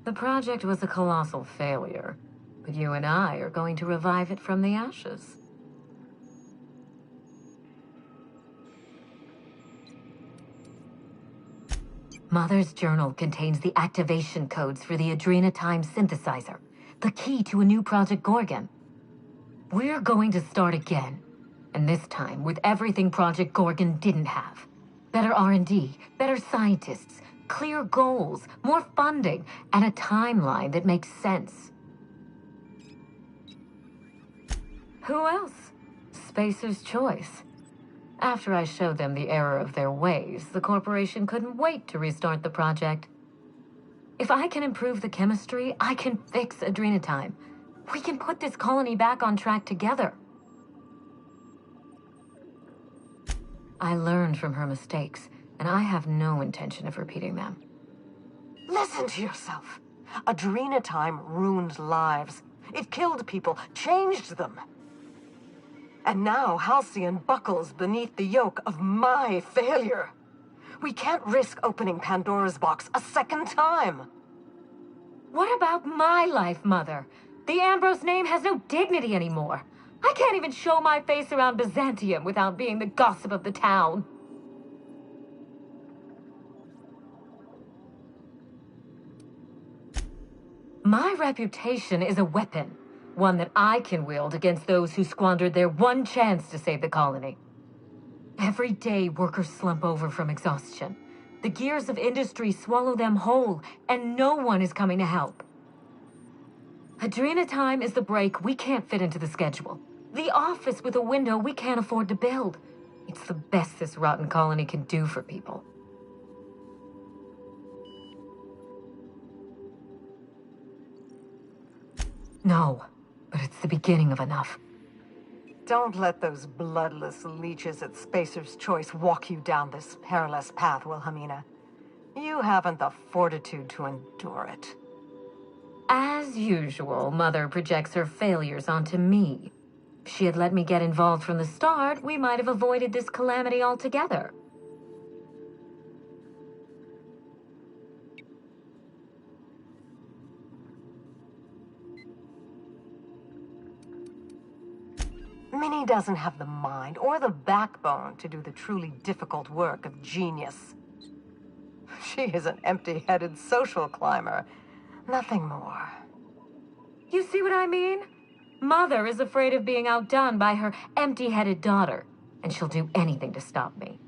The project was a colossal failure, but you and I are going to revive it from the ashes. Mother's journal contains the activation codes for the Adrena time synthesizer, the key to a new Project Gorgon. We're going to start again, and this time with everything Project Gorgon didn't have. Better R&D, better scientists, clear goals, more funding, and a timeline that makes sense. Who else? Spacer's Choice. After I showed them the error of their ways, the corporation couldn't wait to restart the project. If I can improve the chemistry, I can fix Adrena time. We can put this colony back on track together. I learned from her mistakes, and I have no intention of repeating them. Listen to yourself. Adrena time ruined lives. It killed people, changed them. And now Halcyon buckles beneath the yoke of my failure. We can't risk opening Pandora's box a second time. What about my life, Mother? The Ambrose name has no dignity anymore. I can't even show my face around Byzantium without being the gossip of the town. My reputation is a weapon. One that I can wield against those who squandered their one chance to save the colony. Every day, workers slump over from exhaustion. The gears of industry swallow them whole, and no one is coming to help. Adrena time is the break we can't fit into the schedule. The office with a window we can't afford to build. It's the best this rotten colony can do for people. No. But it's the beginning of enough. Don't let those bloodless leeches at Spacer's Choice walk you down this perilous path, Wilhelmina. You haven't the fortitude to endure it. As usual, Mother projects her failures onto me. If she had let me get involved from the start, we might have avoided this calamity altogether. Minnie doesn't have the mind or the backbone to do the truly difficult work of genius. She is an empty-headed social climber. Nothing more. You see what I mean? Mother is afraid of being outdone by her empty-headed daughter, and she'll do anything to stop me.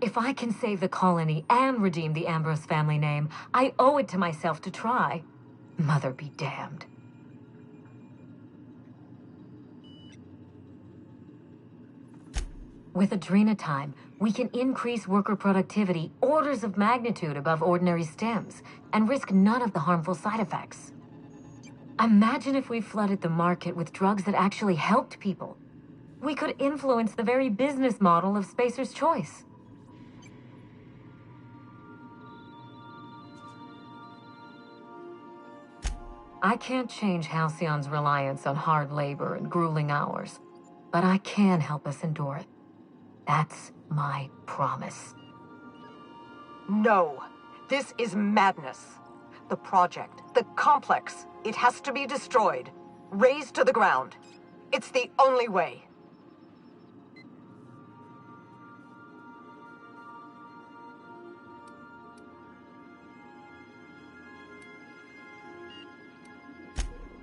If I can save the colony and redeem the Ambrose family name, I owe it to myself to try. Mother be damned. With Adrenatime, we can increase worker productivity orders of magnitude above ordinary stims and risk none of the harmful side effects. Imagine if we flooded the market with drugs that actually helped people. We could influence the very business model of Spacer's Choice. I can't change Halcyon's reliance on hard labor and grueling hours, but I can help us endure it. That's my promise. No, this is madness. The project, the complex, it has to be destroyed, razed to the ground. It's the only way.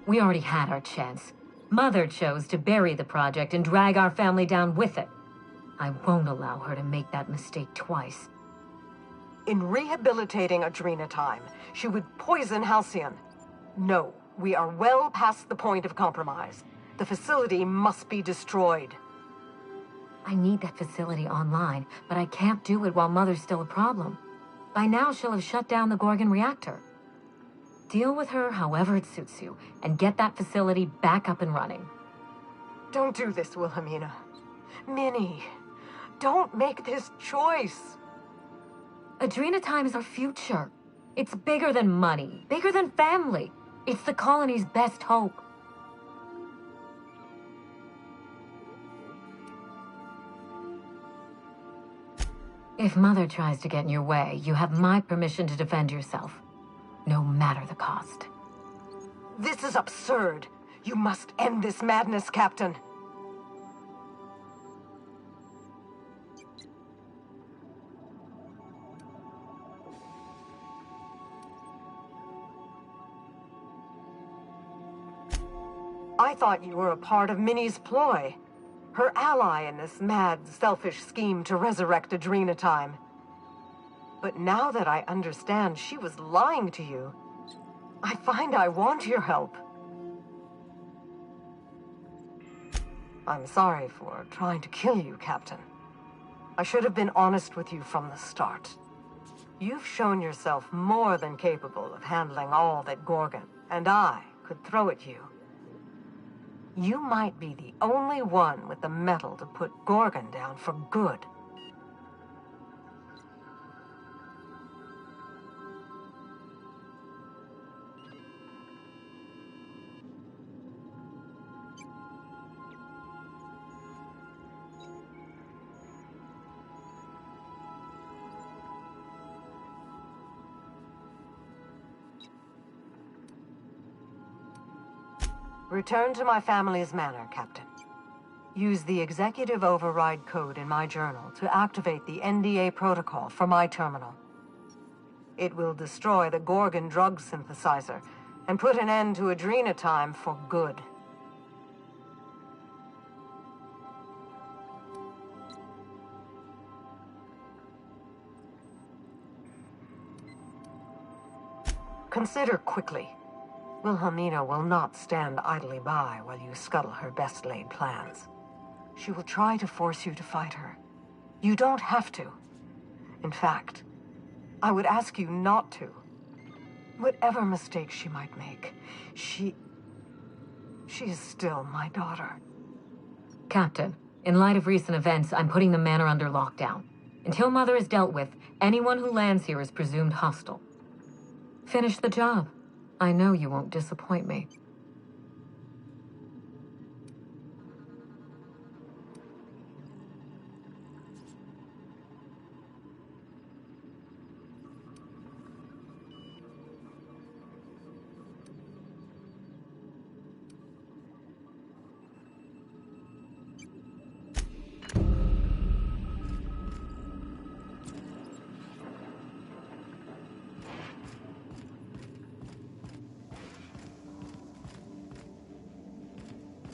We already had our chance. Mother chose to bury the project and drag our family down with it. I won't allow her to make that mistake twice. In rehabilitating Adrenatime, she would poison Halcyon. No, we are well past the point of compromise. The facility must be destroyed. I need that facility online, but I can't do it while Mother's still a problem. By now, she'll have shut down the Gorgon reactor. Deal with her however it suits you, and get that facility back up and running. Don't do this, Wilhelmina. Minnie, don't make this choice. Adrenatime is our future. It's bigger than money, bigger than family. It's the colony's best hope. If Mother tries to get in your way, you have my permission to defend yourself, no matter the cost. This is absurd. You must end this madness, Captain. I thought you were a part of Minnie's ploy. Her ally in this mad, selfish scheme to resurrect Adrenatime. But now that I understand she was lying to you, I find I want your help. I'm sorry for trying to kill you, Captain. I should have been honest with you from the start. You've shown yourself more than capable of handling all that Gorgon and I could throw at you. You might be the only one with the mettle to put Gorgon down for good. Return to my family's manor, Captain. Use the executive override code in my journal to activate the NDA protocol for my terminal. It will destroy the Gorgon drug synthesizer and put an end to Adrenatime for good. Consider quickly. Wilhelmina will not stand idly by while you scuttle her best-laid plans. She will try to force you to fight her. You don't have to. In fact, I would ask you not to. Whatever mistakes she might make, she is still my daughter. Captain, in light of recent events, I'm putting the manor under lockdown. Until Mother is dealt with, anyone who lands here is presumed hostile. Finish the job. I know you won't disappoint me.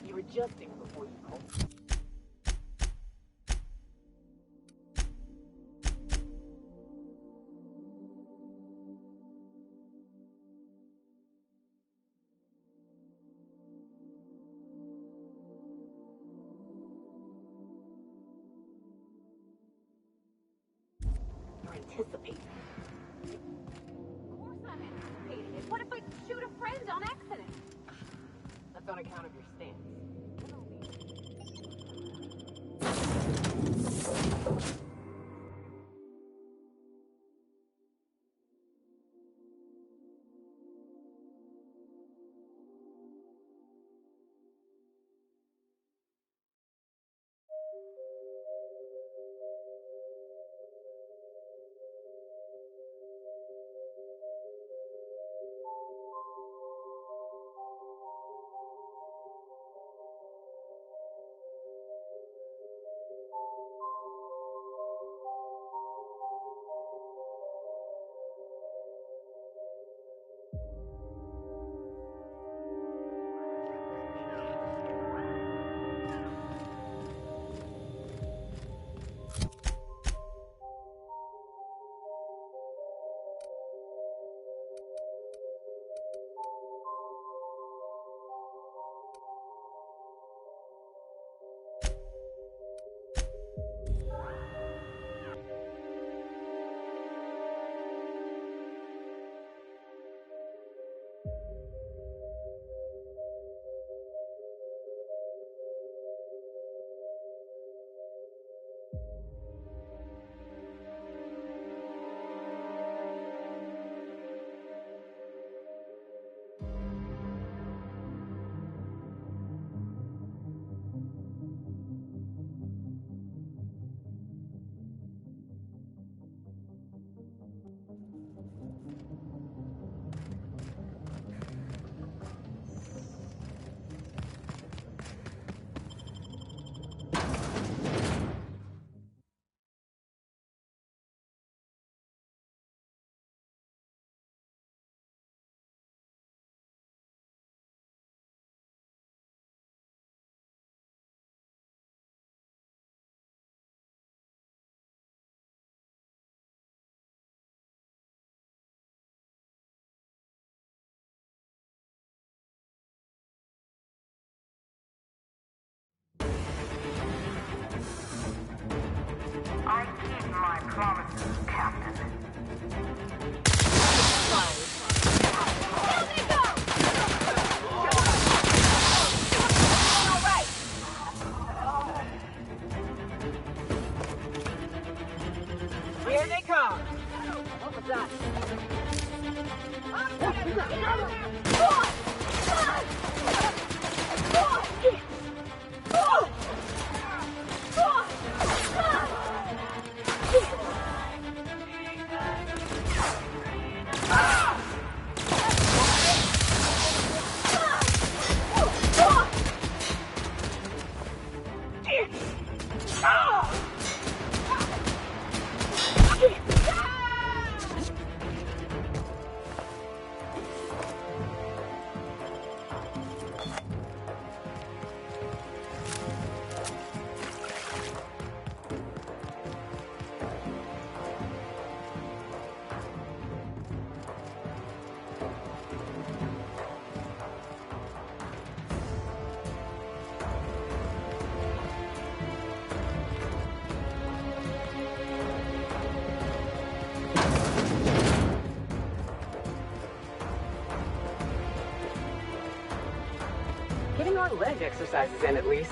You're adjusting before you go. You're anticipating. Of course I'm anticipating it. What if I shoot a friend on accident? That's on account of your stance. I keep my promises, Captain. Here they come. What was that? Getting our leg exercises in at least.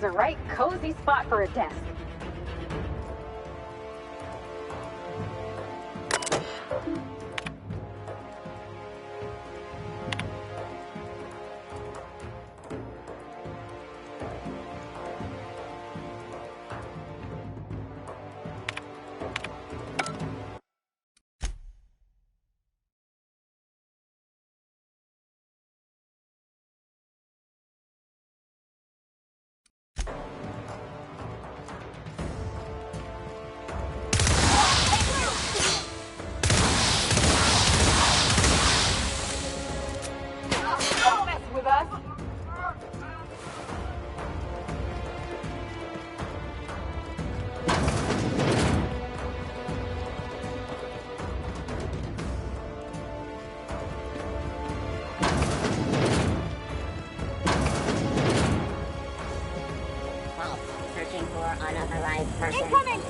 a right cozy spot for a desk. Unauthorized person. Incoming!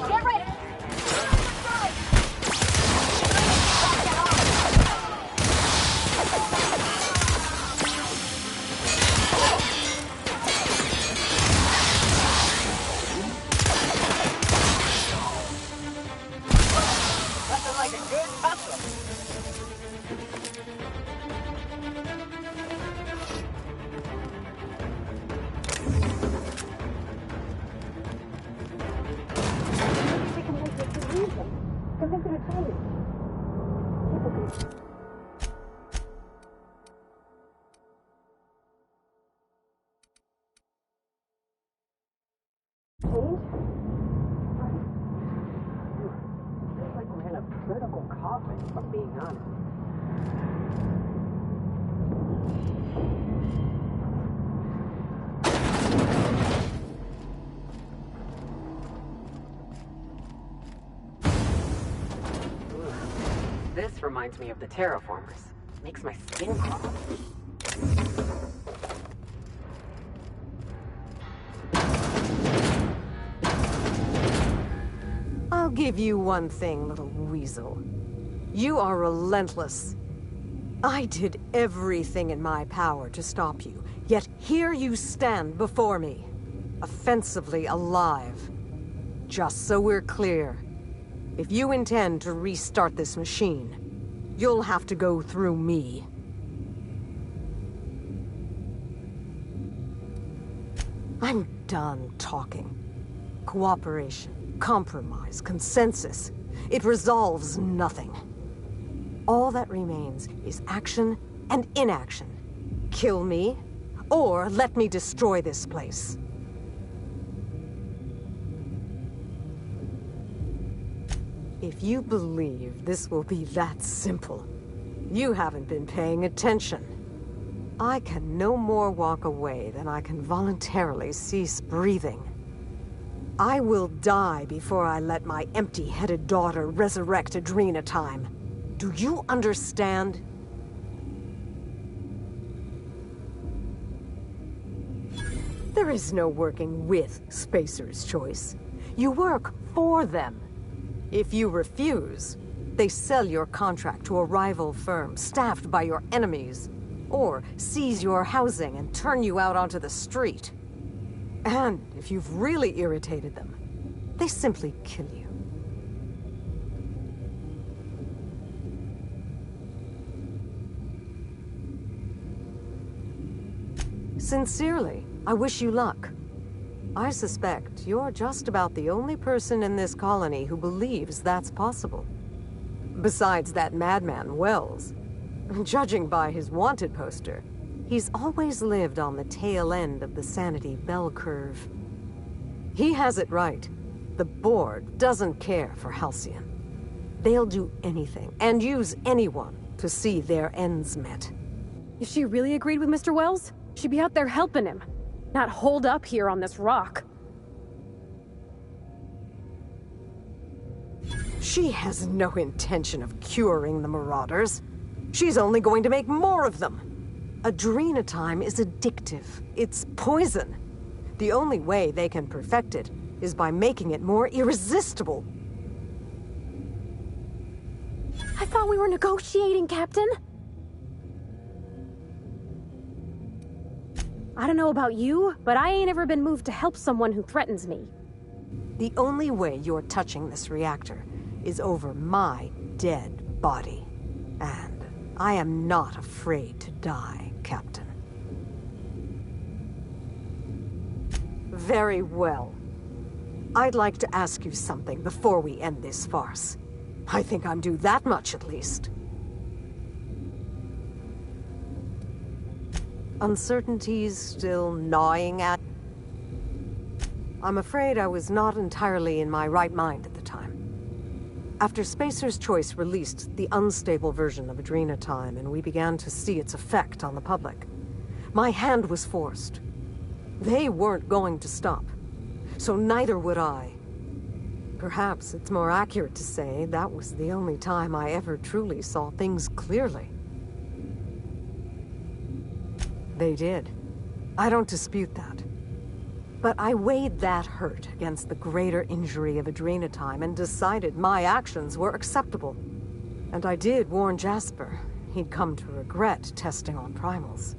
Get ready! Critical coffin, if I'm being honest. This reminds me of the terraformers. Makes my skin crawl. I'll give you one thing, little weasel. You are relentless. I did everything in my power to stop you, yet here you stand before me, offensively alive. Just so we're clear, if you intend to restart this machine, you'll have to go through me. I'm done talking. Cooperation, compromise, consensus. It resolves nothing. All that remains is action and inaction. Kill me, or let me destroy this place. If you believe this will be that simple, you haven't been paying attention. I can no more walk away than I can voluntarily cease breathing. I will die before I let my empty-headed daughter resurrect Adrena Time. Do you understand? There is no working with Spacer's Choice. You work for them. If you refuse, they sell your contract to a rival firm staffed by your enemies, or seize your housing and turn you out onto the street. And if you've really irritated them, they simply kill you. Sincerely, I wish you luck. I suspect you're just about the only person in this colony who believes that's possible. Besides that madman, Wells. Judging by his wanted poster, he's always lived on the tail end of the sanity bell curve. He has it right. The board doesn't care for Halcyon. They'll do anything and use anyone to see their ends met. If she really agreed with Mr. Wells, she'd be out there helping him, not holed up here on this rock. She has no intention of curing the Marauders. She's only going to make more of them. Adrenatime is addictive. It's poison. The only way they can perfect it is by making it more irresistible. I thought we were negotiating, Captain. I don't know about you, but I ain't ever been moved to help someone who threatens me. The only way you're touching this reactor is over my dead body. And I am not afraid to die, Captain. Very well. I'd like to ask you something before we end this farce. I think I'm due that much at least. Uncertainties still gnawing at... I'm afraid I was not entirely in my right mind at the time. After Spacer's Choice released the unstable version of Adrenatime and we began to see its effect on the public, my hand was forced. They weren't going to stop, so neither would I. Perhaps it's more accurate to say that was the only time I ever truly saw things clearly. They did. I don't dispute that. But I weighed that hurt against the greater injury of Adrenatime and decided my actions were acceptable. And I did warn Jasper. He'd come to regret testing on primals.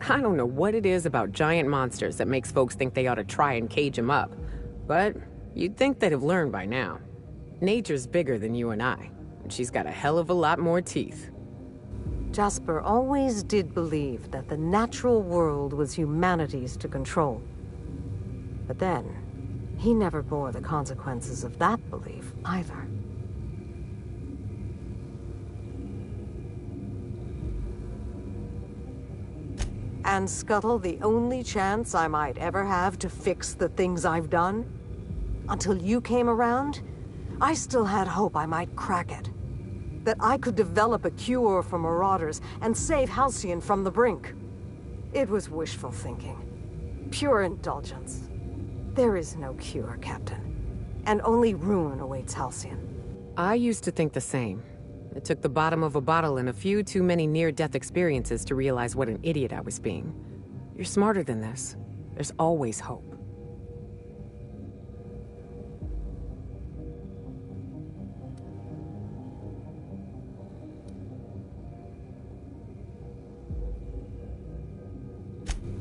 I don't know what it is about giant monsters that makes folks think they ought to try and cage them up. But you'd think they'd have learned by now. Nature's bigger than you and I, and she's got a hell of a lot more teeth. Jasper always did believe that the natural world was humanity's to control. But then, he never bore the consequences of that belief either. And scuttle the only chance I might ever have to fix the things I've done? Until you came around, I still had hope I might crack it. That I could develop a cure for Marauders and save Halcyon from the brink. It was wishful thinking. Pure indulgence. There is no cure, Captain. And only ruin awaits Halcyon. I used to think the same. It took the bottom of a bottle and a few too many near-death experiences to realize what an idiot I was being. You're smarter than this. There's always hope.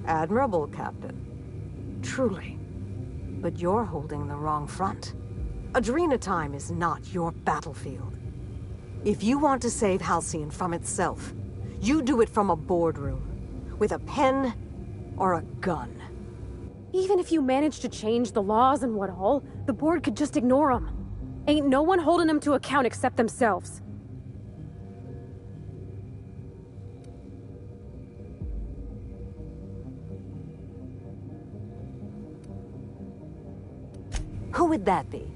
Admirable, Captain. Truly. But you're holding the wrong front. Adrenatime is not your battlefield. If you want to save Halcyon from itself, you do it from a boardroom, with a pen or a gun. Even if you manage to change the laws and what all, the board could just ignore them. Ain't no one holding them to account except themselves. Who would that be?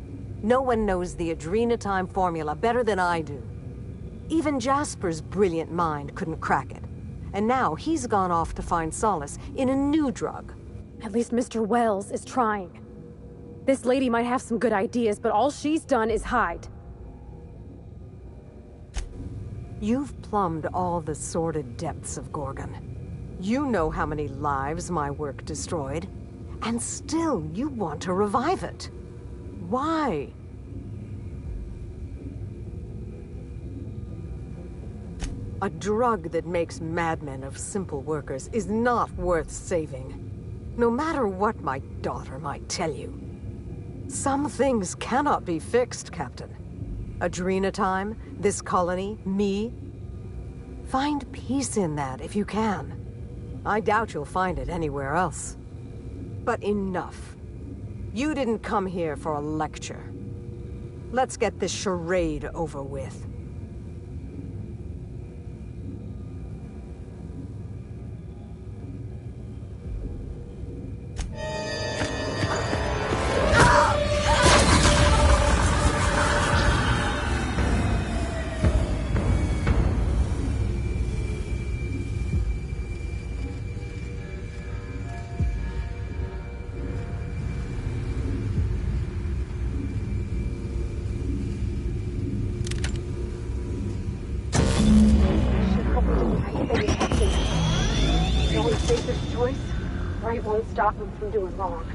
No one knows the Adrenatime formula better than I do. Even Jasper's brilliant mind couldn't crack it. And now he's gone off to find solace in a new drug. At least Mr. Wells is trying. This lady might have some good ideas, but all she's done is hide. You've plumbed all the sordid depths of Gorgon. You know how many lives my work destroyed. And still you want to revive it. Why? A drug that makes madmen of simple workers is not worth saving. No matter what my daughter might tell you. Some things cannot be fixed, Captain. Adrenatime, this colony, me. Find peace in that if you can. I doubt you'll find it anywhere else. But enough. You didn't come here for a lecture. Let's get this charade over with. Maybe Captain. The only Spacer's choice, right won't stop him from doing wrong.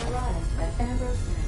Arrived at Ambrose Manor.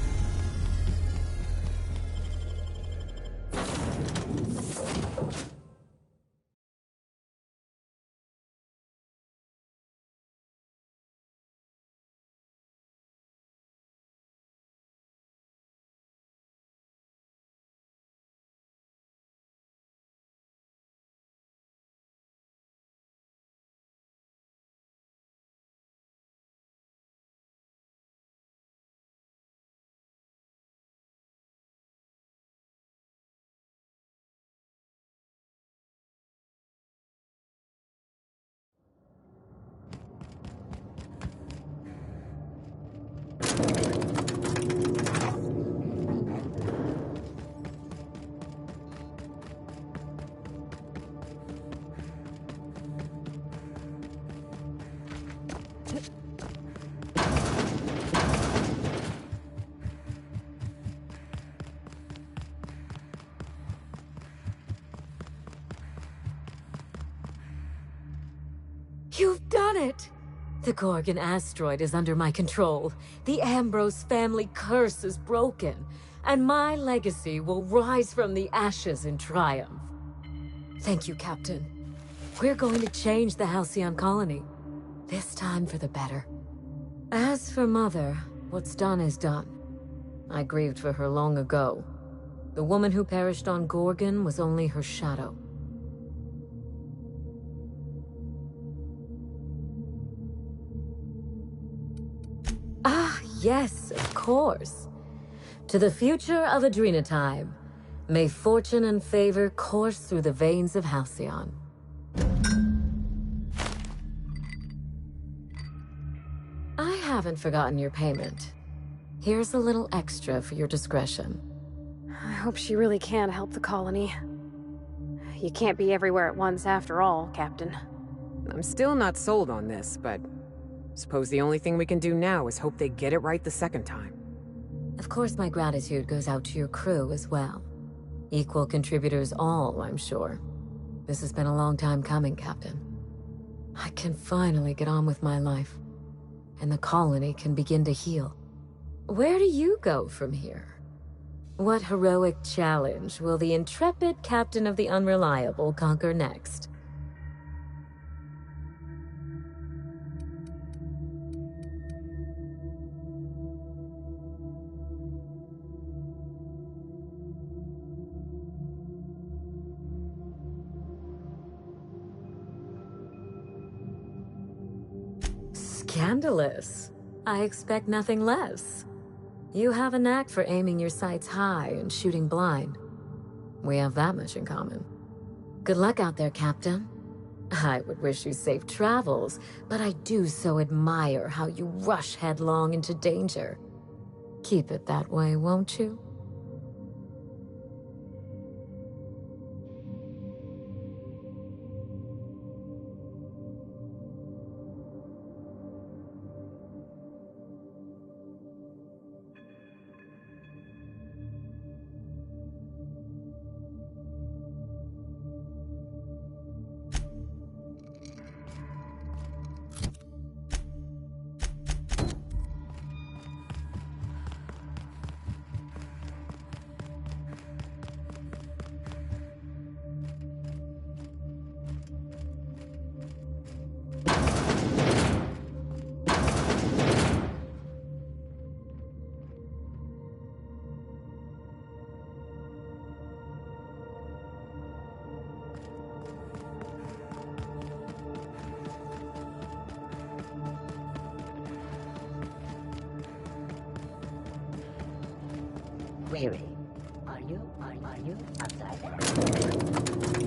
You've done it! The Gorgon asteroid is under my control. The Ambrose family curse is broken, and my legacy will rise from the ashes in triumph. Thank you, Captain. We're going to change the Halcyon colony. This time for the better. As for Mother, what's done is done. I grieved for her long ago. The woman who perished on Gorgon was only her shadow. Ah, yes, of course. To the future of Adrenatime. May fortune and favor course through the veins of Halcyon. I haven't forgotten your payment. Here's a little extra for your discretion. I hope she really can help the colony. You can't be everywhere at once after all, Captain. I'm still not sold on this, but suppose the only thing we can do now is hope they get it right the second time. Of course, my gratitude goes out to your crew as well. Equal contributors all, I'm sure. This has been a long time coming, Captain. I can finally get on with my life, and the colony can begin to heal. Where do you go from here? What heroic challenge will the intrepid captain of the Unreliable conquer next? Scandalous. I expect nothing less. You have a knack for aiming your sights high and shooting blind. We have that much in common. Good luck out there, Captain. I would wish you safe travels, but I do so admire how you rush headlong into danger. Keep it that way, won't you? Query. Are you outside?